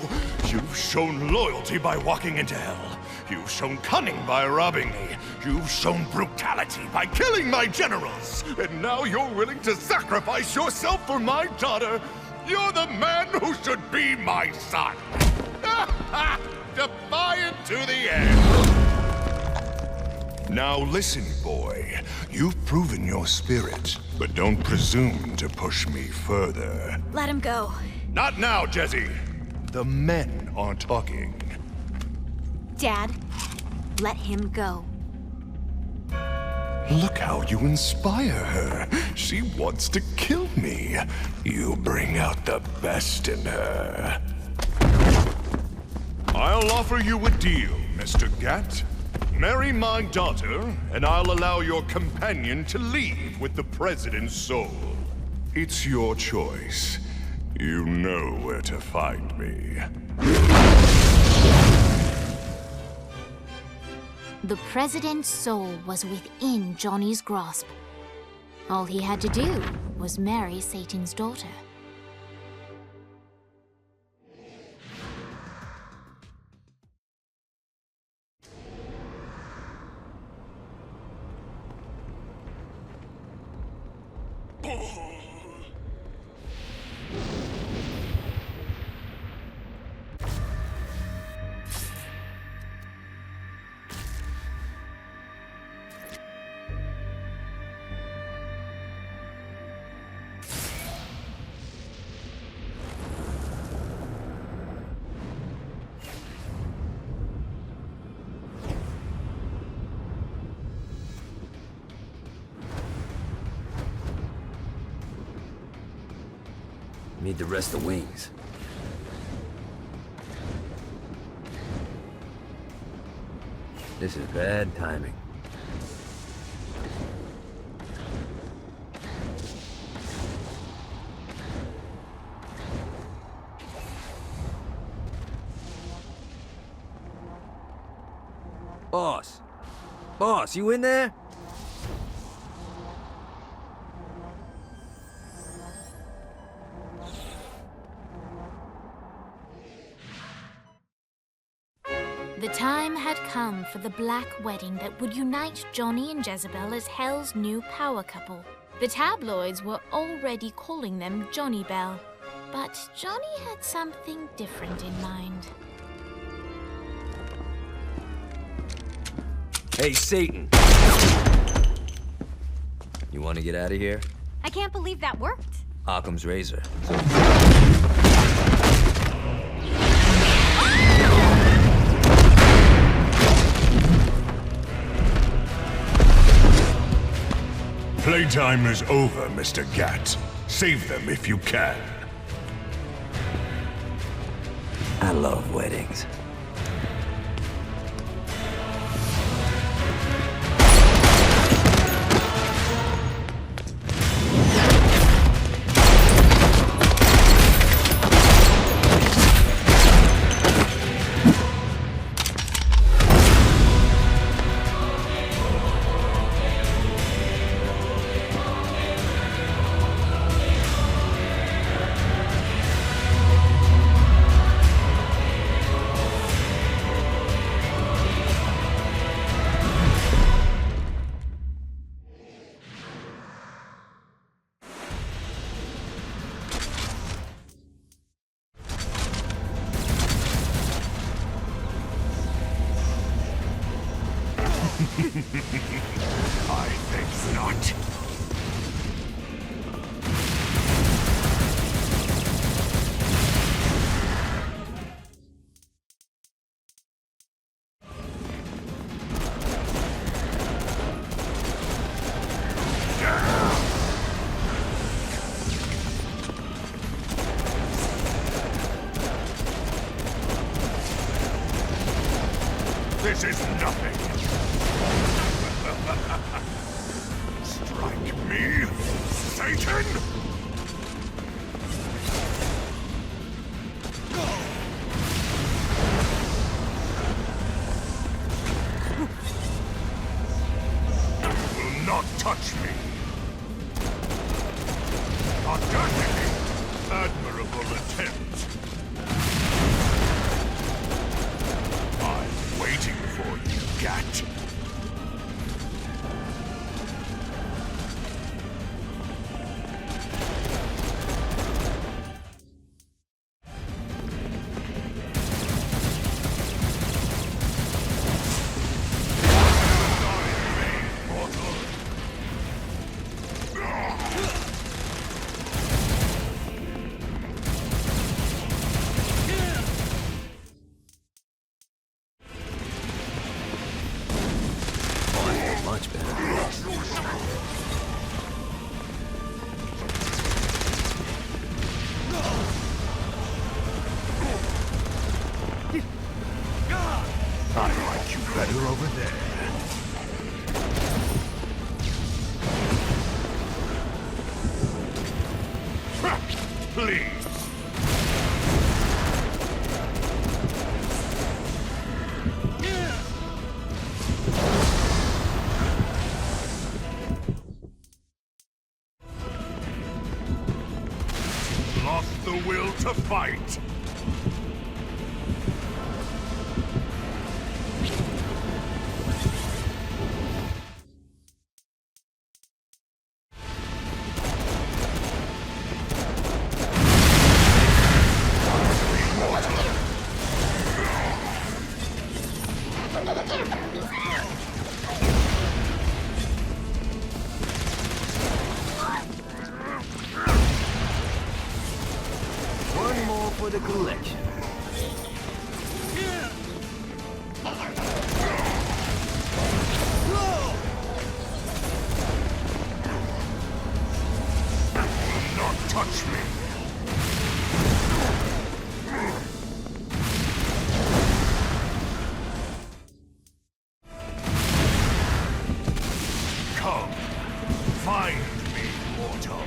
You've shown loyalty by walking into hell. You've shown cunning by robbing me. You've shown brutality by killing my generals. And now you're willing to sacrifice yourself for my daughter. You're the man who should be my son. Defiant to the end. Now listen, boy. You've proven your spirit, but don't presume to push me further. Let him go. Not now, Jesse. The men are talking. Dad, let him go. Look how you inspire her. She wants to kill me. You bring out the best in her. I'll offer you a deal, Mr. Gat. Marry my daughter, and I'll allow your companion to leave with the President's soul. It's your choice. You know where to find me. The President's soul was within Johnny's grasp. All he had to do was marry Satan's daughter. Need to rest the wings. This is bad timing. Boss! Boss, you in there? The time had come for the black wedding that would unite Johnny and Jezebel as Hell's new power couple. The tabloids were already calling them Johnny Bell, but Johnny had something different in mind. Hey, Satan! You want to get out of here? I can't believe that worked. Occam's razor. Playtime is over, Mr. Gat. Save them if you can. I love weddings. I think not. This is nothing. Strike me, Satan! Will not touch me. Audacity! Admirable attempt. I'm waiting for you, Gat. please. Lost the will to fight. One more for the collection. Not touch me. Come, find me, mortal.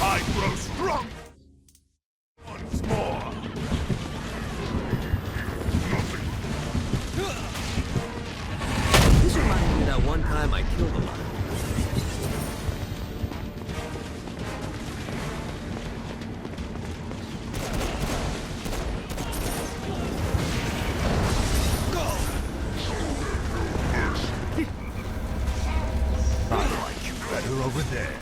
I grow strong once more. This reminds me of that one time I killed a lot of I like you better over there.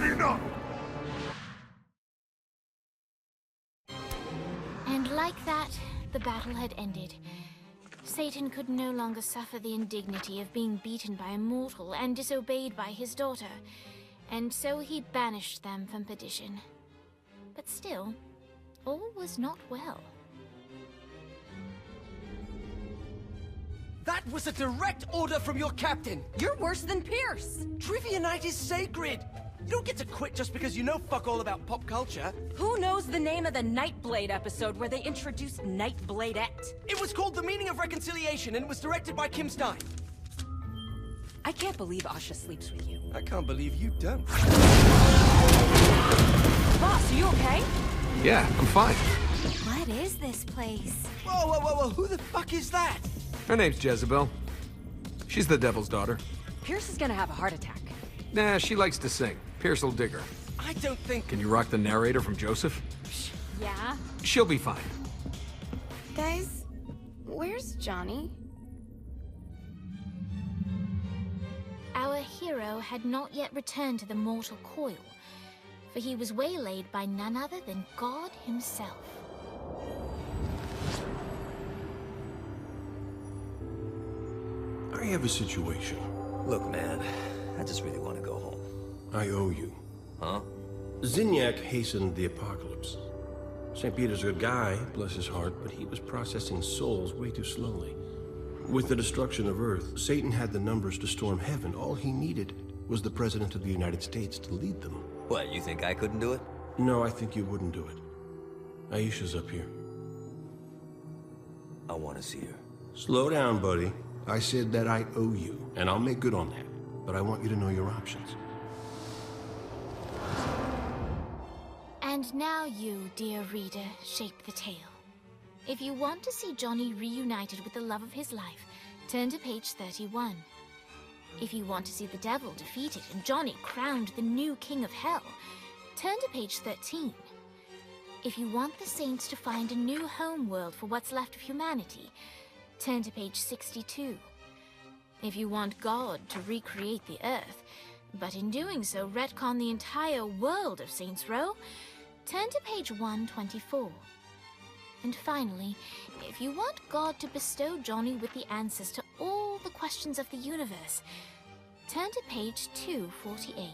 Enough! And like that, the battle had ended. Satan could no longer suffer the indignity of being beaten by a mortal and disobeyed by his daughter, and so he banished them from perdition. But still, all was not well. That was a direct order from your captain. You're worse than Pierce. Trivia night is sacred. You don't get to quit just because you know fuck all about pop culture. Who knows the name of the Nightblade episode where they introduced Nightbladette? It was called The Meaning of Reconciliation, and it was directed by Kim Stein. I can't believe Asha sleeps with you. I can't believe you don't. Boss, are you okay? Yeah, I'm fine. What is this place? Whoa, whoa, whoa, whoa, who the fuck is that? Her name's Jezebel. She's the devil's daughter. Pierce is gonna have a heart attack. Nah, she likes to sing. Pierce will dig her. I don't think... Can you rock the narrator from Joseph? Yeah? She'll be fine. Guys, where's Johnny? Our hero had not yet returned to the mortal coil, for he was waylaid by none other than God himself. I have a situation. Look, man, I just really want to go home. I owe you. Huh? Zinyak hastened the apocalypse. St. Peter's a good guy, bless his heart, but he was processing souls way too slowly. With the destruction of Earth, Satan had the numbers to storm heaven. All he needed was the President of the United States to lead them. What, you think I couldn't do it? No, I think you wouldn't do it. Aisha's up here. I want to see her. Slow down, buddy. I said that I owe you, and I'll make good on that. But I want you to know your options. And now you, dear reader, shape the tale. If you want to see Johnny reunited with the love of his life, turn to page 31. If you want to see the devil defeated and Johnny crowned the new king of hell, turn to page 13. If you want the Saints to find a new home world for what's left of humanity, turn to page 62. If you want God to recreate the Earth, but in doing so retcon the entire world of Saints Row, turn to page 124. And finally, if you want God to bestow Johnny with the answers to all the questions of the universe, turn to page 248.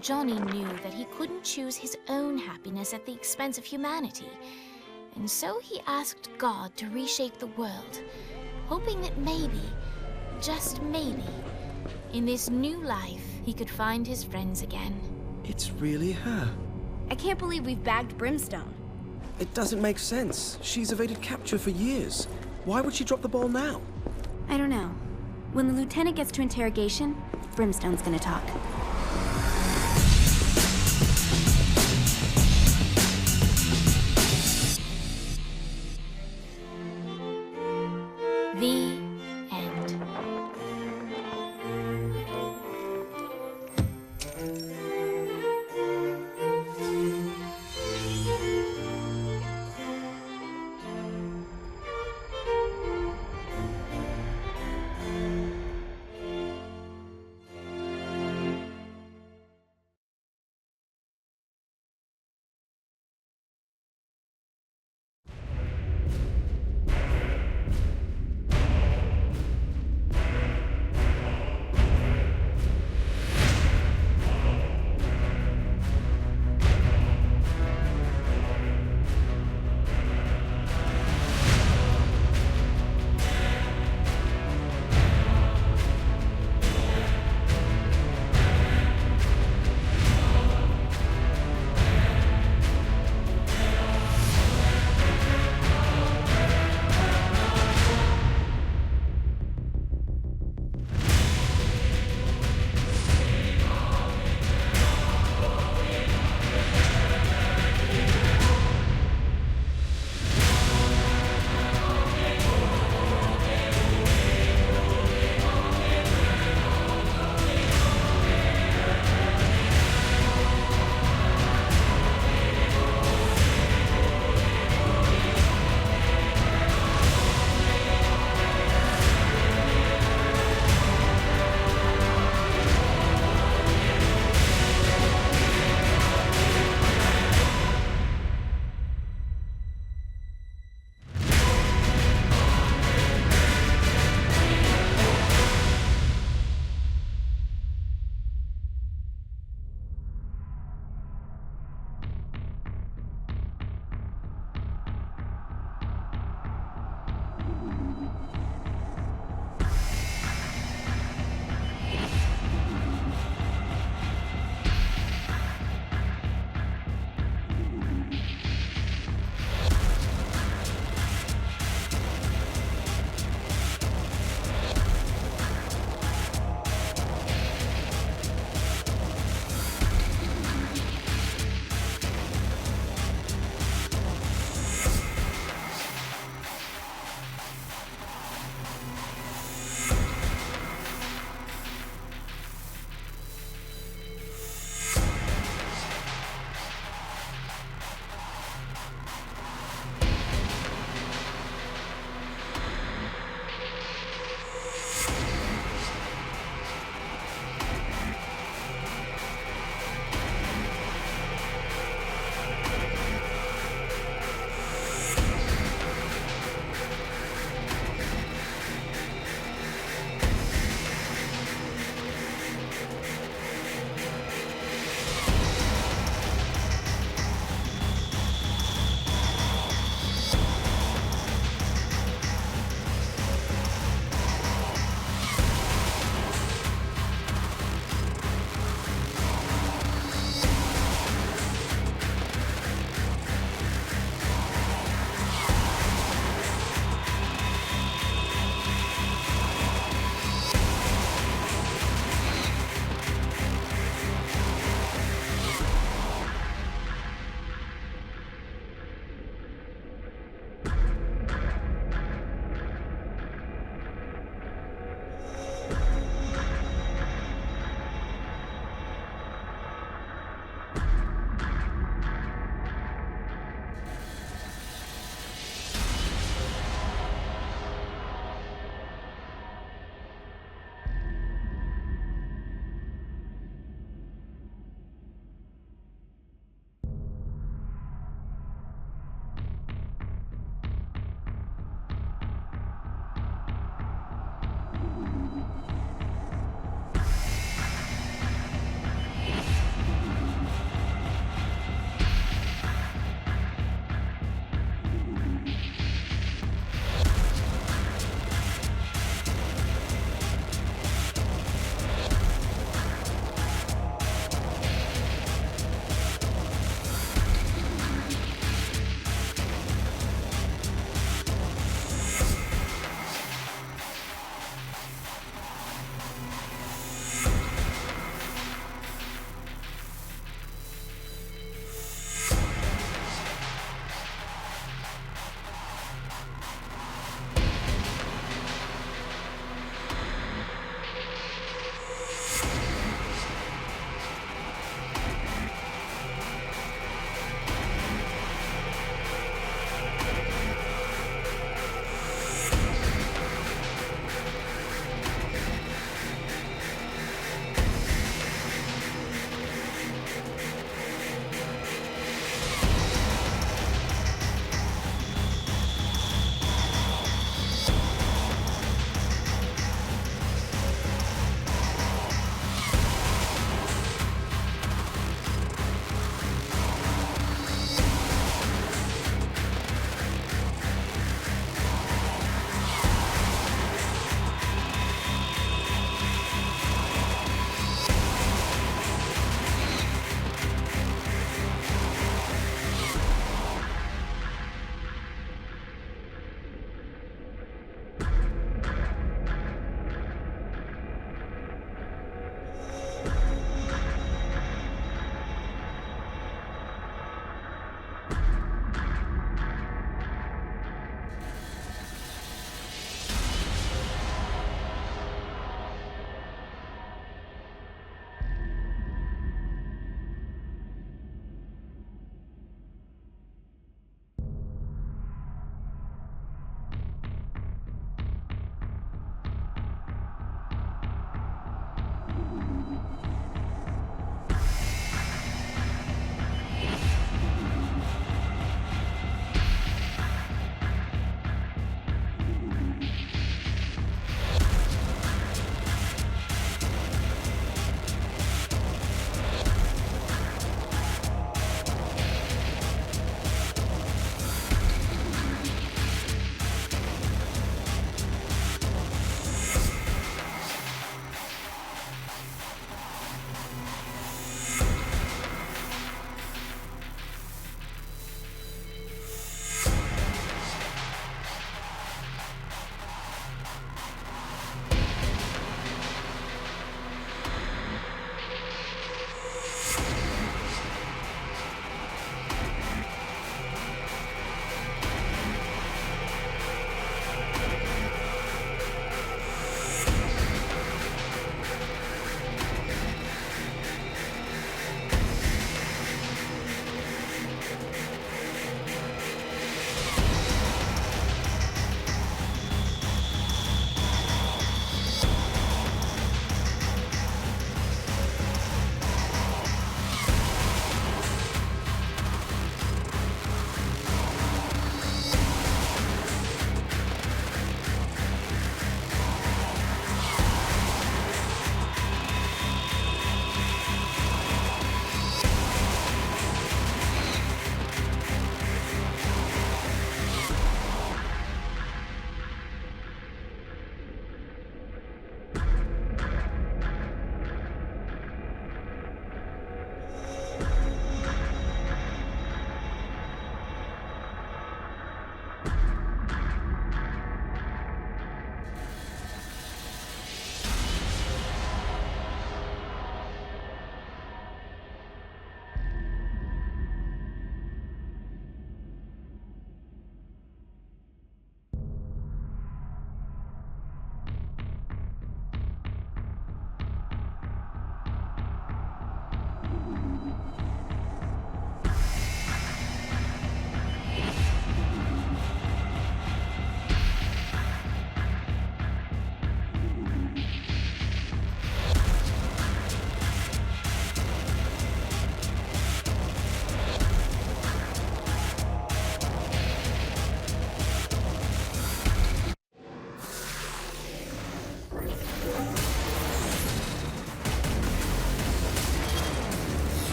Johnny knew that he couldn't choose his own happiness at the expense of humanity, and so he asked God to reshape the world, hoping that maybe, just maybe, in this new life, he could find his friends again. It's really her. I can't believe we've bagged Brimstone. It doesn't make sense. She's evaded capture for years. Why would she drop the ball now? I don't know. When the lieutenant gets to interrogation, Brimstone's gonna talk.